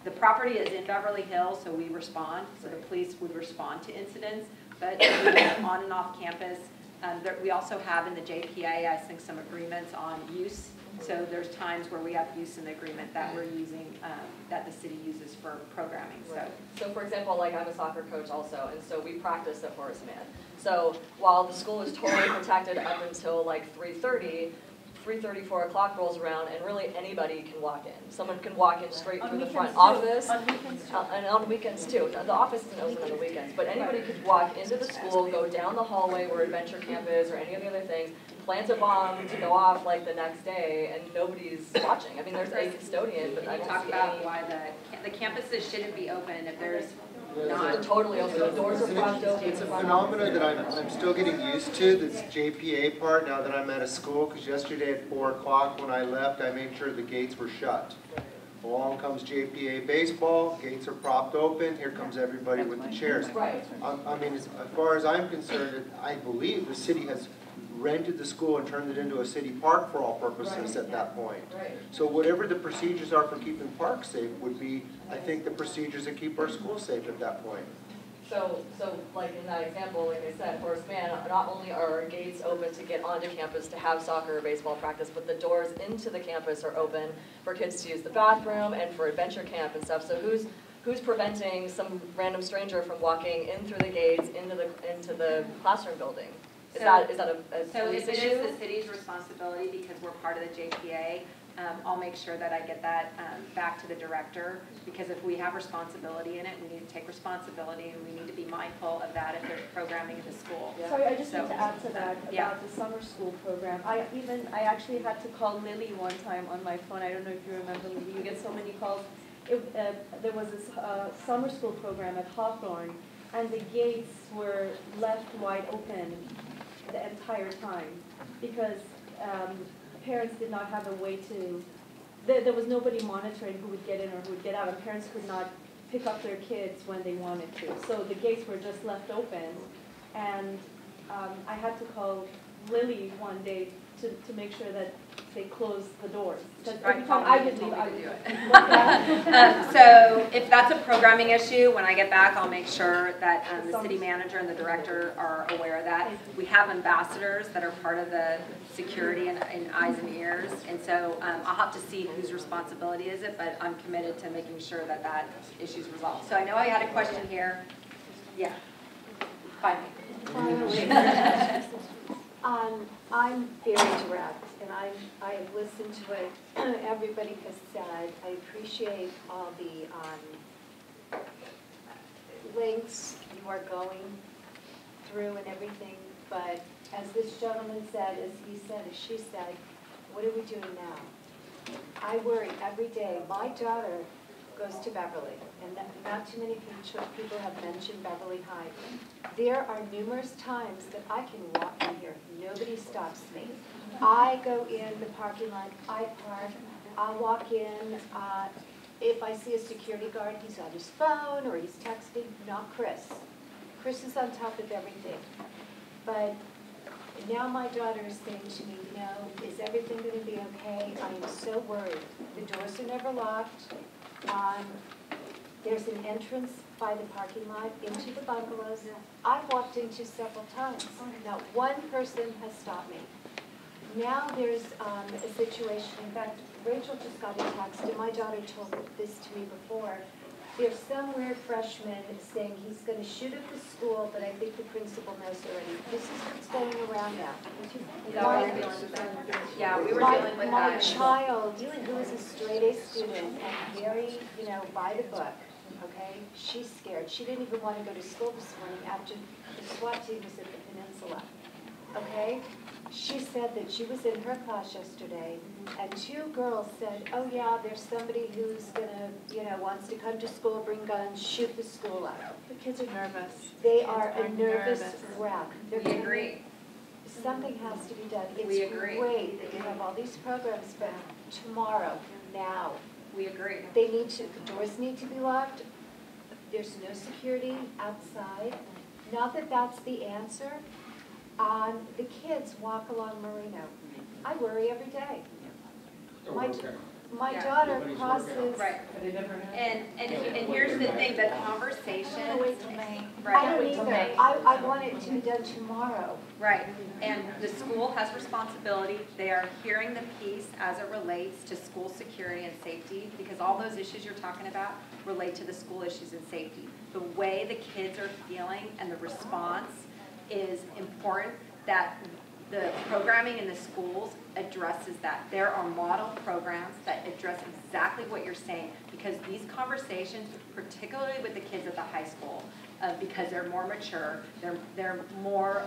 The property is in Beverly Hills, so we respond. So the police would respond to incidents, but on and off campus. We also have in the JPA, I think, some agreements on use. So there's times where we have use in the agreement that we're using, that the city uses for programming. So for example, like I'm a soccer coach also, and so we practice at Horace Mann. So while the school is totally protected up until like 3:30, 4 o'clock rolls around, and really anybody can walk in. Someone can walk in straight through the front office, and on weekends too. The office isn't open on the weekends, but anybody could walk into the school, go down the hallway where Adventure Camp is, or any of the other things, plant a bomb to go off like the next day, and nobody's watching. I mean, there's a custodian, but I don't talk see about any. why the campuses shouldn't be open if there's They're totally open. The doors are propped open. It's a phenomenon that I'm still getting used to, this JPA part, now that I'm at a school, because yesterday at 4 o'clock when I left, I made sure the gates were shut. Along comes JPA baseball, gates are propped open, here comes everybody with the chairs. Right. I mean, as far as I'm concerned, I believe the city has rented the school and turned it into a city park for all purposes at that point. Right. So whatever the procedures are for keeping parks safe would be, I think, the procedures that keep our schools safe at that point. So like in that example, like I said, Horace Mann, not only are our gates open to get onto campus to have soccer or baseball practice, but the doors into the campus are open for kids to use the bathroom and for adventure camp and stuff. So who's preventing some random stranger from walking in through the gates into the classroom building? Is that a police issue? If it is the city's responsibility, because we're part of the JPA, I'll make sure that I get that back to the director, because if we have responsibility in it, we need to take responsibility, and we need to be mindful of that if there's programming in the school. Sorry, I just need to add to that about the summer school program. I actually had to call Lily one time on my phone. I don't know if you remember, Lily. You get so many calls. There was this summer school program at Hawthorne, and the gates were left wide open the entire time because parents did not have a way to, there was nobody monitoring who would get in or who would get out, and parents could not pick up their kids when they wanted to. So the gates were just left open, and I had to call Lily one day to make sure that they closed the doors. Every time I would leave, I would do it. So if that's a programming issue, when I get back, I'll make sure that the city manager and the director are aware of that. We have ambassadors that are part of the security and eyes and ears, and so I'll have to see whose responsibility is it, but I'm committed to making sure that that issue is resolved. So I know I had a question here. Yeah. Finally. I'm very direct, and I have listened to what everybody has said. I appreciate all the links you are going through and everything, but as this gentleman said, as he said, as she said, what are we doing now? I worry every day. My daughter goes to Beverly, and not too many people have mentioned Beverly High. There are numerous times that I can walk in here. Nobody stops me. I go in the parking lot, I park, I walk in. If I see a security guard, he's on his phone or he's texting. Not Chris. Chris is on top of everything. But now my daughter is saying to me, is everything going to be okay? I am so worried. The doors are never locked. There's an entrance by the parking lot into the bungalows. I've walked into several times. Not one person has stopped me. Now there's a situation, in fact, Rachel just got a text, and my daughter told this to me before. There's some weird freshman saying he's going to shoot at the school, but I think the principal knows already. This is what's going around now. Yeah, we were dealing with my that. child, who is a straight-A student and very, by the book, okay, she's scared. She didn't even want to go to school this morning after the SWAT team was at the Peninsula, okay? She said that she was in her class yesterday, and 2 girls said, oh yeah, there's somebody who's gonna, wants to come to school, bring guns, shoot the school up. The kids are nervous. They are a nervous wreck. We agree. Something has to be done. We agree. It's great that you have all these programs, but tomorrow, now. We agree. The doors need to be locked. There's no security outside. Not that that's the answer. The kids walk along Marino. I worry every day. My daughter crosses. Right. And here's the thing, the conversation. I don't either. I want it to be done tomorrow. Right. And the school has responsibility. They are hearing the piece as it relates to school security and safety, because all those issues you're talking about relate to the school issues and safety. The way the kids are feeling and the response is important, that the programming in the schools addresses that. There are model programs that address exactly what you're saying, because these conversations, particularly with the kids at the high school, because they're more mature, they're more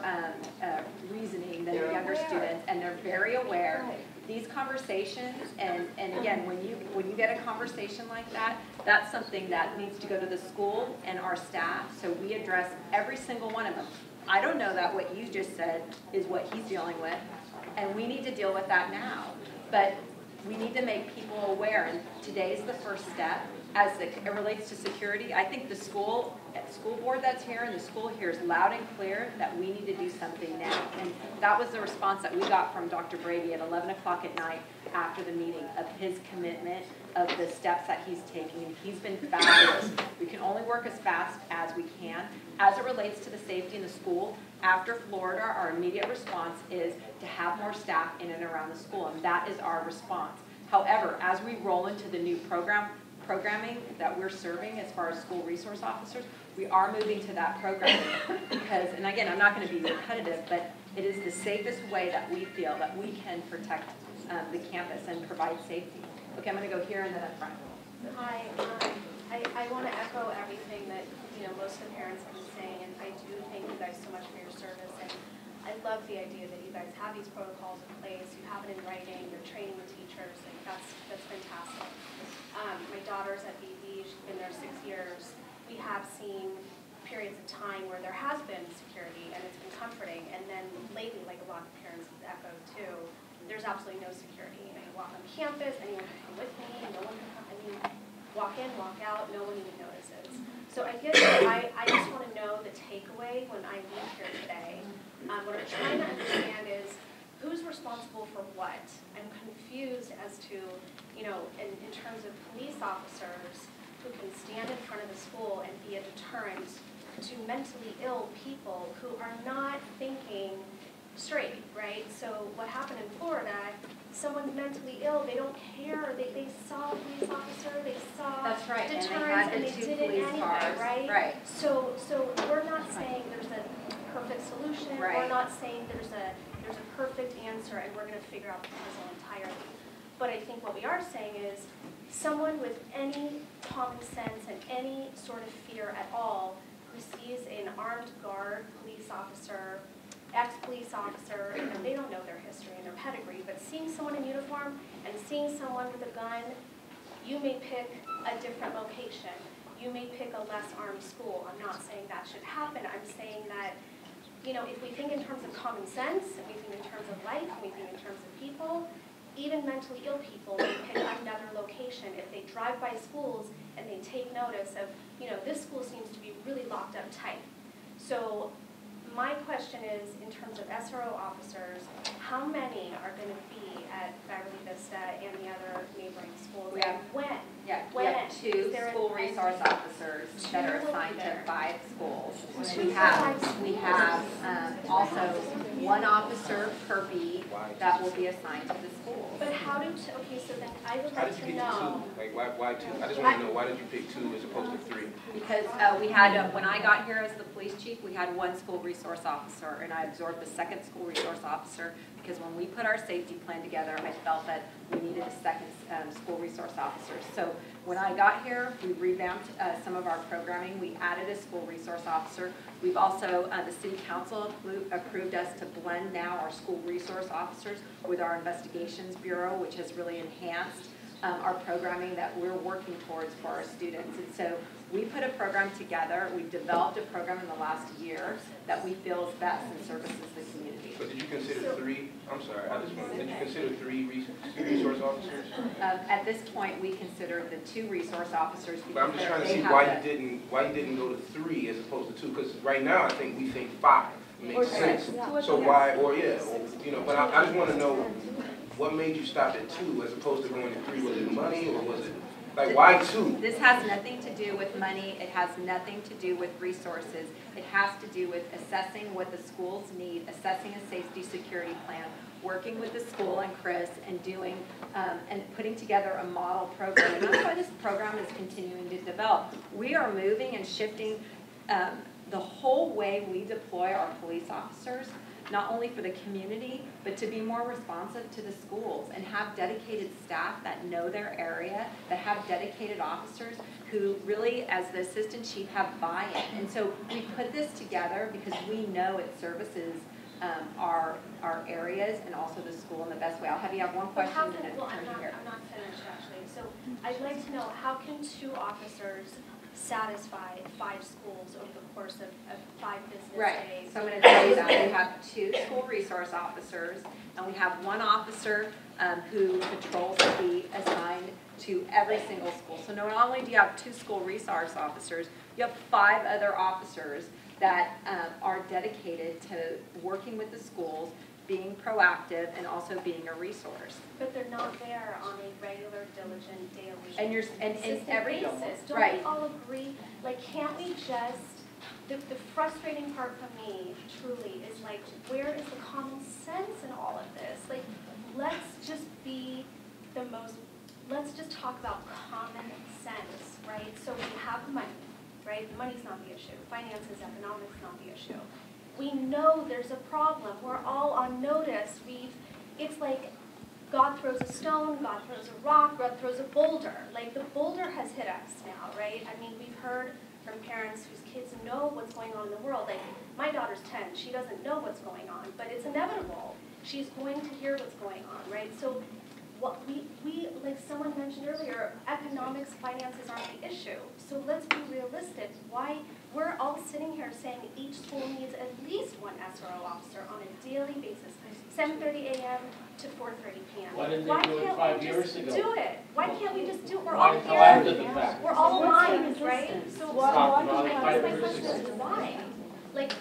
reasoning than the younger students, and they're very aware. These conversations, and again, when you get a conversation like that, that's something that needs to go to the school and our staff, so we address every single one of them. I don't know that what you just said is what he's dealing with, and we need to deal with that now. But we need to make people aware, and today's the first step as it relates to security. I think the school board that's here and the school hears loud and clear that we need to do something now. And that was the response that we got from Dr. Brady at 11 o'clock at night after the meeting, of his commitment, of the steps that he's taking. And he's been fabulous. We can only work as fast as we can. As it relates to the safety in the school, after Florida, our immediate response is to have more staff in and around the school, and that is our response. However, as we roll into the new programming that we're serving as far as school resource officers, we are moving to that programming because, and again, I'm not going to be repetitive, but it is the safest way that we feel that we can protect the campus and provide safety. Okay, I'm going to go here and then up front. Hi, I want to echo everything that most of the parents have been saying, and I do thank you guys so much for your service. And I love the idea that you guys have these protocols in place. You have it in writing. You're training the teachers. Like that's fantastic. My daughter's at BV. She's been there 6 years. We have seen periods of time where there has been security, and it's been comforting. And then lately, like a lot of parents have echoed too, there's absolutely no security. You walk on campus, anyone can come with me. No one can come. Walk in, walk out. No one even notices. So I guess I just want to know the takeaway when I leave here today. What I'm trying to understand is who's responsible for what. I'm confused as to, in terms of police officers who can stand in front of the school and be a deterrent to mentally ill people who are not thinking straight, right? So what happened in Florida, someone's mentally ill, they don't care. They saw a police officer, they saw That's right, deterrence, and they did it anyway, cars, right? So we're not saying there's a perfect solution. Right. We're not saying there's a perfect answer and we're going to figure out the puzzle entirely. But I think what we are saying is someone with any common sense and any sort of fear at all who sees an armed guard police officer, ex-police officer, they don't know their history and their pedigree, but seeing someone in uniform and seeing someone with a gun, you may pick a different location. You may pick a less armed school. I'm not saying that should happen. I'm saying that, if we think in terms of common sense, and we think in terms of life, and we think in terms of people, even mentally ill people may pick another location if they drive by schools and they take notice of, this school seems to be really locked up tight. So my question is, in terms of SRO officers, how many are going to be at Beverly Vista and the other neighboring schools? We have, and when? Yeah, When? we have 2 school resource resource officers that are assigned to 5 schools. We have also 1 officer per beat that will be assigned to the schools. But how do, okay, so then I would How like did you to get know. to 2? Like, why 2? I just want to know, why did you pick 2 as opposed to 3? Because we had, when I got here as the police chief, we had 1 school resource officer, and I absorbed the 2nd school resource officer, because when we put our safety plan together, I felt that we needed a 2nd school resource officer. So when I got here, we revamped some of our programming. We added a school resource officer. We've also, the city council approved us to blend now our school resource officers with our investigations bureau, which has really enhanced our programming that we're working towards for our students. And so we put a program together. We've developed a program in the last year that we feel is best and services the community. But did you consider 3, I'm sorry, did you consider 3 resource officers? At this point, we consider the 2 resource officers because But I'm just trying to see why you didn't go to 3 as opposed to 2, because right now I think we think 5 makes sense. So why, but I just want to know what made you stop at 2 as opposed to going to 3? Was it money or was it, like, why 2? This has nothing to do with money. It has nothing to do with resources. It has to do with assessing what the schools need, assessing a safety security plan, working with the school and Chris, and doing and putting together a model program. And that's why this program is continuing to develop. We are moving and shifting the whole way we deploy our police officers, not only for the community, but to be more responsive to the schools and have dedicated staff that know their area, that have dedicated officers who really, as the assistant chief, have buy-in. And so we put this together because we know it services our areas and also the school in the best way. I'll have you have one question and then turn here. I'm not finished actually. So I'd like to know, how can 2 officers satisfy 5 schools over the course of 5 business days? So I'm going to tell you that we have 2 school resource officers, and we have 1 officer who patrols the beat assigned to every single school. So not only do you have 2 school resource officers, you have 5 other officers that are dedicated to working with the schools, being proactive, and also being a resource. But they're not there on a regular, diligent, daily, and every basis. Don't we all agree? Like, can't we just, the frustrating part for me, truly, is like, where is the common sense in all of this? Like, let's just talk about common sense, right? So we have the money, right? The money's not the issue. Finances, economics, not the issue. We know there's a problem. We're all on notice. It's like God throws a stone, God throws a rock, God throws a boulder. Like, the boulder has hit us now, right? I mean, we've heard from parents whose kids know what's going on in the world. Like, my daughter's 10. She doesn't know what's going on, but it's inevitable. She's going to hear what's going on, right? So what we like someone mentioned earlier, economics, finances aren't the issue. So let's be realistic. Why we're all sitting here saying each school needs at least 1 SRO officer on a daily basis, 7:30 a.m. to 4:30 p.m. Why didn't they do it 5 years ago? Do it. Why can't we just do it? We're Why all until after the here. fact? We're all aligned, right? So Why I guess my question is why? Like,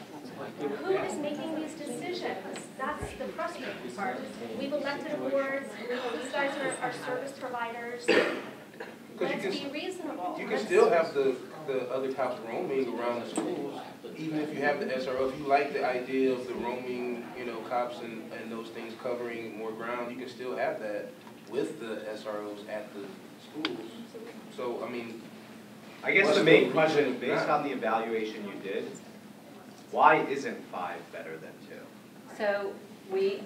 who is making these decisions? That's the frustrating part. We've elected boards. These guys are service providers. Let's be reasonable. You can still have the other cops roaming around the schools, even if you have the SRO. If you like the idea of the roaming, cops and those things covering more ground, you can still have that with the SROs at the schools. So, I mean, I guess the main question, based on the evaluation you did, why isn't 5 better than 2? So we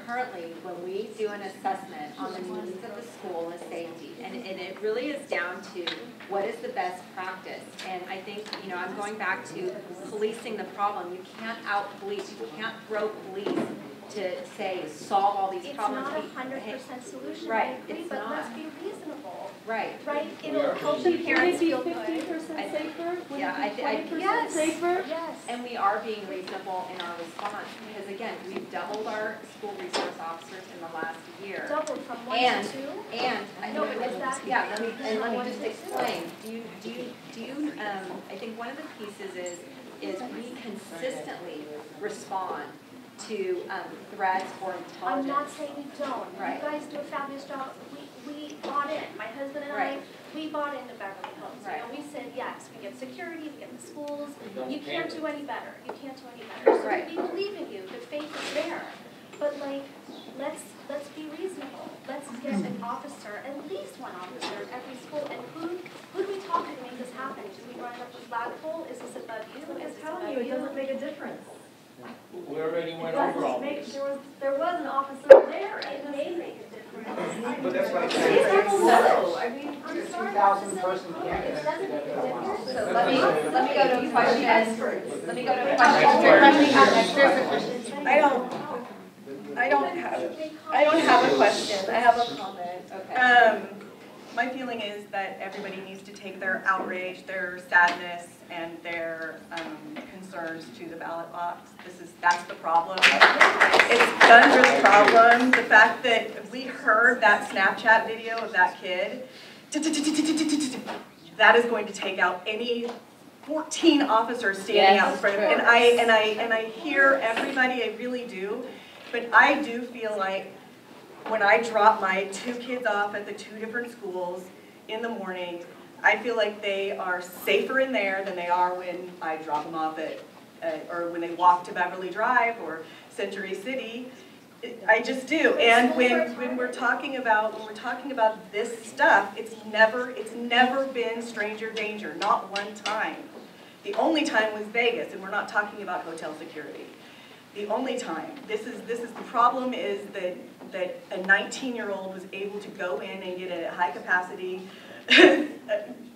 currently, when we do an assessment on the needs of the school and the safety, and it really is down to what is the best practice. And I think, I'm going back to policing the problem. You can't out-police. You can't throw police to say solve all these problems. It's not a 100% solution, right? I agree, but let's be reasonable. Right. Right? It'll help the parents feel good. 50% safer? Yeah, I think 20% safer? Yes. And we are being reasonable in our response because, again, we've doubled our school resource officers in the last year. Doubled from 1 and, to 2? And no, but is that? Yeah, let me just explain. I think one of the pieces is we consistently respond to threats or intelligence. I'm not saying we don't. Right. You guys do a fabulous job. We bought in. My husband and I, we bought into Beverly Hills. You know, we said, yes, we get security, we get the schools. You can't do any better. You can't do any better. So we believe in you. The faith is there. But like, let's be reasonable. Let's get an officer, at least one officer at every school. And who do we talk to make this happen? Do we run up the flagpole? Is this above you? Is this above you? It doesn't make a difference. We already went over all this. There was an officer there. It may make a difference. But that's what I'm These saying. are low. I mean, I'm It's a sorry. 2,000 person campus. It doesn't make a difference. So let me go to a question. Let me go to a question. I don't have a question. I have a comment. Okay. My feeling is that everybody needs to take their outrage, their sadness, and their concerns to the ballot box. That's the problem. It's done for the problem. The fact that we heard that Snapchat video of that kid, that is going to take out any 14 officers standing out in front of it. And I hear everybody, I really do. But I do feel like when I drop my 2 kids off at the 2 different schools in the morning, I feel like they are safer in there than they are when I drop them off at, or when they walk to Beverly Drive or Century City. I just do. And when we're talking about this stuff, it's never been stranger danger, not one time. The only time was Vegas, and we're not talking about hotel security. The only time. This is the problem is that a 19-year-old was able to go in and get a high-capacity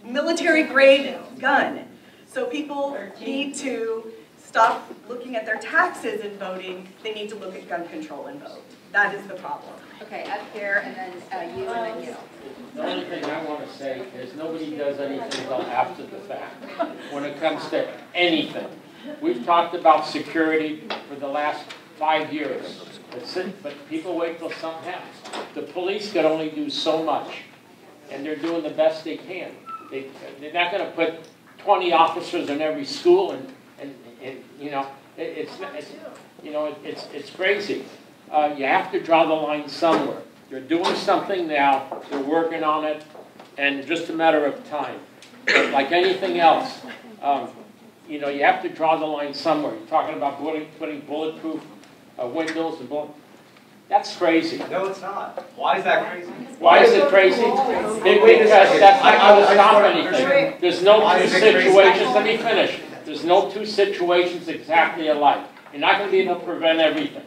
military-grade gun. So people need to stop looking at their taxes and voting. They need to look at gun control and vote. That is the problem. Okay, up here, and then you, and then you. The only thing I want to say is nobody does anything until after the fact when it comes to anything. We've talked about security for the last 5 years, but people wait till something happens. The police can only do so much, and they're doing the best they can. They're not going to put 20 officers in every school, and you know, it's crazy. You have to draw the line somewhere. They're doing something now. They're working on it, and just a matter of time. But like anything else. You know, you have to draw the line somewhere. You're talking about putting bulletproof windows and that's crazy. No, it's not. Why is that crazy? Why is it crazy? Because that's not going to stop anything. There's no 2 situations. Let me finish. There's no 2 situations exactly alike. You're not going to be able to prevent everything.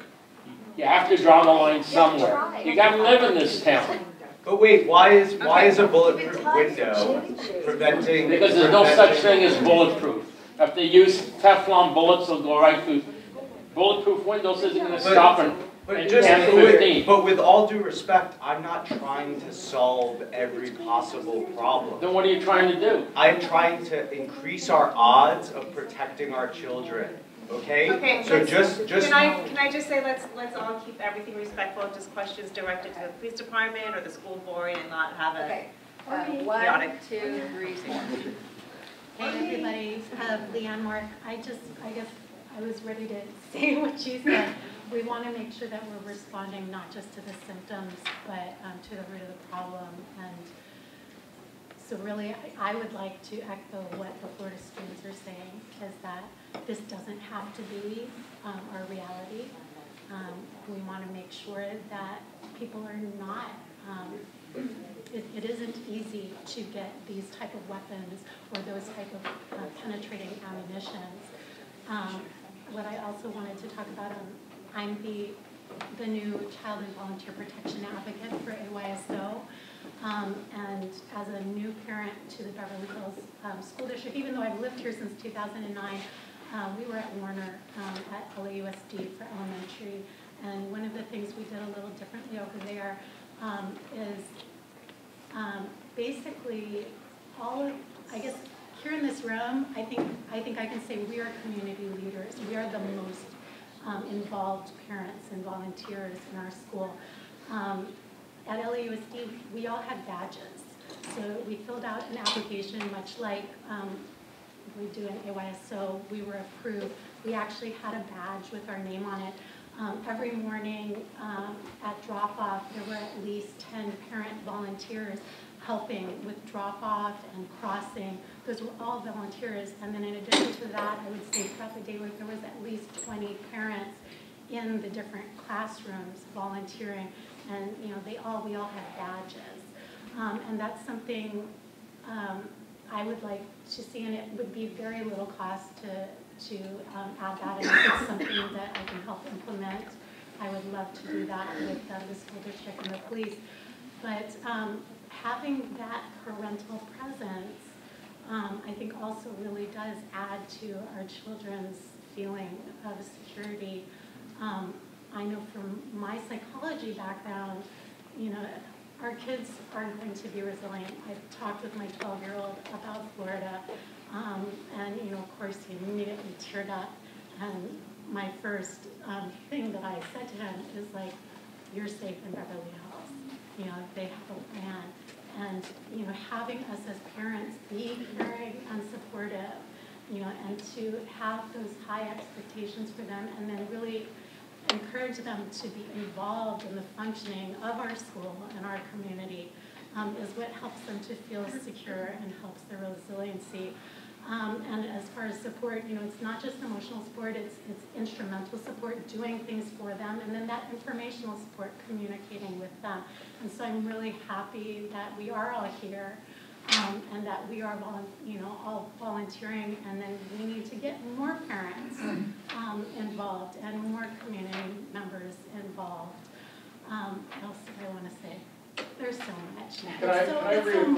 You have to draw the line somewhere. You got to live in this town. But wait, why is a bulletproof window preventing? Because there's no such thing as bulletproof. If they use Teflon bullets, they'll go right through. Bulletproof windows isn't going to stop in 10-15. But with all due respect, I'm not trying to solve every possible problem. Then what are you trying to do? I'm trying to increase our odds of protecting our children. Okay? Okay, so just can I just say let's all keep everything respectful, just questions directed to the police department or the school board and not have a chaotic. 1, 2, 3, 4. Hey everybody, Leanne Mark. I guess I was ready to say what you said. We want to make sure that we're responding not just to the symptoms, but to the root of the problem. And so really, I would like to echo what the Florida students are saying, is that this doesn't have to be our reality. We want to make sure that people are not, it isn't easy to get these type of weapons or those type of penetrating ammunitions. What I also wanted to talk about, I'm the new Child and Volunteer Protection Advocate for AYSO. And as a new parent to the Beverly Hills School District, even though I've lived here since 2009, we were at Warner at LAUSD for elementary. And one of the things we did a little differently over there is basically all of, I guess, here in this room, I think I can say we are community leaders. We are the most involved parents and volunteers in our school. At LAUSD, we all had badges. So we filled out an application much like we do in AYSO. We were approved. We actually had a badge with our name on it. Every morning at drop-off, there were at least 10 parent volunteers helping with drop-off and crossing. Those were all volunteers. And then in addition to that, I would say throughout the day there was at least 20 parents in the different classrooms volunteering. And we all had badges. And that's something I would like to see, and it would be very little cost to add that. And if it's something that I can help implement, I would love to do that with the school district and the police. But having that parental presence, I think also really does add to our children's feeling of security. I know from my psychology background, our kids are going to be resilient. I've talked with my 12-year-old about Florida, and of course he immediately teared up. And my first thing that I said to him is like, "You're safe in Beverly Hills. They have a plan." And having us as parents be caring and supportive, and to have those high expectations for them, and then really encourage them to be involved in the functioning of our school and our community is what helps them to feel secure and helps their resiliency. And as far as support, it's not just emotional support, it's instrumental support, doing things for them, and then that informational support, communicating with them. And so I'm really happy that we are all here, and that we are all volunteering, and then we need to get more parents involved and more community members involved. What else did I want to say? There's so much. Can I reaffirm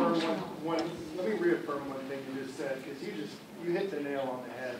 let me reaffirm one thing you just said, because you hit the nail on the head.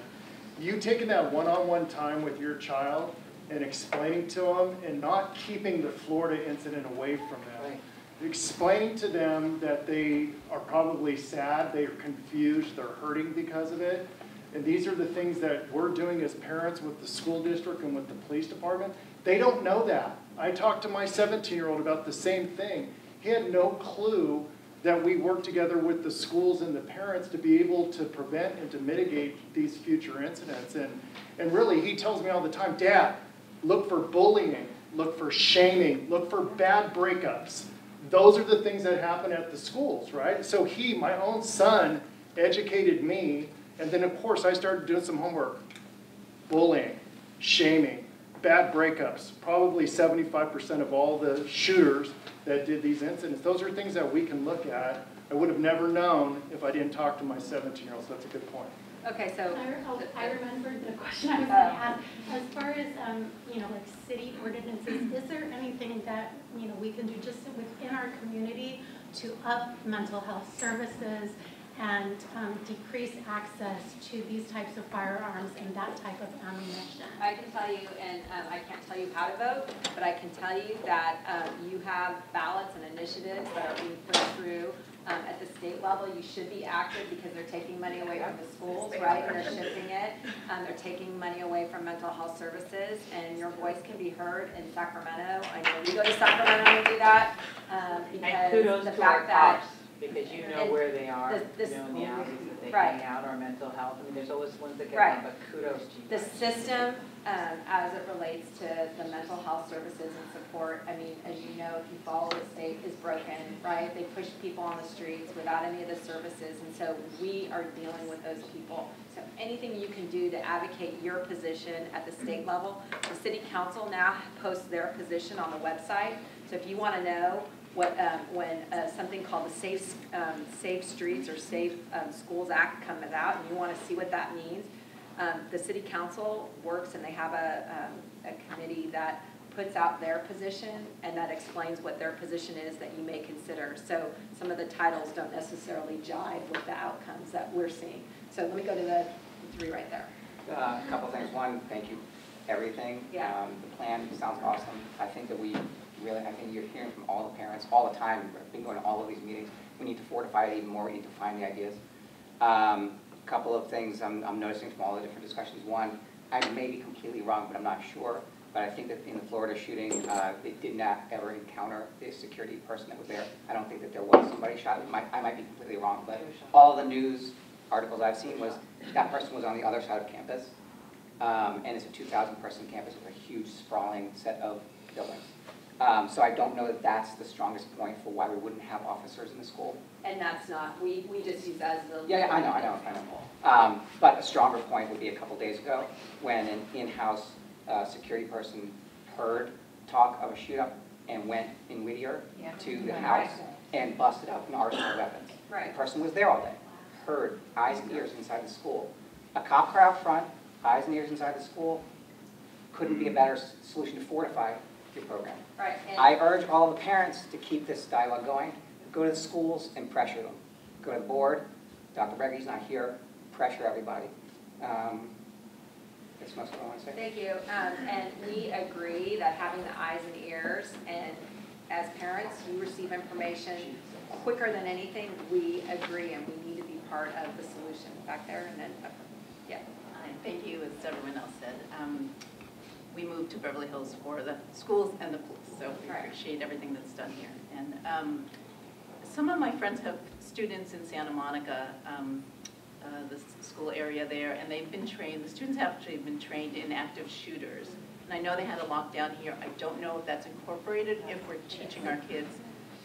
You taking that one-on-one time with your child and explaining to them and not keeping the Florida incident away from them. Right. Explaining to them that they are probably sad, they're confused, they're hurting because of it. And these are the things that we're doing as parents with the school district and with the police department. They don't know that. I talked to my 17-year-old about the same thing. He had no clue that we work together with the schools and the parents to be able to prevent and to mitigate these future incidents. And really, he tells me all the time, "Dad, look for bullying, look for shaming, look for bad breakups." Those are the things that happen at the schools, right? So my own son, educated me, and then of course I started doing some homework. Bullying, shaming, bad breakups, probably 75% of all the shooters that did these incidents. Those are things that we can look at. I would have never known if I didn't talk to my 17-year-old, so that's a good point. Okay, so I remembered the question I was going to ask. As far as like city ordinances, is there anything that we can do just within our community to up mental health services and decrease access to these types of firearms and that type of ammunition? I can tell you, and I can't tell you how to vote, but I can tell you that you have ballots and initiatives that are being put through at the state level. You should be active because they're taking money away from the schools, right? They're shifting it. They're taking money away from mental health services, and your voice can be heard in Sacramento. I know we go to Sacramento to do that because the fact that because you know where they are, the the houses that they right. hang out, or mental health. I mean, there's always ones that get Right. on, but kudos to you. The system, as it relates to the mental health services and support, I mean, as you know, if you follow the state, is broken, right? They push people on the streets without any of the services, and so we are dealing with those people. So anything you can do to advocate your position at the state level, the city council now posts their position on the website. So if you want to know what when something called the Safe Streets or Safe Schools Act comes out, and you want to see what that means, the city council works, and they have a committee that puts out their position and that explains what their position is that you may consider. So some of the titles don't necessarily jive with the outcomes that we're seeing. So let me go to the three right there. A couple things. One, thank you, everything. Yeah. The plan sounds awesome. I think that I think you're hearing from all the parents all the time. I've been going to all of these meetings. We need to fortify it even more. We need to find the ideas. Couple of things I'm noticing from all the different discussions. One, I may be completely wrong, but I'm not sure. But I think that in the Florida shooting, they did not ever encounter the security person that was there. I don't think that there was somebody shot. I might be completely wrong, but all the news articles I've seen was that person was on the other side of campus. And it's a 2,000 person campus with a huge sprawling set of buildings. So I don't know that that's the strongest point for why we wouldn't have officers in the school. And that's not, we just use that as the. Yeah, I know. But a stronger point would be a couple days ago when an in-house security person heard talk of a shoot-up and went in Whittier to the house and busted up an arsenal of weapons. Right. The person was there all day, heard, eyes and ears inside the school. A cop car out front, eyes and ears inside the school, couldn't be a better solution to fortify your program. Right. I urge all the parents to keep this dialogue going. Go to the schools and pressure them. Go to the board. Dr. Breggy's not here. Pressure everybody. That's most what I want to say. Thank you. And we agree that having the eyes and ears, and as parents, you receive information quicker than anything. We agree, and we need to be part of the solution back there. And then, yeah. Thank you, as everyone else said. We moved to Beverly Hills for the schools and the police, so we appreciate everything that's done here. And some of my friends have students in Santa Monica, the school area there, and they've been trained, the students have actually been trained in active shooters. And I know they had a lockdown here. I don't know if that's incorporated, if we're teaching our kids.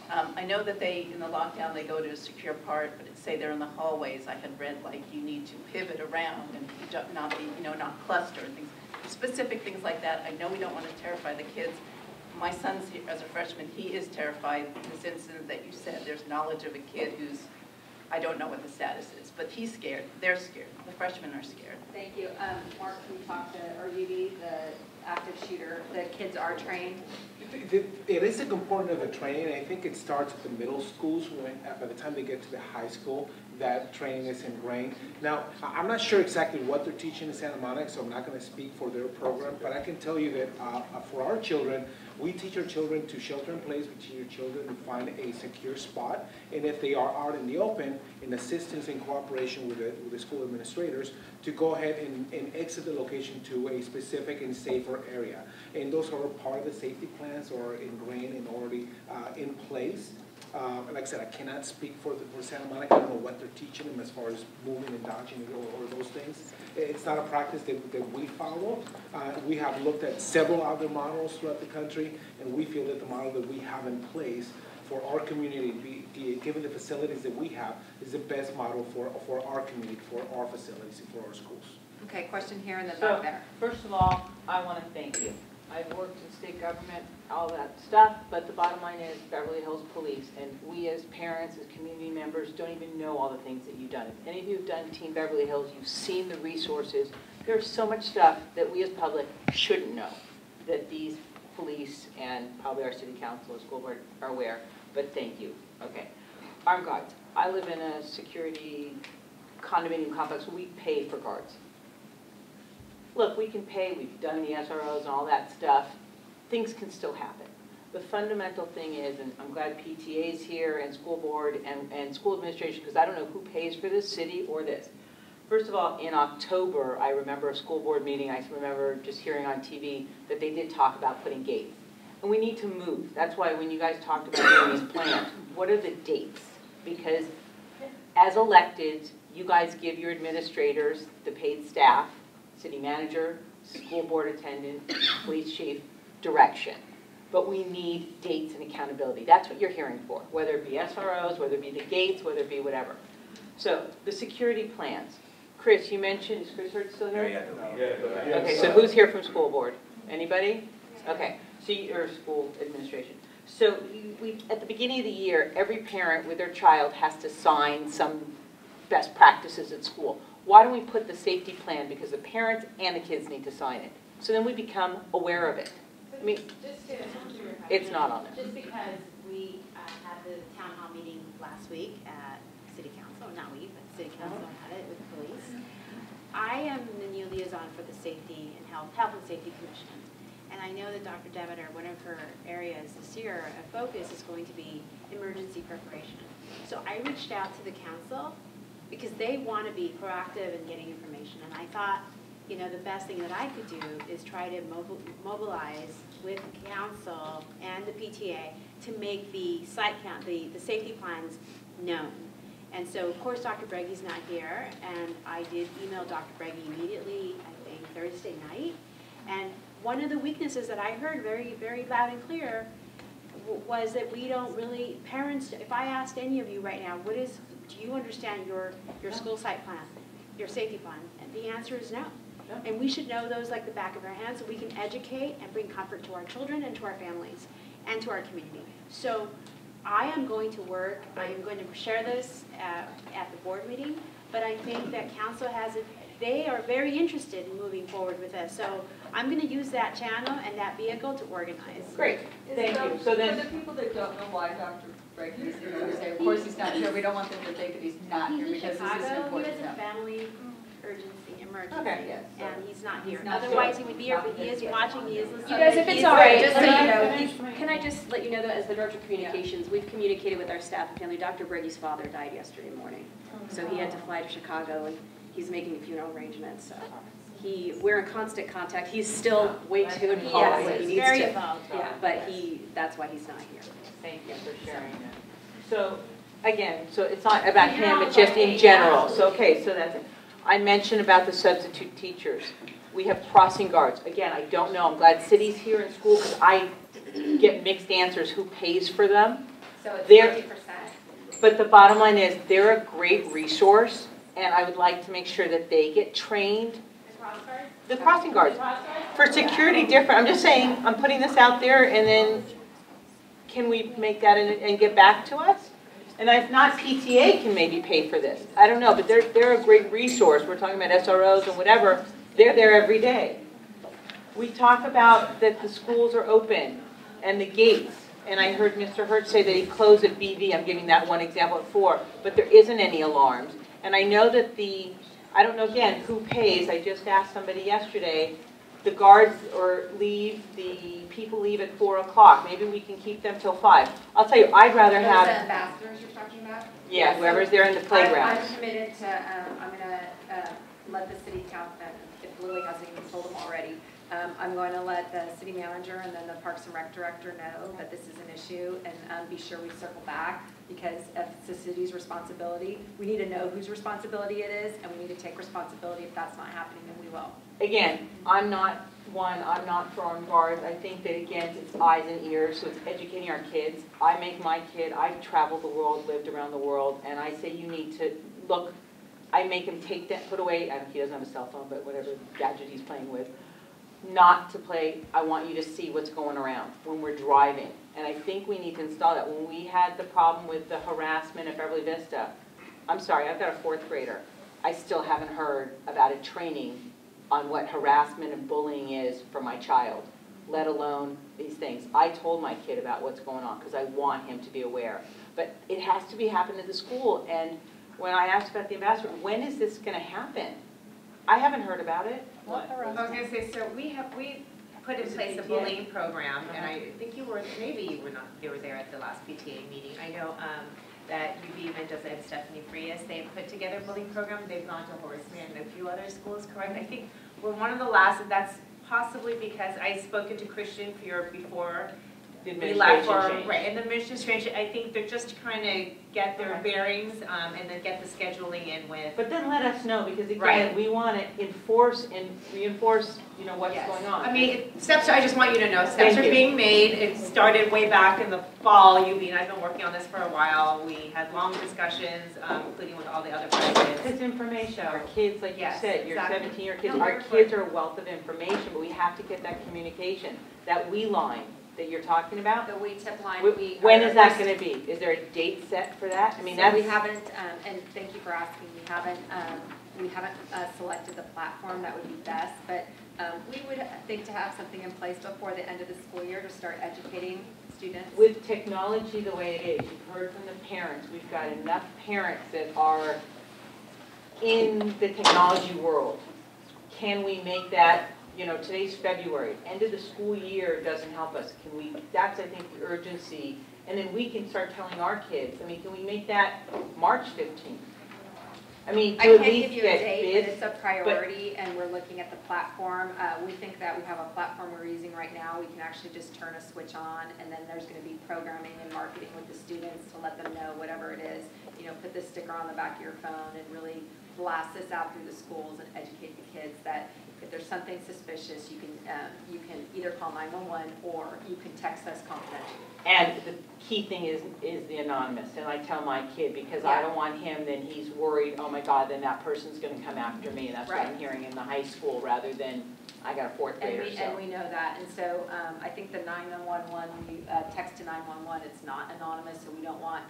I know that they, in the lockdown, they go to a secure part, but say they're in the hallways. I had read, like, you need to pivot around and not be, not cluster and things. Specific things like that. I know we don't want to terrify the kids. My son's, as a freshman, he is terrified in this incident that you said. There's knowledge of a kid who's, I don't know what the status is, but he's scared. They're scared. The freshmen are scared. Thank you. Mark, can you talk to RUD, the active shooter? The kids are trained? It is a component of the training. I think it starts at the middle schools. By the time they get to the high school, that training is ingrained. Now, I'm not sure exactly what they're teaching in Santa Monica, so I'm not going to speak for their program, but I can tell you that for our children, we teach our children to shelter in place. We teach our children to find a secure spot, and if they are out in the open, in assistance and cooperation with the school administrators, to go ahead and exit the location to a specific and safer area. And those are part of the safety plans or ingrained and already in place. Like I said, I cannot speak for Santa Monica. I don't know what they're teaching them as far as moving and dodging or those things. It's not a practice that we follow. We have looked at several other models throughout the country, and we feel that the model that we have in place for our community, given the facilities that we have, is the best model for our community, for our facilities, and for our schools. Okay, question here in the back there. First of all, I want to thank you. I've worked in state government, all that stuff, but the bottom line is Beverly Hills Police, and we as parents, as community members, don't even know all the things that you've done. If any of you have done Team Beverly Hills, you've seen the resources. There's so much stuff that we as public shouldn't know, that these police and probably our city council or school board are aware, but thank you. Okay. Armed guards. I live in a security condominium complex where we pay for guards. Look, we can pay, we've done the SROs and all that stuff. Things can still happen. The fundamental thing is, and I'm glad PTA's here and school board and school administration, because I don't know who pays for this, city or this. First of all, in October, I remember a school board meeting, I remember just hearing on TV that they did talk about putting gates. And we need to move. That's why when you guys talked about doing these plans, what are the dates? Because as elected, you guys give your administrators, the paid staff, city manager, school board attendant, police chief, direction. But we need dates and accountability. That's what you're hearing for, whether it be SROs, whether it be the gates, whether it be whatever. So the security plans. Chris, you mentioned, is Chris Hurd still here? Yeah. Okay, so who's here from school board? Anybody? Okay, so you're school administration. So at the beginning of the year, every parent with their child has to sign some best practices at school. Why don't we put the safety plan? Because the parents and the kids need to sign it. So then we become aware of it. I mean, it's not on there. Just because we had the town hall meeting last week at City Council, not we, but City Council had it with the police. I am the new liaison for the Safety and Health and Safety Commission. And I know that Dr. Demeter, one of her areas this year, a focus is going to be emergency preparation. So I reached out to the council because they want to be proactive in getting information. And I thought, the best thing that I could do is try to mobilize with council and the PTA to make the site count, the safety plans known. And so, of course, Dr. Breggy's not here, and I did email Dr. Breggy immediately, I think, Thursday night. And one of the weaknesses that I heard very, very loud and clear was that we don't really, parents, if I asked any of you right now, do you understand your school site plan, your safety plan? And the answer is no. And we should know those like the back of our hands so we can educate and bring comfort to our children and to our families and to our community. So I am going to work, I am going to share this at the board meeting, but I think that council they are very interested in moving forward with this. So I'm going to use that channel and that vehicle to organize. Great, thank you. So then, for the people that don't know why Dr. Breggy is here, say, of course he's not here, we don't want them to think that he's not here because this is important. He has a family emergency, okay, yes. And he's not here. not Otherwise, sure. he would be here, but he is watching, he is listening. You guys, if it's all right, just so you know, can I just let you know that as the Director of Communications, we've communicated with our staff and family. Dr. Breggy's father died yesterday morning, so he had to fly to Chicago, and he's making funeral arrangements. So we're in constant contact. He's still way too involved. Yes, he he's needs very to, involved. Yeah, but that's why he's not here. Thank you for sharing that. So, again, so it's not about him, it's just in general. So, okay, so that's it. I mentioned about the substitute teachers. We have crossing guards. Again, I don't know. I'm glad City's here in school because I get mixed answers who pays for them. So it's They're, 50%. but the bottom line is they're a great resource, and I would like to make sure that they get trained. The crossing guards. For security different. I'm just saying, I'm putting this out there, and then can we make that and get back to us? And if not, PTA can maybe pay for this. I don't know, but they're a great resource. We're talking about SROs and whatever. They're there every day. We talk about that the schools are open and the gates. And I heard Mr. Hurt say that he closed at BV. I'm giving that one example at 4. But there isn't any alarms. And I know that I don't know, again, who pays. I just asked somebody yesterday. The guards the people leave at 4 o'clock. Maybe we can keep them till 5. I'll tell you, I'd rather have. The ambassadors you're talking about? Yeah, whoever's there in the playground. I'm committed to, I'm going to let the city council, if Lily hasn't even told them already, I'm going to let the city manager and then the Parks and Rec director know that this is an issue and be sure we circle back because if it's the city's responsibility, we need to know whose responsibility it is and we need to take responsibility. If that's not happening, then we will. Again, I'm not throwing guards. I think that, again, it's eyes and ears, so it's educating our kids. I make my kid, I've traveled the world, lived around the world, and I say you need to look, I make him take that, put away, he doesn't have a cell phone, but whatever gadget he's playing with, not to play, I want you to see what's going around when we're driving. And I think we need to install that. When we had the problem with the harassment at Beverly Vista, I'm sorry, I've got a 4th grader. I still haven't heard about a training on what harassment and bullying is for my child, let alone these things. I told my kid about what's going on because I want him to be aware. But it has to be happening at the school. And when I asked about the ambassador, when is this going to happen? I haven't heard about it. I was going to say, so we put in place a bullying program, and I think maybe you were there at the last PTA meeting. I know that UB Mendoza and Stephanie Frias, they've put together a bullying program. They've gone to Horseman and a few other schools, correct? I think we're one of the last, and that's possibly because I've spoken to Christian Fior before we left for, right, and the administration, I think they're just trying to get their bearings and then get the scheduling in with. But then let us know, because again, we want to enforce and reinforce, what's going on. I mean, steps, I just want you to know, steps are being made. It started way back in the fall. I've been working on this for a while. We had long discussions, including with all the other presidents. It's information. Our kids, like you said, you're 17-year kids. Our kids are a wealth of information, but we have to get that communication, that we line that you're talking about. The WeTip line. When is that going to be? Is there a date set for that? I mean, so we haven't, and thank you for asking. We haven't selected the platform that would be best, but we would think to have something in place before the end of the school year to start educating students. With technology the way it is, you've heard from the parents. We've got enough parents that are in the technology world. Can we make that? Today's February, end of the school year doesn't help us. That's, I think, the urgency. And then we can start telling our kids, can we make that March 15th? I can't give you a date, but it's a priority, and we're looking at the platform. We think that we have a platform we're using right now. We can actually just turn a switch on, and then there's going to be programming and marketing with the students to let them know whatever it is. Put this sticker on the back of your phone and really blast this out through the schools and educate the kids that If there's something suspicious, you can either call 911 or you can text us confidentially. And the key thing is the anonymous, and I tell my kid, because I don't want him, then he's worried, oh my God, then that person's gonna come after me, and that's what I'm hearing in the high school, rather than, I got a fourth grader, And we know that, and so I think the 911, when you text to 911, it's not anonymous, so we don't want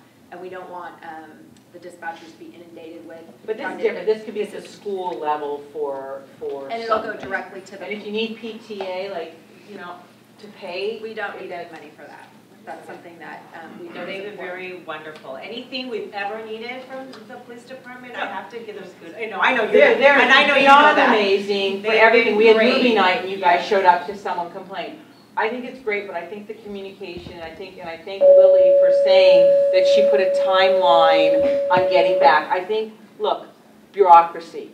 the dispatchers to be inundated with. But this is different, this could be at the school level for and it'll go directly to the. And if you need PTA, like, you know, to pay. We don't need any money for that. That's something that we No, they've been very wonderful. Anything we've ever needed from the police department, I have to give them kudos. I know you're, and I know you know that. Amazing for everything. We had movie night and you guys showed up because someone complained. I think it's great, but I think the communication, and I thank Lily for saying that she put a timeline on getting back. I think, look, bureaucracy.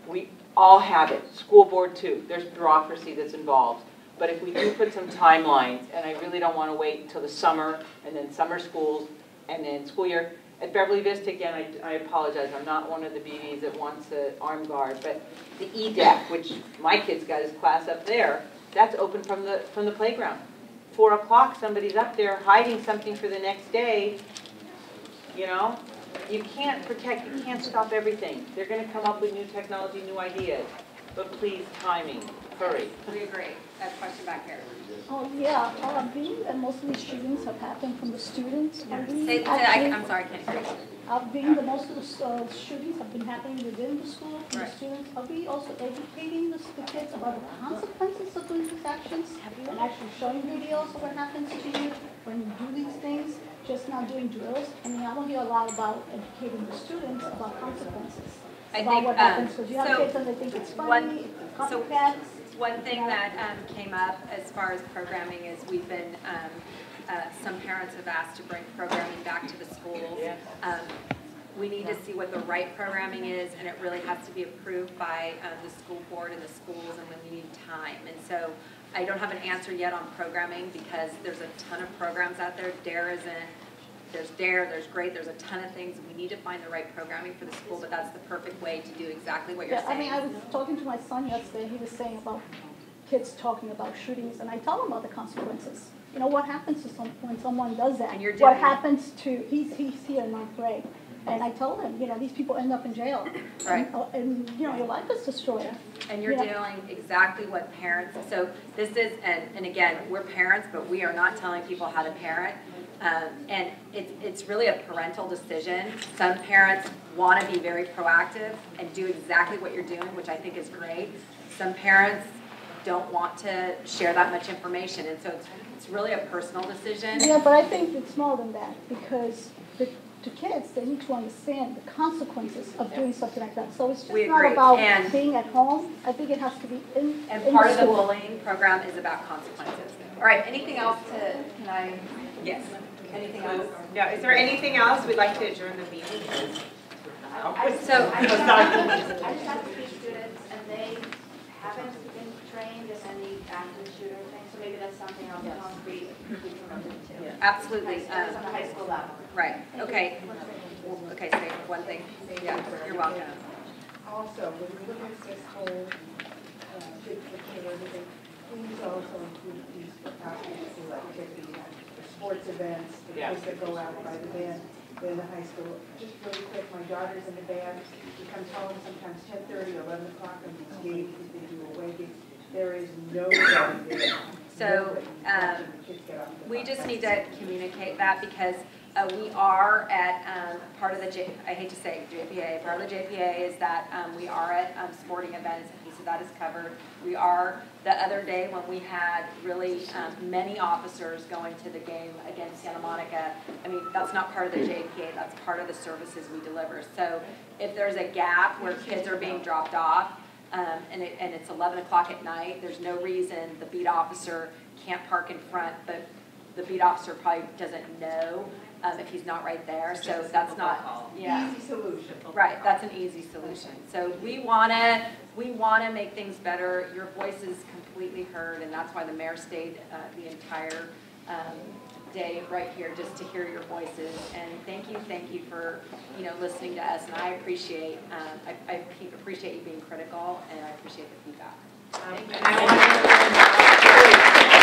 We all have it. School board too. There's bureaucracy that's involved. But if we do put some timelines, and I really don't want to wait until the summer, and then summer schools, and then school year. At Beverly Vista, again, I apologize, I'm not one of the BDs that wants an armed guard, but the EDEC, which my kid's got his class up there, that's open from the playground. 4 o'clock, somebody's up there hiding something for the next day, you know? You can't protect, you can't stop everything. They're going to come up with new technology, new ideas. But please, timing, hurry. We agree. That question back here. Oh, yeah, being that most of these shootings have happened from the students, are we I'm sorry, I can't hear you. Being that most of the shootings have been happening within the school from the students, are we also educating the kids about the consequences of doing these actions? And actually showing videos of what happens to you when you do these things, just not doing drills? I mean, I don't hear a lot about educating the students about consequences. About what happens, because you have kids and they think it's funny, copycats. One thing that came up as far as programming is we've been, some parents have asked to bring programming back to the schools. We need to see what the right programming is, and it really has to be approved by the school board and the schools, and we need time. And so I don't have an answer yet on programming because there's a ton of programs out there. DARE isn't. There's DARE, there's GREAT, there's a ton of things. We need to find the right programming for the school, but that's the perfect way to do exactly what you're saying. I mean, I was talking to my son yesterday. He was saying about kids talking about shootings, and I tell him about the consequences. You know, what happens to when someone does that? And what happens to, he's here in 9th grade, and I told him, you know, these people end up in jail. Right. And you know, your life is destroyed. And you're doing exactly what parents, so this is, and again, we're parents, but we are not telling people how to parent. And it's really a parental decision. Some parents want to be very proactive and do exactly what you're doing, which I think is great. Some parents don't want to share that much information, and so it's really a personal decision. Yeah, but I think it's more than that, because the kids, they need to understand the consequences of doing something like that. So it's just not about being at home. I think it has to be in part of the bullying program is about consequences. All right, anything else can I? Yes. Anything else? No, is there anything else? We'd like to adjourn the meeting. I just have to teach students, and they haven't been trained in any active shooter thing, so maybe that's something else concrete we can look into. Yeah. Absolutely. It's on the high school level. Right. Okay. Okay, say one thing. Yeah, you're welcome. Also, when we look at this whole big picture and everything, please also include these activities, the sports events, the kids that go out by the band in the high school. Just really quick, my daughter's in the band. She comes home sometimes 10:30, 11 o'clock on these gigs, they do away gigs. There is nobody there. So we just need to communicate that because we are at part of the, I hate to say JPA, part of the JPA is that we are at sporting events, and so that is covered. We are, the other day when we had really many officers going to the game against Santa Monica, I mean, that's not part of the JPA, that's part of the services we deliver. So if there's a gap where kids are being dropped off, and it's 11 o'clock at night, there's no reason the beat officer can't park in front, but the beat officer probably doesn't know if he's not right there. So that's not, easy solution. Right, that's an easy solution. So we wanna make things better. Your voice is completely heard, and that's why the mayor stayed the entire day right here just to hear your voices. And thank you for listening to us. And I appreciate you being critical, and I appreciate the feedback. And I want to